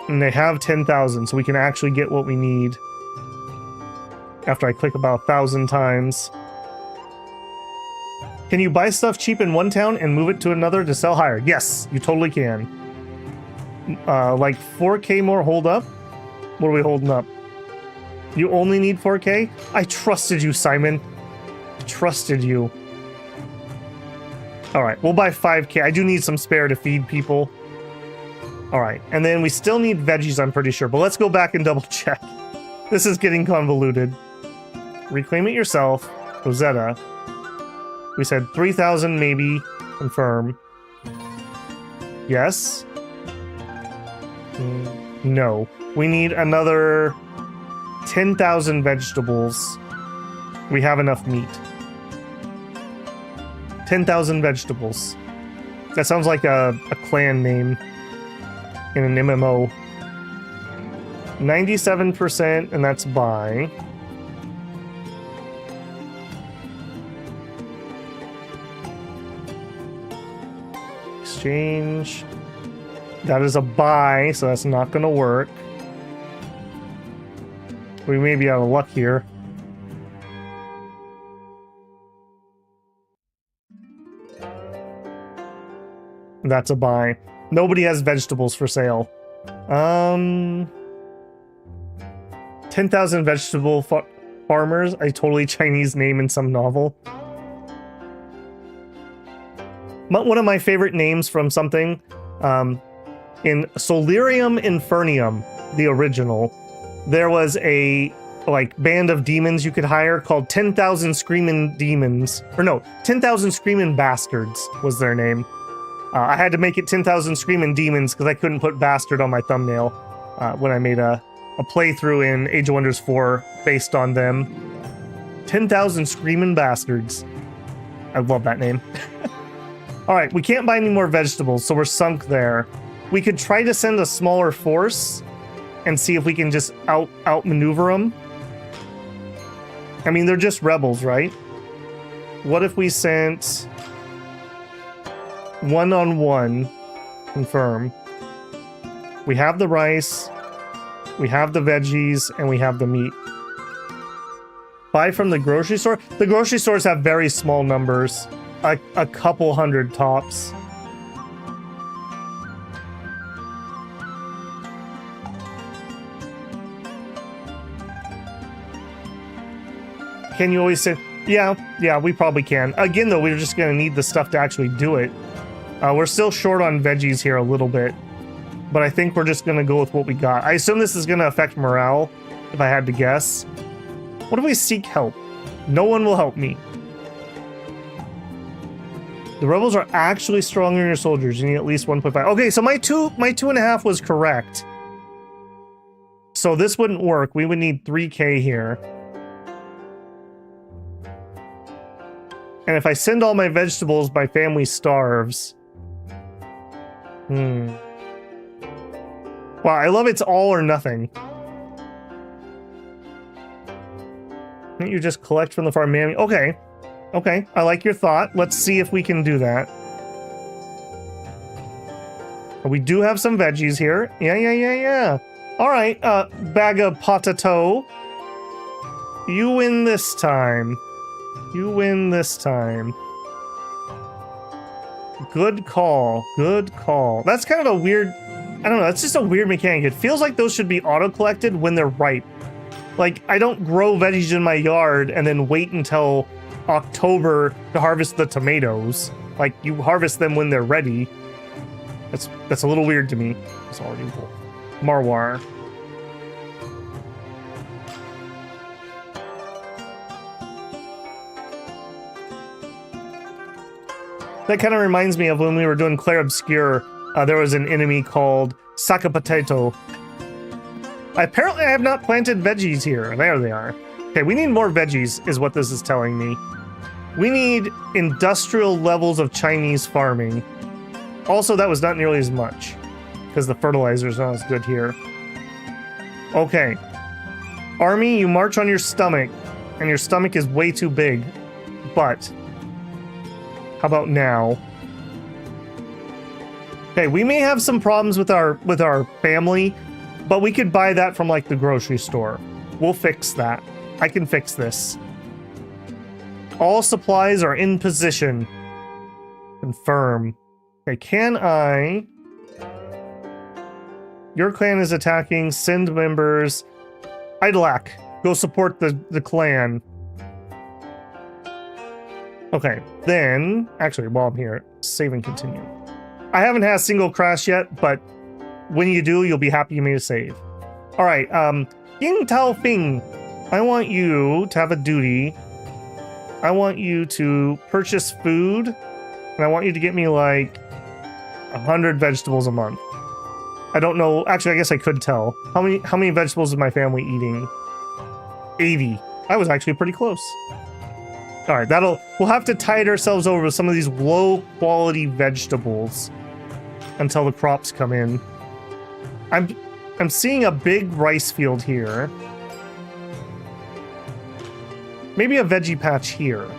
And they have 10,000, so we can actually get what we need. After I click about 1,000 times. Can you buy stuff cheap in one town and move it to another to sell higher? Yes, you totally can. Like 4k more hold up? What are we holding up? You only need 4k? I trusted you, Simon. I trusted you. Alright, we'll buy 5k. I do need some spare to feed people. Alright, and then we still need veggies, I'm pretty sure. But let's go back and double check. This is getting convoluted. Reclaim it yourself. Rosetta. We said 3,000 maybe. Confirm. Yes. No. We need another 10,000 vegetables. We have enough meat. 10,000 vegetables. That sounds like a clan name in an MMO. 97%, and that's buy. exchange. That is a buy, so that's not going to work. We may be out of luck here. That's a buy. Nobody has vegetables for sale. 10,000 vegetable farmers, a totally Chinese name in some novel. One of my favorite names from something, in Solarium Infernium, the original, there was a band of demons you could hire called 10,000 Screaming Demons. Or no, 10,000 Screaming Bastards was their name. I had to make it 10,000 Screaming Demons because I couldn't put bastard on my thumbnail when I made a playthrough in Age of Wonders 4 based on them. 10,000 Screaming Bastards. I love that name. Alright, we can't buy any more vegetables, so we're sunk there. We could try to send a smaller force and see if we can just outmaneuver them. I mean, they're just rebels, right? What if we sent 1-on-1? Confirm. We have the rice, we have the veggies, and we have the meat. Buy from the grocery store? The grocery stores have very small numbers. A couple hundred tops. Can you always say, yeah, we probably can. Again, though, we're just going to need the stuff to actually do it. We're still short on veggies here a little bit, but I think we're just going to go with what we got. I assume this is going to affect morale, if I had to guess. What if we seek help? No one will help me. The rebels are actually stronger than your soldiers. You need at least 1.5. Okay, so my 2.5 was correct. So this wouldn't work. We would need 3K here. And if I send all my vegetables, my family starves. Wow, I love it's all or nothing. Can't you just collect from the farm manually? Okay. Okay, I like your thought. Let's see if we can do that. We do have some veggies here. Yeah. All right, bag of potato. You win this time. You win this time. Good call. Good call. That's kind of a weird... I don't know, that's just a weird mechanic. It feels like those should be auto-collected when they're ripe. Like, I don't grow veggies in my yard and then wait until October to harvest the tomatoes. Like, you harvest them when they're ready. That's a little weird to me. It's already full. Marwar. That kind of reminds me of when we were doing Clair Obscure. There was an enemy called Saka Potato. Apparently I have not planted veggies here. There they are. Okay, we need more veggies is what this is telling me. We need industrial levels of Chinese farming. Also, that was not nearly as much because the fertilizer is not as good here. Okay. Army, you march on your stomach, and your stomach is way too big. But how about now? Okay, we may have some problems with our family, but we could buy that from like the grocery store. We'll fix that. I can fix this. All supplies are in position. Confirm. Okay, can I... Your clan is attacking. Send members. Idolak, go support the clan. Okay, then... Actually, while I'm here, save and continue. I haven't had a single crash yet, but when you do, you'll be happy you made a save. Alright, Ying Tao Fing, I want you to have a duty. I want you to purchase food, and I want you to get me like 100 vegetables a month. I don't know. Actually, I guess I could tell. How many vegetables is my family eating? 80. I was actually pretty close. All right, we'll have to tide ourselves over with some of these low quality vegetables until the crops come in. I'm seeing a big rice field here. Maybe a veggie patch here.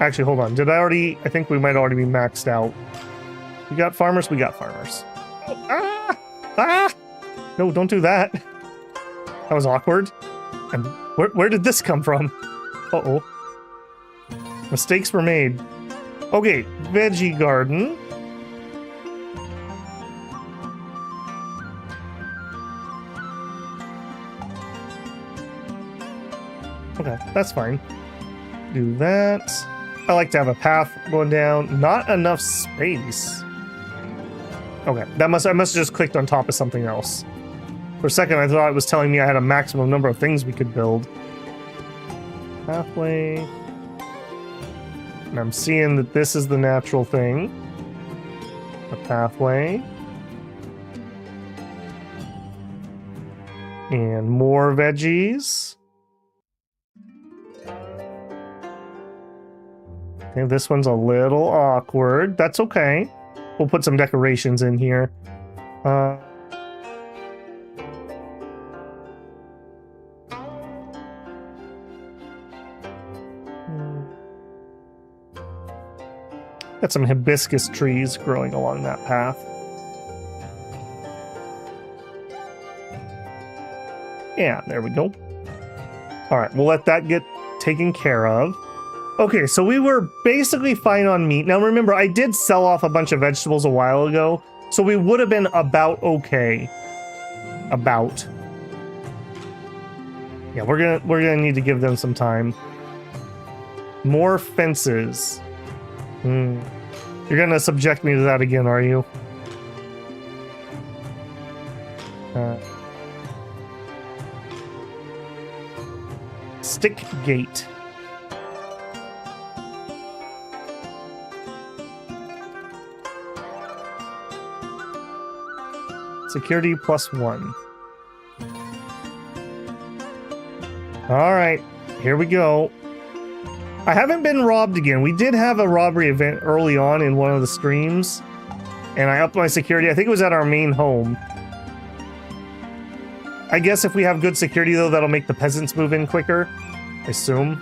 Actually, hold on. Did I already... I think we might already be maxed out. We got farmers? We got farmers. Oh, ah! Ah! No, don't do that. That was awkward. And where did this come from? Uh-oh. Mistakes were made. Okay, veggie garden. Okay, that's fine. Do that. I like to have a path going down. Not enough space. Okay, I must have just clicked on top of something else. For a second, I thought it was telling me I had a maximum number of things we could build. Pathway. And I'm seeing that this is the natural thing. A pathway. And more veggies. Okay, this one's a little awkward. That's okay. We'll put some decorations in here. Got some hibiscus trees growing along that path. Yeah, there we go. All right, we'll let that get taken care of. Okay, so we were basically fine on meat. Now remember, I did sell off a bunch of vegetables a while ago, so we would have been about okay. About. Yeah, we're gonna need to give them some time. More fences. You're gonna subject me to that again, are you? Stick gate. Security +1. All right, here we go. I haven't been robbed again. We did have a robbery event early on in one of the streams, and I upped my security. I think it was at our main home. I guess if we have good security, though, that'll make the peasants move in quicker, I assume.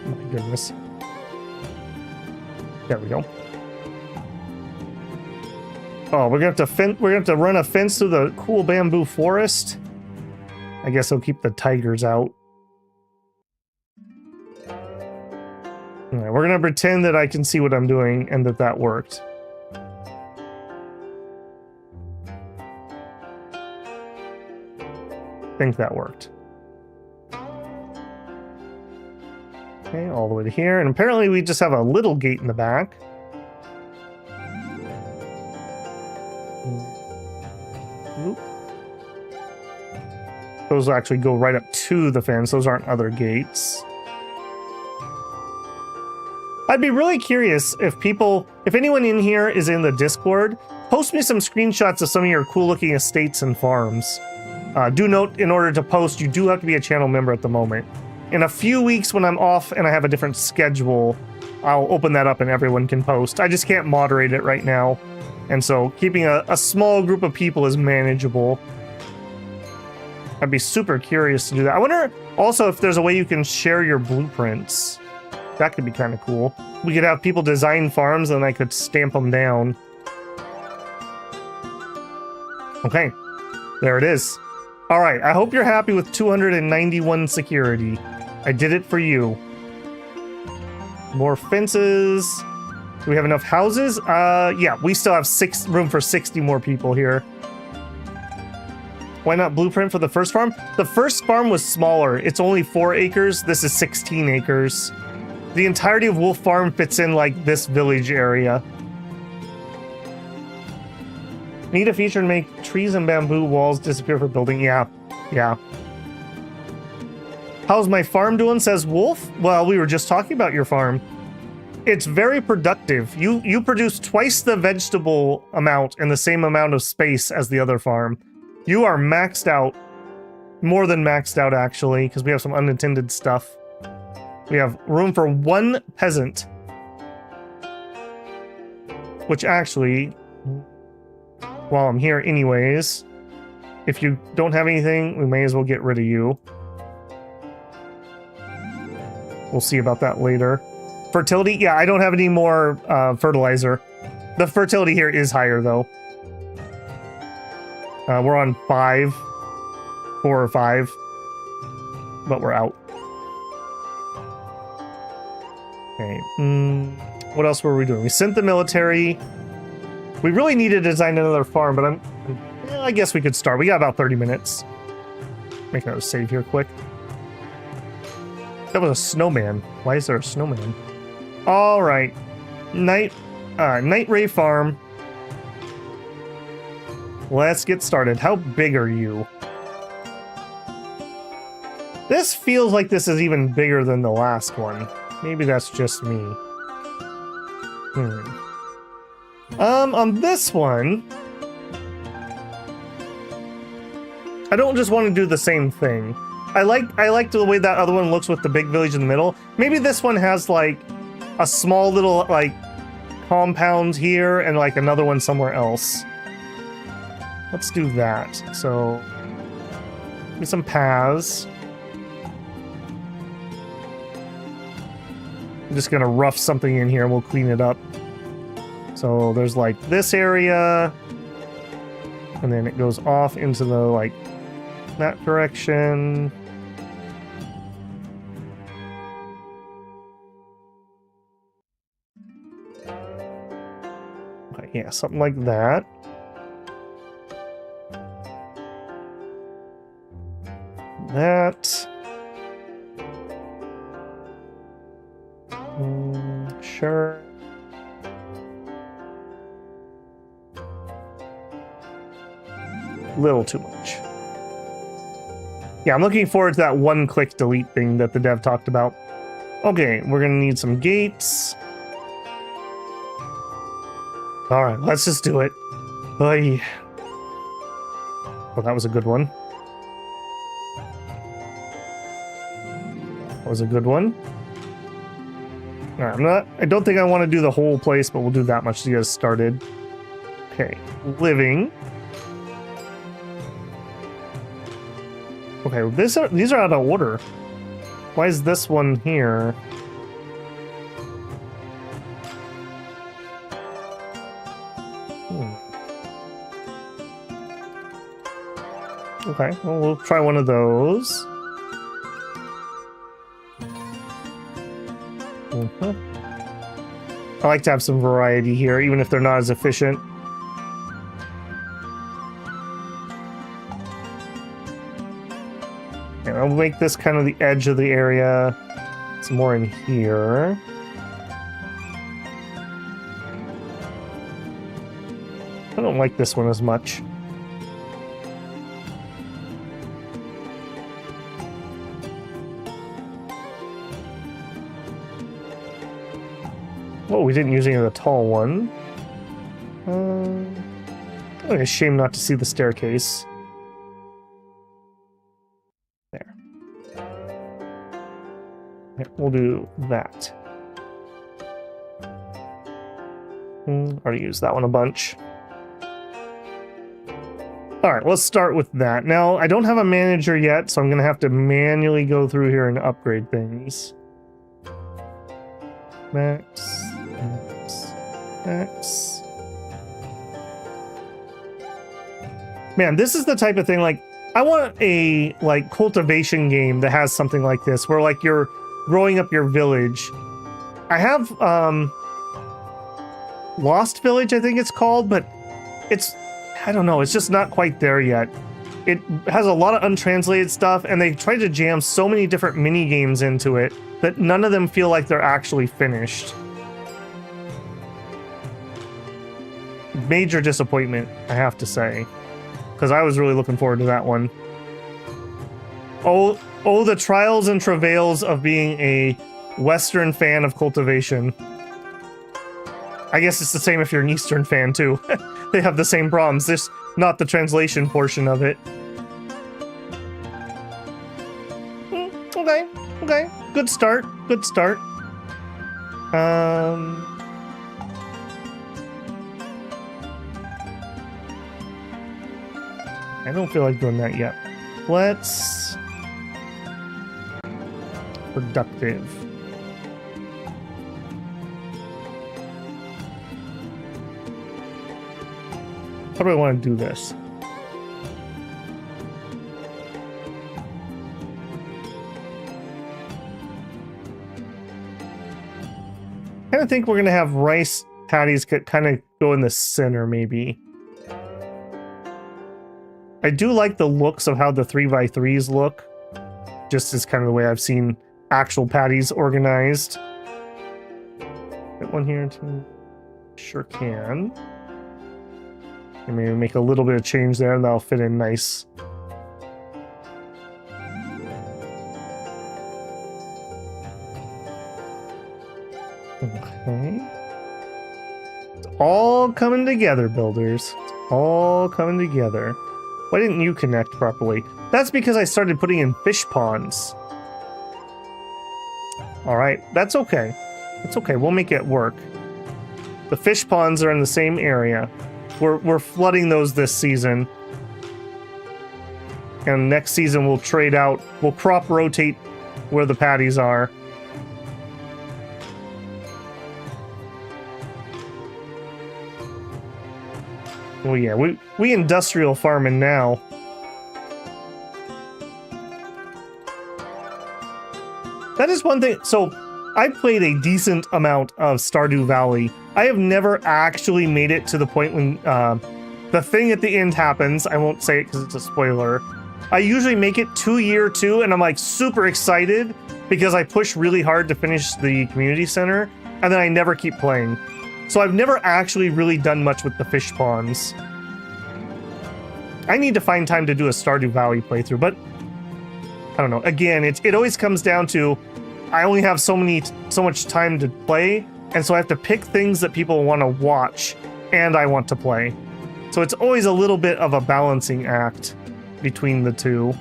My goodness. There we go. Oh, we're gonna have to run a fence through the cool bamboo forest. I guess I'll keep the tigers out. All right, we're gonna pretend that I can see what I'm doing and that worked. I think that worked. Okay, all the way to here, and apparently we just have a little gate in the back. Those actually go right up to the fence. Those aren't other gates. I'd be really curious if anyone in here is in the Discord, post me some screenshots of some of your cool looking estates and farms. Do note, in order to post, you do have to be a channel member at the moment. In a few weeks when I'm off and I have a different schedule, I'll open that up and everyone can post. I just can't moderate it right now. And so keeping a small group of people is manageable. I'd be super curious to do that. I wonder also if there's a way you can share your blueprints. That could be kind of cool. We could have people design farms and I could stamp them down. Okay, there it is. All right, I hope you're happy with 291 security. I did it for you. More fences. Do we have enough houses? Yeah, we still have room for 60 more people here. Why not blueprint for the first farm? The first farm was smaller. It's only 4 acres. This is 16 acres. The entirety of Wolf Farm fits in like this village area. Need a feature to make trees and bamboo walls disappear for building. Yeah. How's my farm doing, says Wolf? Well, we were just talking about your farm. It's very productive. You produce twice the vegetable amount in the same amount of space as the other farm. You are maxed out. More than maxed out, actually, because we have some unintended stuff. We have room for 1 peasant. Which actually... while I'm here anyways. If you don't have anything, we may as well get rid of you. We'll see about that later. Fertility? Yeah, I don't have any more fertilizer. The fertility here is higher, though. We're on 4 or 5, but we're out. Okay. What else were we doing? We sent the military. We really need to design another farm, but I guess we could start. We got about 30 minutes. Make another save here quick. That was a snowman. Why is there a snowman? All right. Nightray farm. Let's get started. How big are you? This feels like this is even bigger than the last one. Maybe that's just me. On this one, I don't just want to do the same thing. I like the way that other one looks with the big village in the middle. Maybe this one has like a small little like compound here and like another one somewhere else. Let's do that. So, maybe some paths. I'm just gonna rough something in here and we'll clean it up. So there's like this area, and then it goes off into the like that direction. Okay, yeah, something like that. That. Sure. Little too much. Yeah, I'm looking forward to that one-click delete thing that the dev talked about. Okay, we're gonna need some gates. Alright, let's just do it. Oy. Well, that was a good one. That was a good one. Alright, I don't think I want to do the whole place, but we'll do that much to get us started. Okay, living. Okay, these are out of order. Why is this one here? Okay, well, we'll try one of those. I like to have some variety here, even if they're not as efficient. And I'll make this kind of the edge of the area. Some more in here. I don't like this one as much. Oh, we didn't use any of the tall one. It's a shame not to see the staircase. There. Okay, we'll do that. Already used that one a bunch. Alright, let's start with that. Now, I don't have a manager yet, so I'm going to have to manually go through here and upgrade things. Max. X. Man, this is the type of thing, like, I want a, like, cultivation game that has something like this, where, like, you're growing up your village. I have, Lost Village, I think it's called, but it's, I don't know, it's just not quite there yet. It has a lot of untranslated stuff, and they tried to jam so many different mini games into it that none of them feel like they're actually finished. Major disappointment, I have to say, because I was really looking forward to that one. Oh, the trials and travails of being a Western fan of cultivation. I guess it's the same if you're an Eastern fan too. They have the same problems, just not the translation portion of it. Okay, good start, good start. I don't feel like doing that yet. Let's... Productive. How do I want to do this? I kind of think we're going to have rice patties kind of go in the center, maybe. I do like the looks of how the 3x3s look. Just as kind of the way I've seen actual patties organized. Get one here too. Sure can. And maybe make a little bit of change there, and that'll fit in nice. Okay. It's all coming together, builders. It's all coming together. Why didn't you connect properly? That's because I started putting in fish ponds. Alright, that's okay. It's okay, we'll make it work. The fish ponds are in the same area. We're flooding those this season. And next season we'll trade out, we'll crop rotate where the patties are. Oh yeah, we industrial farming now. That is one thing. So I played a decent amount of Stardew Valley. I have never actually made it to the point when the thing at the end happens. I won't say it because it's a spoiler. I usually make it to year 2 and I'm like super excited because I push really hard to finish the community center and then I never keep playing. So I've never actually really done much with the fish ponds. I need to find time to do a Stardew Valley playthrough, but I don't know. Again, it always comes down to I only have so much time to play, and so I have to pick things that people want to watch and I want to play. So it's always a little bit of a balancing act between the two.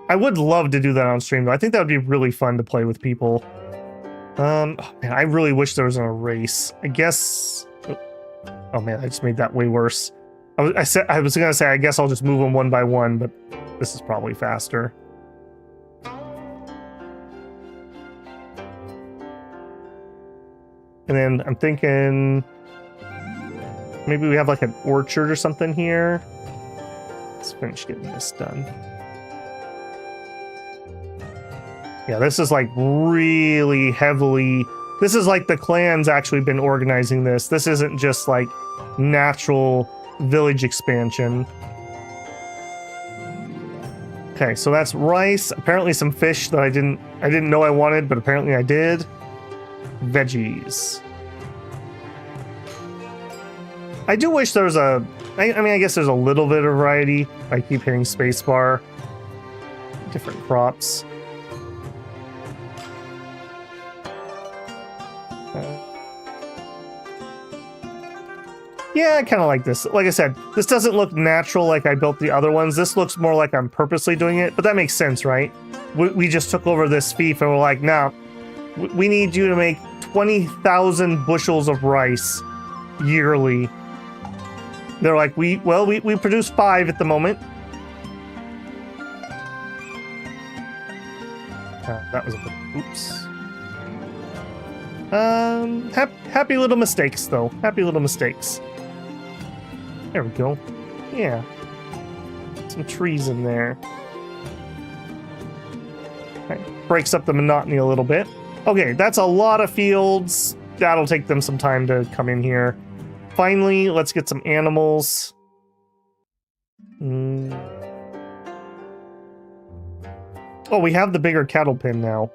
I would love to do that on stream though. I think that would be really fun to play with people. Oh, man, I really wish there was a race. I guess... Oh man, I just made that way worse. I was gonna say, I guess I'll just move them one by one, but this is probably faster. And then I'm thinking... Maybe we have like an orchard or something here. Let's finish getting this done. Yeah, this is like really heavily... This is like the clan's actually been organizing this. This isn't just like natural village expansion. Okay, so that's rice. Apparently some fish that I didn't know I wanted, but apparently I did. Veggies. I do wish there was a... I mean, I guess there's a little bit of variety. I keep hitting spacebar. Different crops. Yeah, I kind of like this. Like I said, this doesn't look natural like I built the other ones. This looks more like I'm purposely doing it, but that makes sense, right? We just took over this fief and we're like, nah, we need you to make 20,000 bushels of rice yearly. They're like, we produce 5 at the moment. That was a bit, oops. Happy little mistakes, though. Happy little mistakes. There we go. Yeah. Some trees in there. Okay. Breaks up the monotony a little bit. Okay, that's a lot of fields. That'll take them some time to come in here. Finally, let's get some animals. Oh, we have the bigger cattle pen now.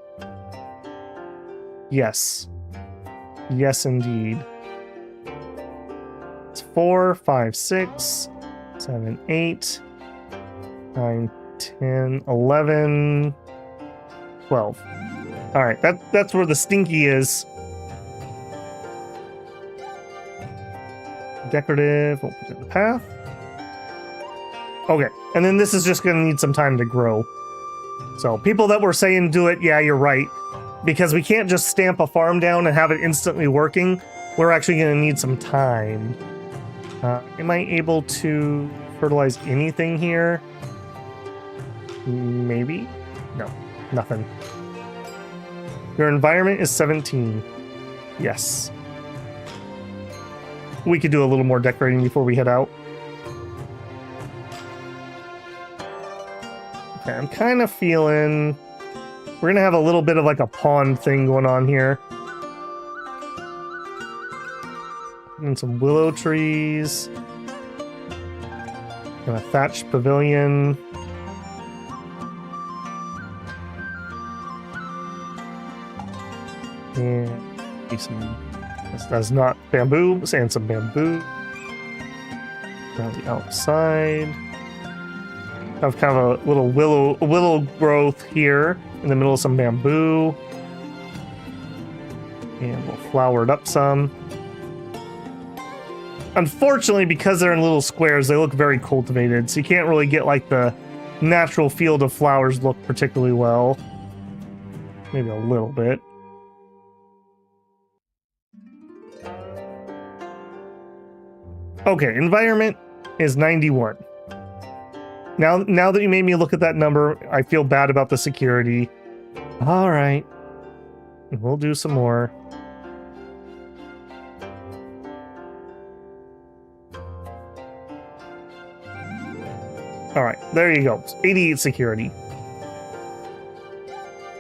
Yes. Yes, indeed. It's 4, 5, 6, 7, 8, 9, 10, 11, 12. All right, that's where the stinky is. Decorative, we'll put it in the path. Okay, and then this is just gonna need some time to grow. So people that were saying do it, yeah, you're right. Because we can't just stamp a farm down and have it instantly working. We're actually gonna need some time. Am I able to fertilize anything here? Maybe? No, nothing. Your environment is 17. Yes. We could do a little more decorating before we head out. Okay, I'm kind of feeling we're gonna have a little bit of like a pond thing going on here. And some willow trees. And a thatched pavilion. And some, that's not bamboo, and some bamboo. Around the outside. Have kind of a little willow growth here in the middle of some bamboo. And we'll flower it up some. Unfortunately, because they're in little squares, they look very cultivated, so you can't really get like the natural field of flowers look particularly well. Maybe a little bit. Okay, environment is 91. Now that you made me look at that number, I feel bad about the security. All right. We'll do some more. All right, there you go. 88 security.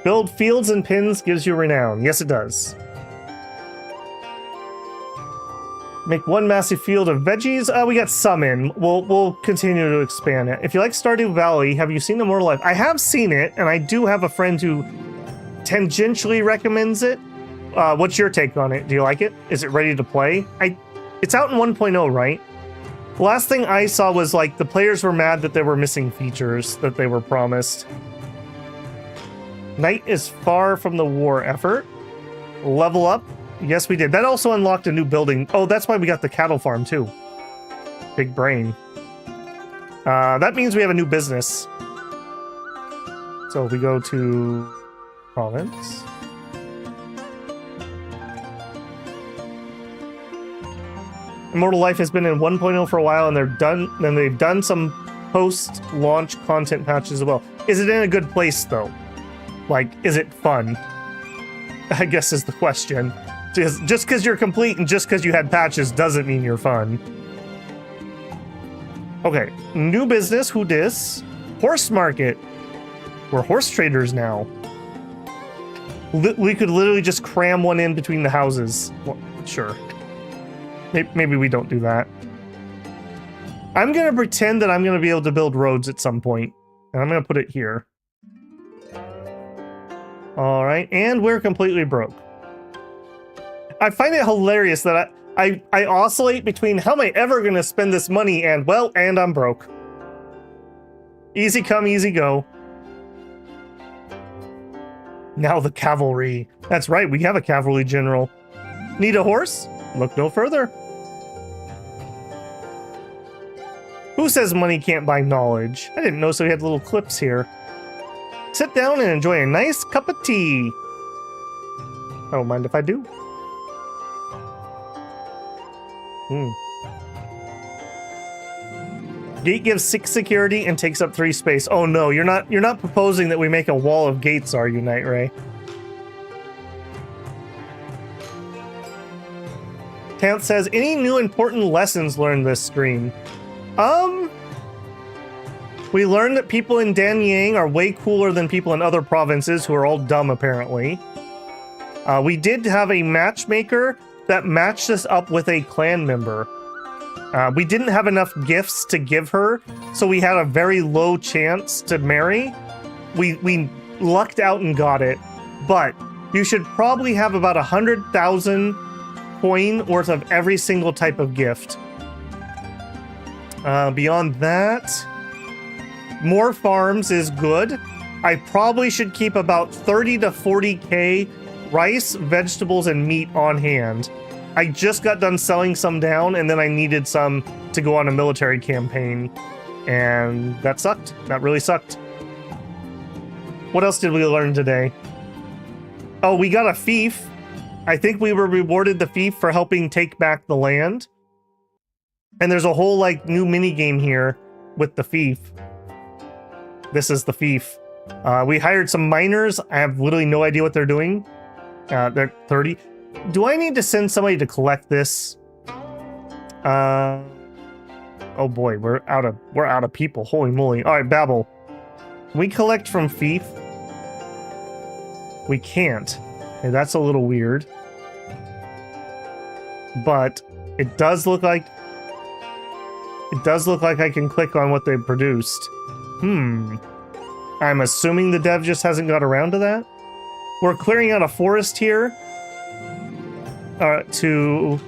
Build fields and pins gives you renown. Yes, it does. Make one massive field of veggies. We got some in. We'll continue to expand it. If you like Stardew Valley, have you seen Immortal Life? I have seen it, and I do have a friend who tangentially recommends it. What's your take on it? Do you like it? Is it ready to play? It's out in 1.0, right? The last thing I saw was like the players were mad that there were missing features that they were promised. Night is far from the war effort. Level up. Yes, we did. That also unlocked a new building. Oh, that's why we got the cattle farm, too. Big brain. That means we have a new business. So we go to province. Immortal Life has been in 1.0 for a while, and they've done some post-launch content patches as well. Is it in a good place, though? Like, is it fun? I guess is the question. Just because you're complete and just because you had patches doesn't mean you're fun. Okay, new business, who dis? Horse market. We're horse traders now. We could literally just cram one in between the houses. Well, sure. Maybe we don't do that. I'm going to pretend that I'm going to be able to build roads at some point. And I'm going to put it here. All right, and we're completely broke. I find it hilarious that I oscillate between how am I ever going to spend this money and, well, and I'm broke. Easy come, easy go. Now the cavalry. That's right, we have a cavalry general. Need a horse? Look no further. Who says money can't buy knowledge? I didn't know, so we had little clips here. Sit down and enjoy a nice cup of tea. I don't mind if I do. Gate gives 6 security and takes up 3 space. Oh no, you're not proposing that we make a wall of gates, are you, Nightray? Tant says, any new important lessons learned this stream? We learned that people in Danyang are way cooler than people in other provinces who are all dumb, apparently. We did have a matchmaker that matched us up with a clan member. We didn't have enough gifts to give her, so we had a very low chance to marry. We lucked out and got it, but you should probably have about 100,000 coin worth of every single type of gift. Beyond that, more farms is good. I probably should keep about 30 to 40k rice, vegetables, and meat on hand. I just got done selling some down, and then I needed some to go on a military campaign, and that sucked. That really sucked. What else did we learn today? Oh, we got a fief. I think we were rewarded the fief for helping take back the land. And there's a whole like new mini game here with the fief. This is the fief. We hired some miners. I have literally no idea what they're doing. They're 30. Do I need to send somebody to collect this? Oh boy, we're out of people. Holy moly. All right, Babel. Can we collect from fief? We can't. Okay, that's a little weird. But it does look like I can click on what they produced. I'm assuming the dev just hasn't got around to that. We're clearing out a forest here to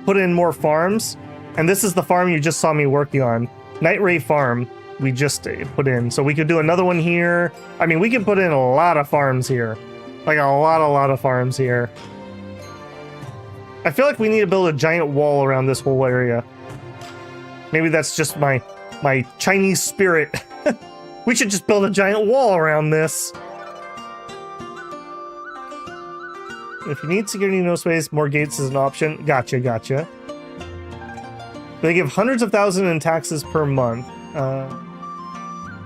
put in more farms. And this is the farm you just saw me working on. Nightray farm we just put in. So we could do another one here. I mean, we can put in a lot of farms here. Like a lot of farms here. I feel like we need to build a giant wall around this whole area. Maybe that's just my Chinese spirit. We should just build a giant wall around this. If you need security no space, more gates is an option. Gotcha. They give hundreds of thousands in taxes per month.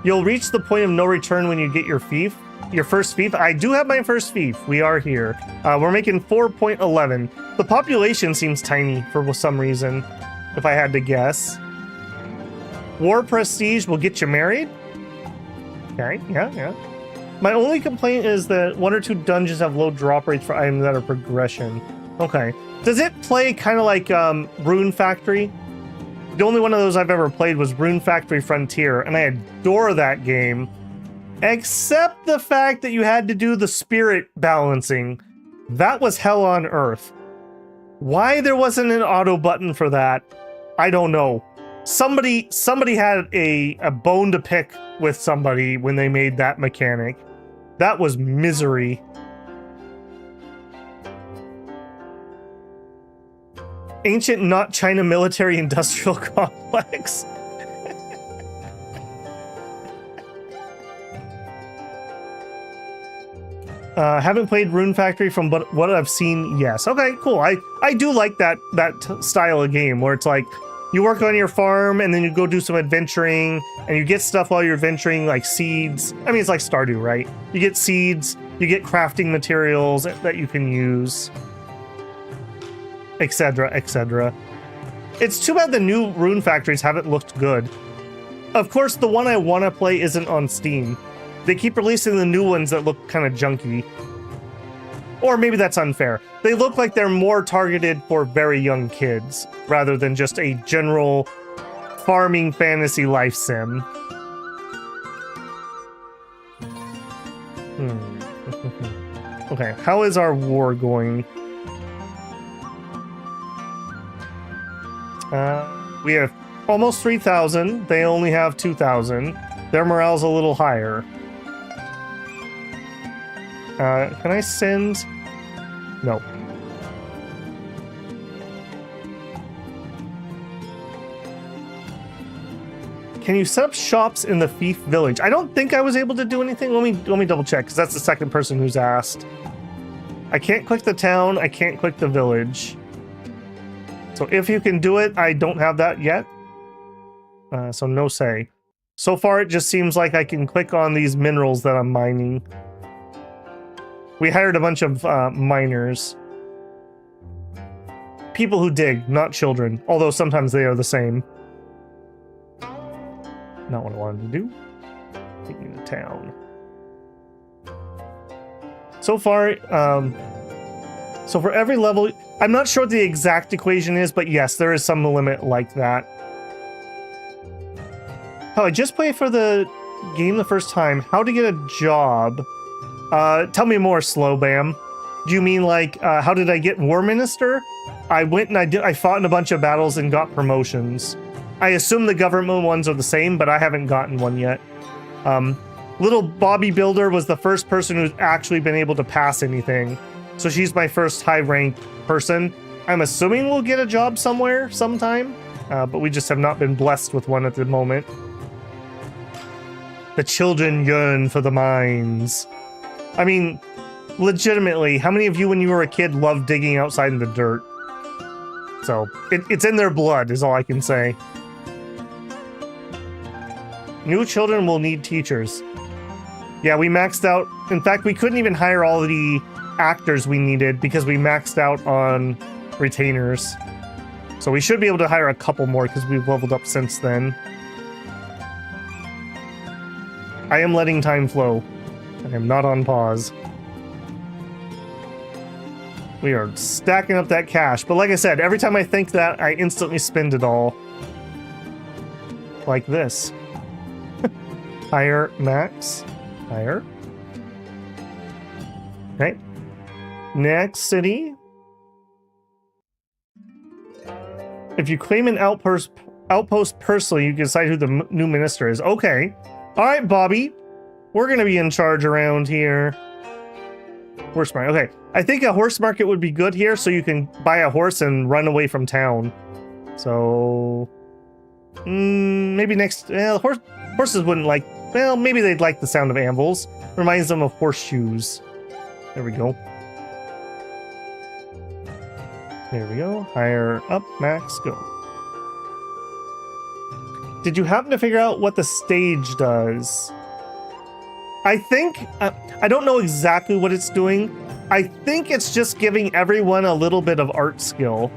You'll reach the point of no return when you get your fief. Your first fief. I do have my first fief. We are here. We're making 4.11. The population seems tiny for some reason, if I had to guess. War prestige will get you married? Okay, yeah. My only complaint is that 1 or 2 dungeons have low drop rates for items that are progression. Okay. Does it play kind of like Rune Factory? The only one of those I've ever played was Rune Factory Frontier, and I adore that game. Except the fact that you had to do the spirit balancing. That was hell on earth. Why there wasn't an auto button for that, I don't know. Somebody had a bone to pick with somebody when they made that mechanic. That was misery. Ancient not China military industrial complex. Haven't played Rune Factory from what I've seen. Yes. Okay, cool. I do like that style of game where it's like you work on your farm and then you go do some adventuring and you get stuff while you're adventuring, like seeds. I mean, it's like Stardew, right? You get seeds, you get crafting materials that you can use, etc., etc. It's too bad the new Rune Factories haven't looked good. Of course, the one I want to play isn't on Steam. They keep releasing the new ones that look kind of junky. Or maybe that's unfair. They look like they're more targeted for very young kids, rather than just a general farming fantasy life sim. Okay, how is our war going? We have almost 3,000. They only have 2,000. Their morale's a little higher. Can I send? No. Can you set up shops in the fief village? I don't think I was able to do anything. Let me double check, because that's the second person who's asked. I can't click the town. I can't click the village. So if you can do it, I don't have that yet. So no say. So far, it just seems like I can click on these minerals that I'm mining. We hired a bunch of miners. People who dig, not children. Although sometimes they are the same. Not what I wanted to do. Taking the town. So far, so for every level, I'm not sure what the exact equation is, but yes, there is some limit like that. Oh, I just played for the game the first time. How to get a job. Tell me more, Slow Bam. Do you mean like, how did I get War Minister? I went and I fought in a bunch of battles and got promotions. I assume the government ones are the same, but I haven't gotten one yet. Little Bobby Builder was the first person who's actually been able to pass anything. So she's my first high-ranked person. I'm assuming we'll get a job somewhere, sometime. But we just have not been blessed with one at the moment. The children yearn for the mines. I mean, legitimately, how many of you when you were a kid loved digging outside in the dirt? So, it's in their blood, is all I can say. New children will need teachers. Yeah, we maxed out. In fact, we couldn't even hire all the actors we needed because we maxed out on retainers. So we should be able to hire a couple more because we've leveled up since then. I am letting time flow. I am not on pause. We are stacking up that cash. But like I said, every time I think that, I instantly spend it all. Like this. Hire max. Hire. Okay. Next city. If you claim an outpost personally, you can decide who the new minister is. Okay. All right, Bobby. We're going to be in charge around here. Horse market. Okay. I think a horse market would be good here so you can buy a horse and run away from town. So... maybe next... horses wouldn't like... Well, maybe they'd like the sound of anvils. Reminds them of horseshoes. There we go. There we go. Higher up, max, go. Did you happen to figure out what the stage does? I think... I don't know exactly what it's doing. I think it's just giving everyone a little bit of art skill.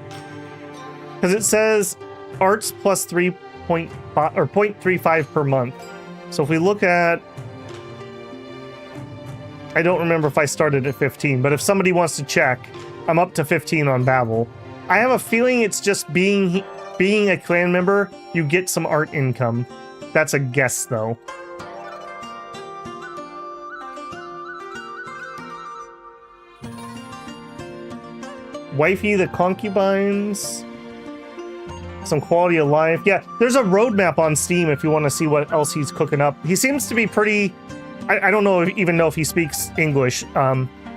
Because it says arts plus 3.5 or 0.35 per month. So if we look at... I don't remember if I started at 15, but if somebody wants to check, I'm up to 15 on Babel. I have a feeling it's just being a clan member, you get some art income. That's a guess, though. Wifey the concubines. Some quality of life. Yeah, there's a roadmap on Steam if you want to see what else he's cooking up. He seems to be pretty... I don't know even know if he speaks English.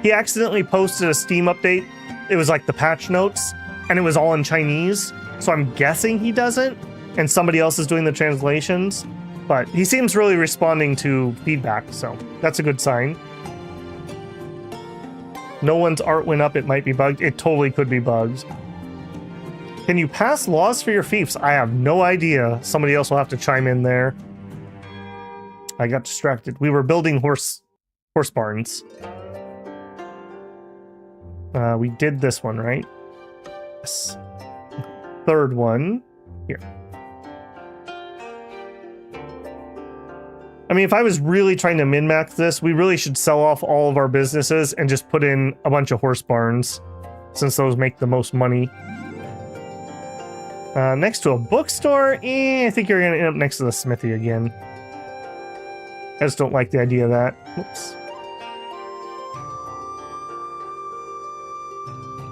He accidentally posted a Steam update. It was like the patch notes, and it was all in Chinese. So I'm guessing he doesn't, and somebody else is doing the translations. But he seems really responding to feedback, so that's a good sign. No one's art went up, it might be bugged. It totally could be bugged. Can you pass laws for your fiefs? I have no idea. Somebody else will have to chime in there. I got distracted. We were building horse barns. We did this one, right? Yes. Third one. Here. I mean, if I was really trying to min-max this, we really should sell off all of our businesses and just put in a bunch of horse barns, since those make the most money. Next to a bookstore, I think you're going to end up next to the smithy again. I just don't like the idea of that. Whoops.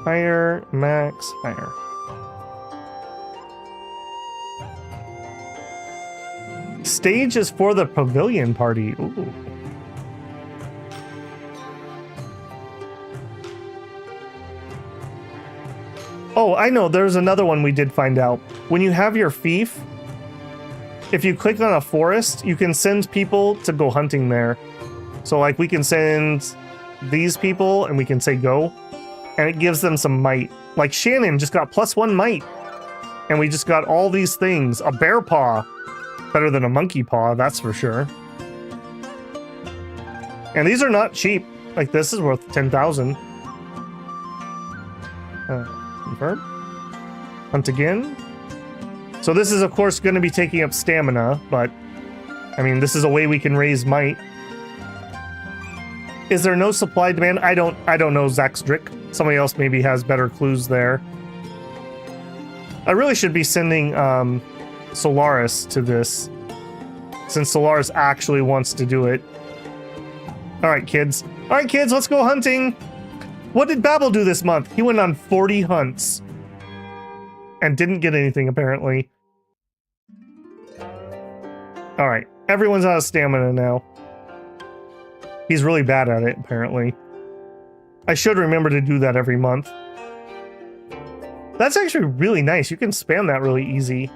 Higher, max, higher. Stage is for the pavilion party. Ooh. Oh, I know. There's another one we did find out. When you have your fief, if you click on a forest, you can send people to go hunting there. So, like, we can send these people, and we can say go, and it gives them some might. Like, Shannon just got +1 might, and we just got all these things. A bear paw. Better than a monkey paw, that's for sure. And these are not cheap. Like, this is worth 10,000. Confirm. Hunt again. So this is, of course, going to be taking up stamina, but, I mean, this is a way we can raise might. Is there no supply demand? I don't know, Zaxdrick. Somebody else maybe has better clues there. I really should be sending, Solaris to this, since Solaris actually wants to do it. Alright, kids, let's go hunting! What did Babel do this month? He went on 40 hunts. And didn't get anything, apparently. Alright, everyone's out of stamina now. He's really bad at it, apparently. I should remember to do that every month. That's actually really nice. You can spam that really easy.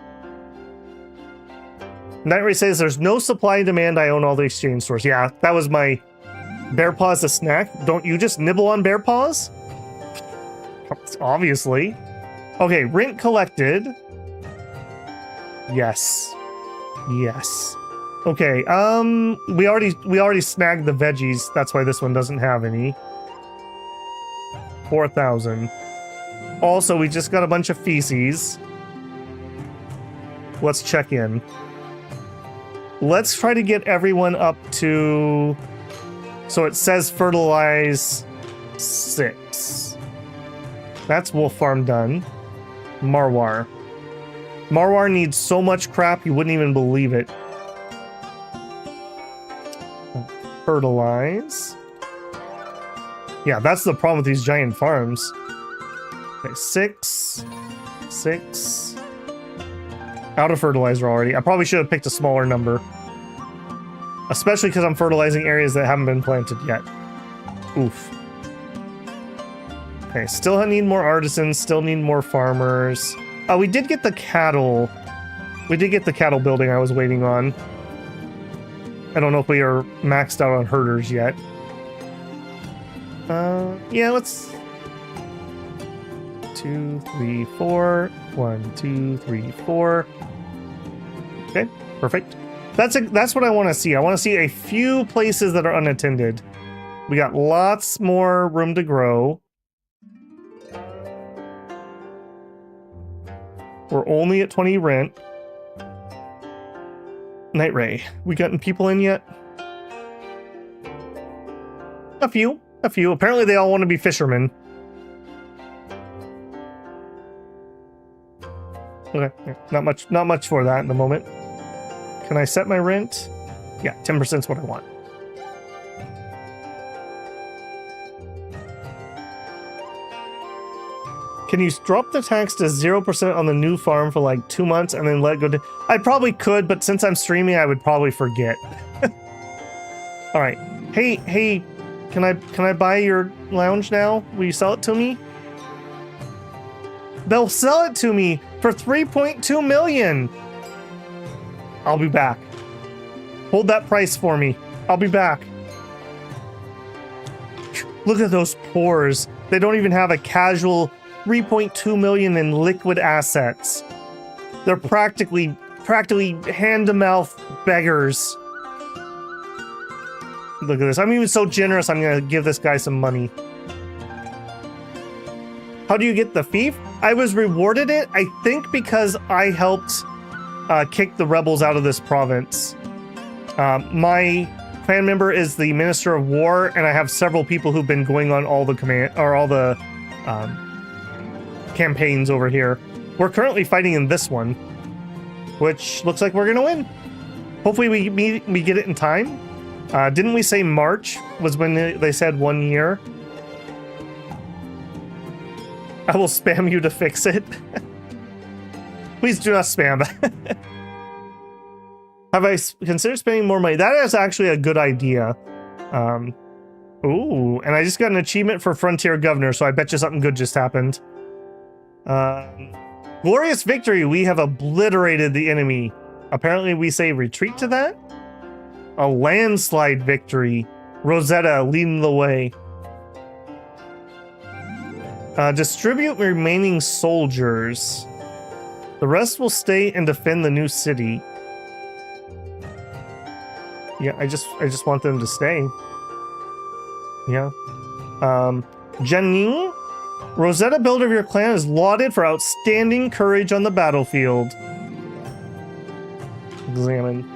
Nightray says there's no supply and demand. I own all the exchange stores. Yeah, that was my bear paws a snack. Don't you just nibble on bear paws? Obviously. Okay, rent collected. Yes. Yes. Okay, we already snagged the veggies. That's why this one doesn't have any. 4,000. Also, we just got a bunch of feces. Let's check in. Let's try to get everyone up to... So it says fertilize 6. That's Wolf Farm done. Marwar. Marwar needs so much crap you wouldn't even believe it. Fertilize. Yeah, that's the problem with these giant farms. Okay, 6. 6. Out of fertilizer already. I probably should have picked a smaller number. Especially because I'm fertilizing areas that haven't been planted yet. Oof. Okay, still need more artisans, still need more farmers. We did get the cattle. We did get the cattle building I was waiting on. I don't know if we are maxed out on herders yet. Yeah, let's... 2, 3, 4. 1, 2, 3, 4. Okay, perfect. That's what I want to see. I want to see a few places that are unattended. We got lots more room to grow. We're only at 20 rent. Nightray. We gotten people in yet? A few. A few. Apparently they all want to be fishermen. Okay, yeah, not much for that in the moment. Can I set my rent? Yeah, 10% is what I want. Can you drop the tax to 0% on the new farm for like 2 months and then let it go? I probably could, but since I'm streaming, I would probably forget. All right. Hey, can I buy your lounge now? Will you sell it to me? They'll sell it to me for 3.2 million. I'll be back. Hold that price for me. I'll be back. Look at those pores. They don't even have a casual 3.2 million in liquid assets. They're practically hand-to-mouth beggars. Look at this. I'm even so generous, I'm gonna give this guy some money. How do you get the fief? I was rewarded it, I think, because I helped kick the rebels out of this province. My clan member is the Minister of War, and I have several people who've been going on all the campaigns over here. We're currently fighting in this one, which looks like we're gonna win. Hopefully we get it in time. Didn't we say March was when they said 1 year? I will spam you to fix it. Please do not spam. Have I considered spending more money? That is actually a good idea. Ooh, and I just got an achievement for Frontier Governor, so I bet you something good just happened. Glorious victory. We have obliterated the enemy. Apparently we say retreat to that. A landslide victory. Rosetta leading the way. Distribute remaining soldiers. The rest will stay and defend the new city. Yeah, I just want them to stay. Yeah. Janine, Rosetta, builder of your clan, is lauded for outstanding courage on the battlefield. Examine.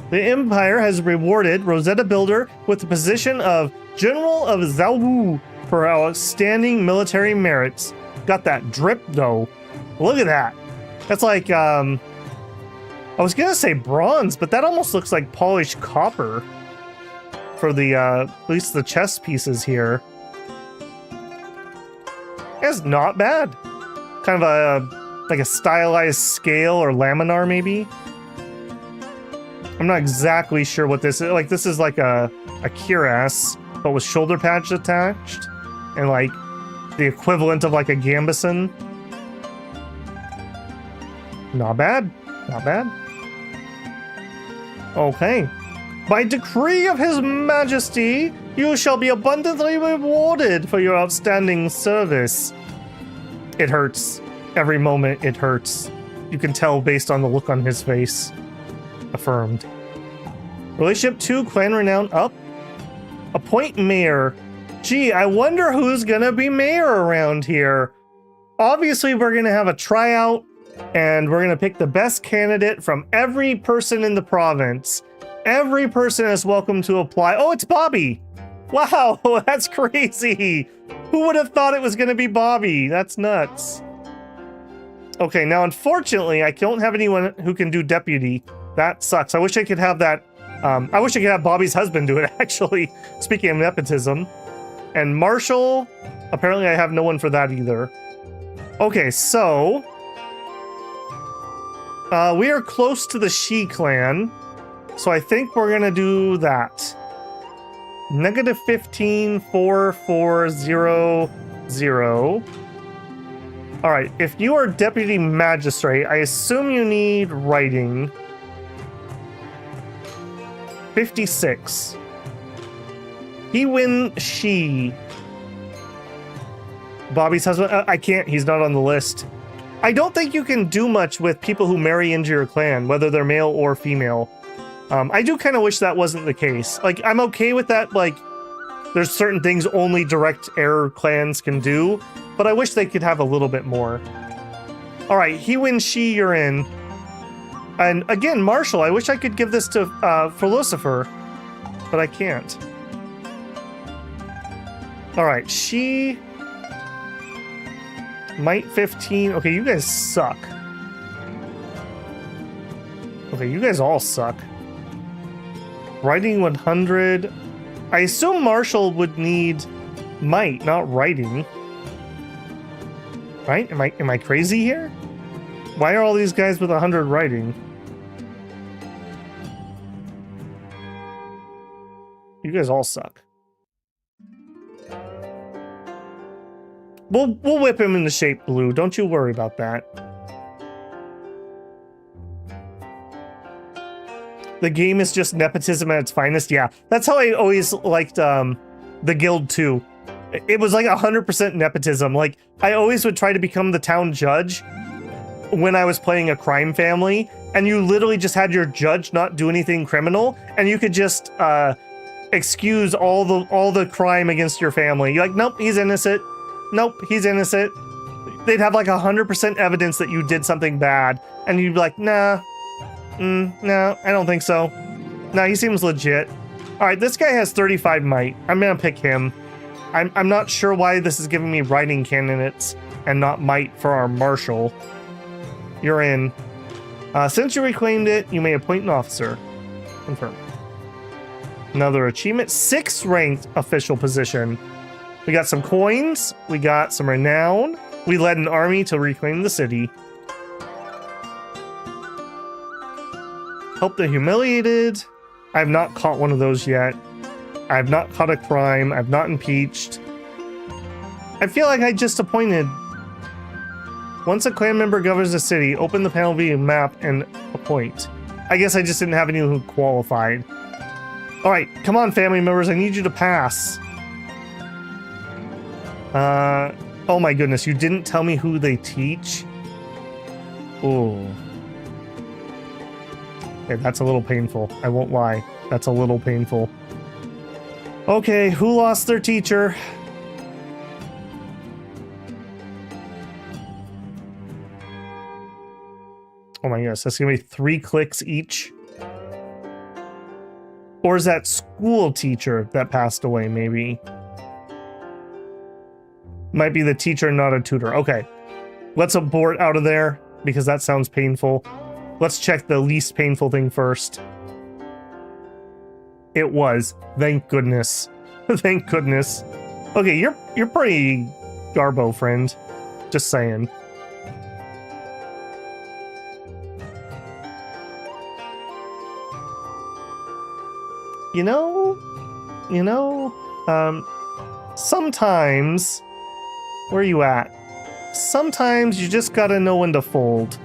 The Empire has rewarded Rosetta Builder with the position of General of Zawu for outstanding military merits. Got that drip, though. Look at that. That's like, I was gonna say bronze, but that almost looks like polished copper for the, at least the chest pieces here. It's not bad. Kind of like a stylized scale or laminar, maybe. I'm not exactly sure what this is. Like, this is like a cuirass, but with shoulder pads attached, and like the equivalent of like a gambeson. Not bad. Not bad. Okay. By decree of His Majesty, you shall be abundantly rewarded for your outstanding service. It hurts. Every moment it hurts. You can tell based on the look on his face. Affirmed. Relationship 2, clan renown up. Appoint mayor. Gee, I wonder who's gonna be mayor around here. Obviously, we're gonna have a tryout, and we're gonna pick the best candidate from every person in the province. Every person is welcome to apply. Oh, it's Bobby. Wow, that's crazy. Who would have thought it was gonna be Bobby? That's nuts. Okay, now unfortunately, I don't have anyone who can do deputy. That sucks. I wish I could have that. I wish I could have Bobby's husband do it, actually. Speaking of nepotism. And Marshall, apparently I have no one for that either. Okay, so we are close to the She clan, so I think we're gonna do that. -15, 4, 4, 0, 0. All right, if you are deputy magistrate, I assume you need writing. 56. He win she. Bobby's husband, I can't, he's not on the list. I don't think you can do much with people who marry into your clan, whether they're male or female. I do kind of wish that wasn't the case. Like, I'm okay with that, like, there's certain things only direct heir clans can do, but I wish they could have a little bit more. All right, he wins she, you're in. And again, Marshall, I wish I could give this to Philosopher, but I can't. All right, she... Might 15. Okay, you guys suck. Okay, you guys all suck. Writing 100. I assume Marshall would need might, not writing. Right? Am I crazy here? Why are all these guys with 100 writing? You guys all suck. We'll whip him into shape blue. Don't you worry about that. The game is just nepotism at its finest. Yeah, that's how I always liked the guild too. It was like 100% nepotism. Like, I always would try to become the town judge when I was playing a crime family, and you literally just had your judge not do anything criminal, and you could just excuse all the crime against your family. You're like, nope, he's innocent. Nope, he's innocent. They'd have like 100% evidence that you did something bad, and you'd be like, nah, no, I don't think so. Nah, he seems legit. All right, this guy has 35 might. I'm gonna pick him. I'm not sure why this is giving me writing candidates and not might for our marshal. You're in. Since you reclaimed it, you may appoint an officer. Confirm. Another achievement, 6th ranked official position. We got some coins, we got some renown, we led an army to reclaim the city. Help the humiliated. I have not caught one of those yet. I have not caught a crime, I've not impeached. I feel like I just appointed. Once a clan member governs a city, open the panel view map and appoint. I guess I just didn't have anyone who qualified. All right, come on family members, I need you to pass. Oh my goodness, you didn't tell me who they teach? Oh. Okay, that's a little painful. I won't lie. That's a little painful. Okay, who lost their teacher? Oh my goodness, that's gonna be 3 clicks each. Or is that school teacher that passed away, maybe? Might be the teacher, not a tutor. Okay, let's abort out of there because that sounds painful. Let's check the least painful thing first. It was. Thank goodness. Thank goodness. Okay, you're pretty garbo, friend. Just saying. You know, sometimes, where are you at? Sometimes you just gotta know when to fold.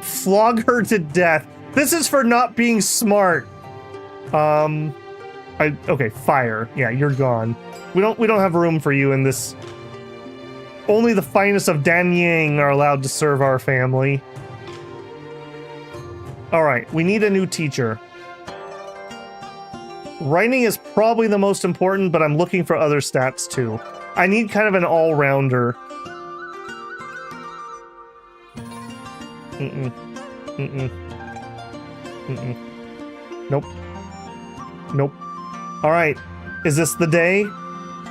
Flog her to death. This is for not being smart. Okay, fire. Yeah, you're gone. We don't have room for you in this. Only the finest of Danyang are allowed to serve our family. All right, we need a new teacher. Writing is probably the most important, but I'm looking for other stats too. I need kind of an all-rounder. Nope. Nope. Alright. Is this the day?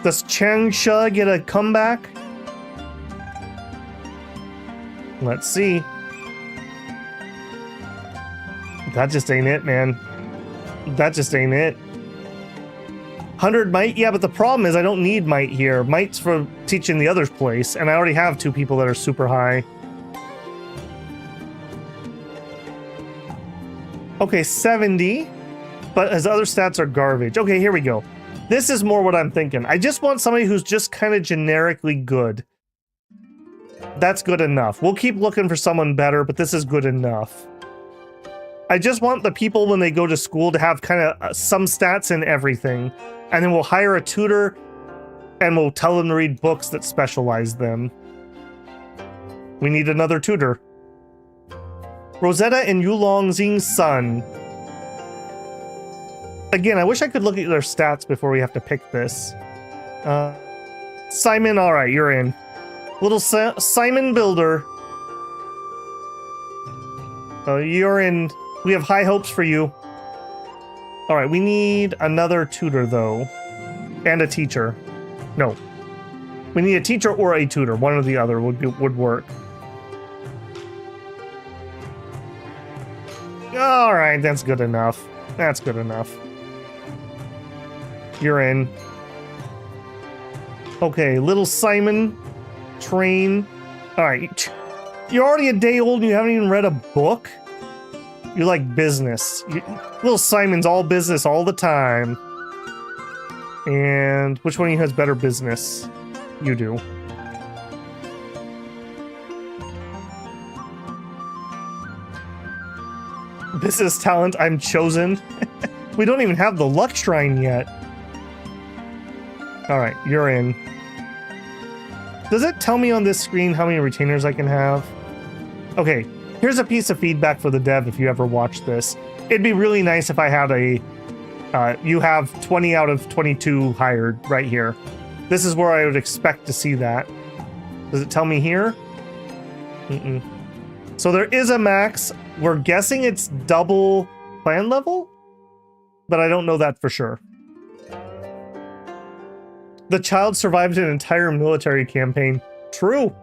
Does Changsha get a comeback? Let's see. That just ain't it, man. That just ain't it. 100 might? Yeah, but the problem is I don't need might here. Might's for teaching the other place, and I already have 2 people that are super high. Okay, 70. But his other stats are garbage. Okay, here we go. This is more what I'm thinking. I just want somebody who's just kind of generically good. That's good enough. We'll keep looking for someone better, but this is good enough. I just want the people when they go to school to have kind of some stats in everything. And then we'll hire a tutor and we'll tell them to read books that specialize them. We need another tutor. Rosetta and Yulongzing's son. Again, I wish I could look at their stats before we have to pick this. Simon, all right, you're in. Little Simon Builder. You're in. We have high hopes for you. All right, we need another tutor, though. And a teacher. No. We need a teacher or a tutor. One or the other would work. All right, that's good enough. That's good enough. You're in. Okay, little Simon. Train. All right. You're already a day old and you haven't even read a book? You like business. Little Simon's all business all the time. And which one of you has better business? You do. Business talent, I'm chosen. We don't even have the luck shrine yet. All right, you're in. Does it tell me on this screen how many retainers I can have? Okay, here's a piece of feedback for the dev if you ever watch this. It'd be really nice if I had a... you have 20 out of 22 hired right here. This is where I would expect to see that. Does it tell me here? So there is a max. We're guessing it's double clan level, but I don't know that for sure. The child survived an entire military campaign. True.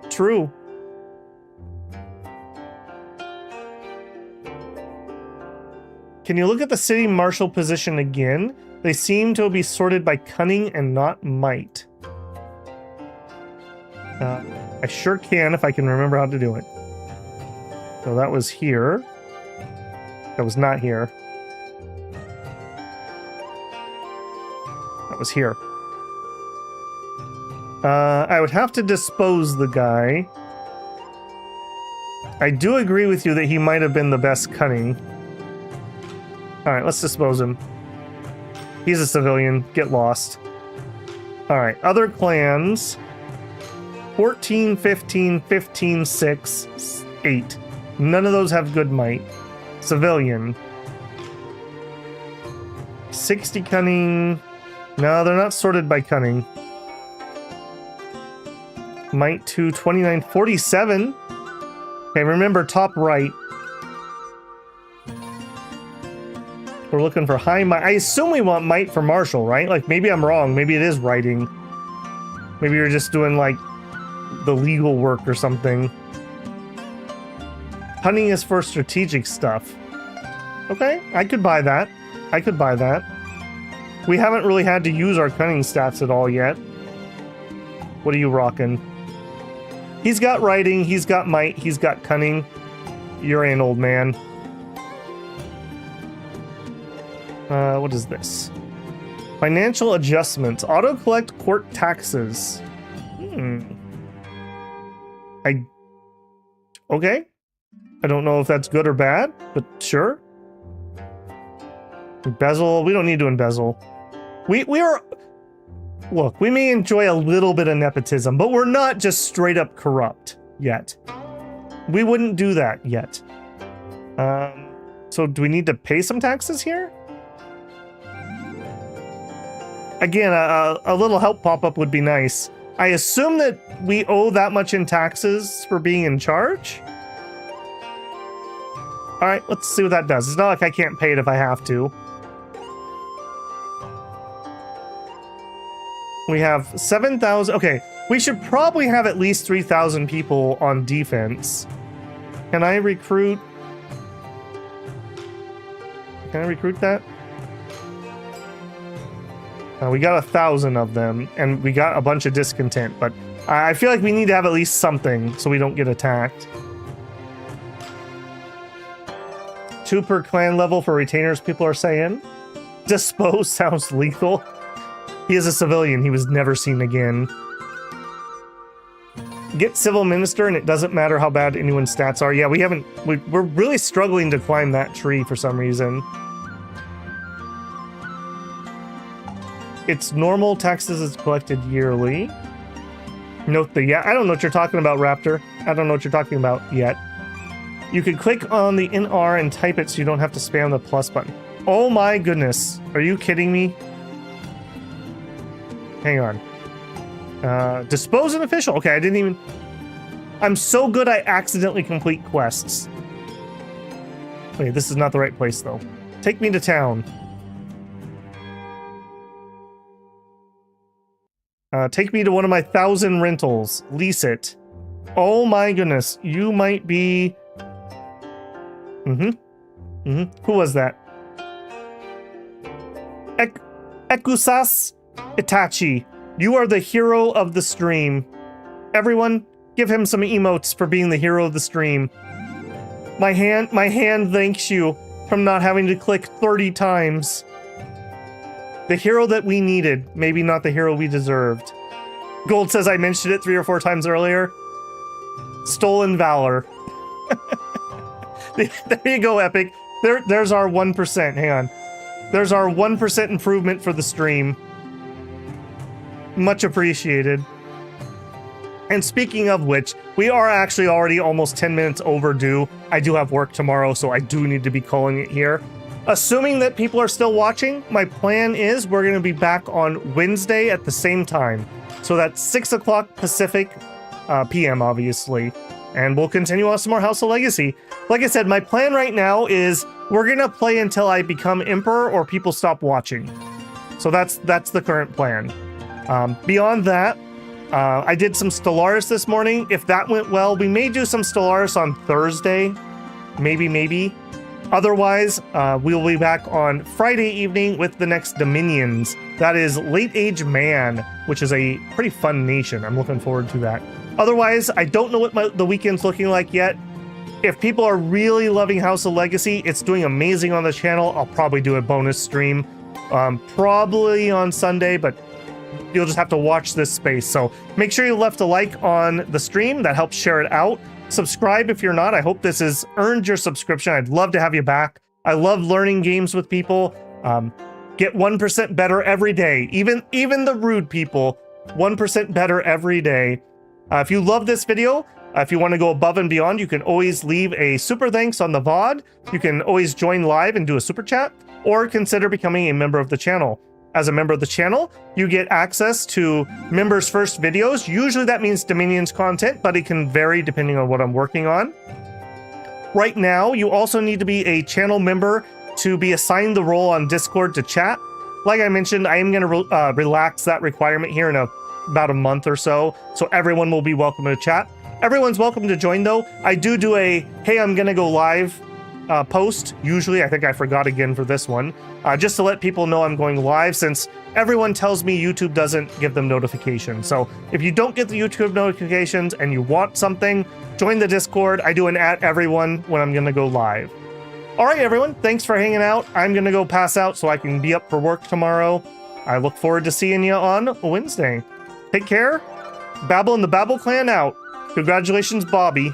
True. Can you look at the city marshal position again? They seem to be sorted by cunning and not might. I sure can if I can remember how to do it. So that was here. That was not here. That was here. I would have to dispose the guy. I do agree with you that he might have been the best cunning. Alright, let's dispose him. He's a civilian. Get lost. Alright, other clans. 14, 15, 15, 6, 8. None of those have good might. Civilian. 60 cunning. No, they're not sorted by cunning. Might 2, 29, 47. Okay, remember top right. We're looking for high might. I assume we want might for martial, right? Like, maybe I'm wrong. Maybe it is writing. Maybe you're just doing, like, the legal work or something. Cunning is for strategic stuff. Okay, I could buy that. I could buy that. We haven't really had to use our cunning stats at all yet. What are you rocking? He's got writing, he's got might, he's got cunning. You're an old man. What is this? Financial adjustments. Auto-collect court taxes. Okay. I don't know if that's good or bad, but sure. Embezzle. We don't need to embezzle. We are... Look, we may enjoy a little bit of nepotism, but we're not just straight up corrupt yet. We wouldn't do that yet. So do we need to pay some taxes here? Again, a little help pop-up would be nice. I assume that we owe that much in taxes for being in charge? Alright, let's see what that does. It's not like I can't pay it if I have to. We have 7,000. Okay, we should probably have at least 3,000 people on defense. Can I recruit? Can I recruit that? We got 1,000 of them, and we got a bunch of discontent, but I feel like we need to have at least something so we don't get attacked. 2 per clan level for retainers, people are saying. Dispose sounds lethal. He is a civilian. He was never seen again. Get civil minister, and it doesn't matter how bad anyone's stats are. Yeah, we're really struggling to climb that tree for some reason. It's normal taxes is collected yearly. Note the I don't know what you're talking about, Raptor. I don't know what you're talking about yet. You can click on the NR and type it so you don't have to spam the plus button. Oh my goodness. Are you kidding me? Hang on. Dispose an official. Okay, I didn't even... I'm so good I accidentally complete quests. Wait, this is not the right place though. Take me to town. Take me to one of my 1,000 rentals. Lease it. Oh my goodness. You might be... Who was that? Ekusas Itachi. You are the hero of the stream. Everyone, give him some emotes for being the hero of the stream. My hand thanks you from not having to click 30 times. The hero that we needed, maybe not the hero we deserved. Gold says I mentioned it 3 or 4 times earlier. Stolen valor. There you go, Epic. There's our 1%. Hang on. There's our 1% improvement for the stream. Much appreciated. And speaking of which, we are actually already almost 10 minutes overdue. I do have work tomorrow, so I do need to be calling it here. Assuming that people are still watching, my plan is we're going to be back on Wednesday at the same time. So that's 6 o'clock Pacific PM, obviously. And we'll continue on some more House of Legacy. Like I said, my plan right now is we're going to play until I become Emperor or people stop watching. So that's the current plan. Beyond that, I did some Stellaris this morning. If that went well, we may do some Stellaris on Thursday. Maybe. Otherwise, we'll be back on Friday evening with the next Dominions. That is Late Age Man, which is a pretty fun nation. I'm looking forward to that. Otherwise, I don't know what the weekend's looking like yet. If people are really loving House of Legacy, it's doing amazing on the channel. I'll probably do a bonus stream, probably on Sunday, but you'll just have to watch this space. So make sure you left a like on the stream. That helps share it out. Subscribe if you're not. I hope this has earned your subscription. I'd love to have you back. I love learning games with people. Get 1% better every day. Even the rude people, 1% better every day. If you love this video, if you want to go above and beyond, you can always leave a super thanks on the VOD. You can always join live and do a super chat, or consider becoming a member of the channel. As a member of the channel, you get access to members' first videos. Usually that means Dominions content, but it can vary depending on what I'm working on. Right now, you also need to be a channel member to be assigned the role on Discord to chat. Like I mentioned, I am going to relax that requirement here in about a month or so everyone will be welcome to chat. Everyone's welcome to join, though. I do a, hey, I'm going to go live post. Usually, I think I forgot again for this one. Just to let people know I'm going live, since everyone tells me YouTube doesn't give them notifications. So if you don't get the YouTube notifications and you want something, join the Discord. I do an @everyone when I'm going to go live. All right, everyone. Thanks for hanging out. I'm going to go pass out so I can be up for work tomorrow. I look forward to seeing you on Wednesday. Take care. Babble and the Babble Clan out. Congratulations, Bobby.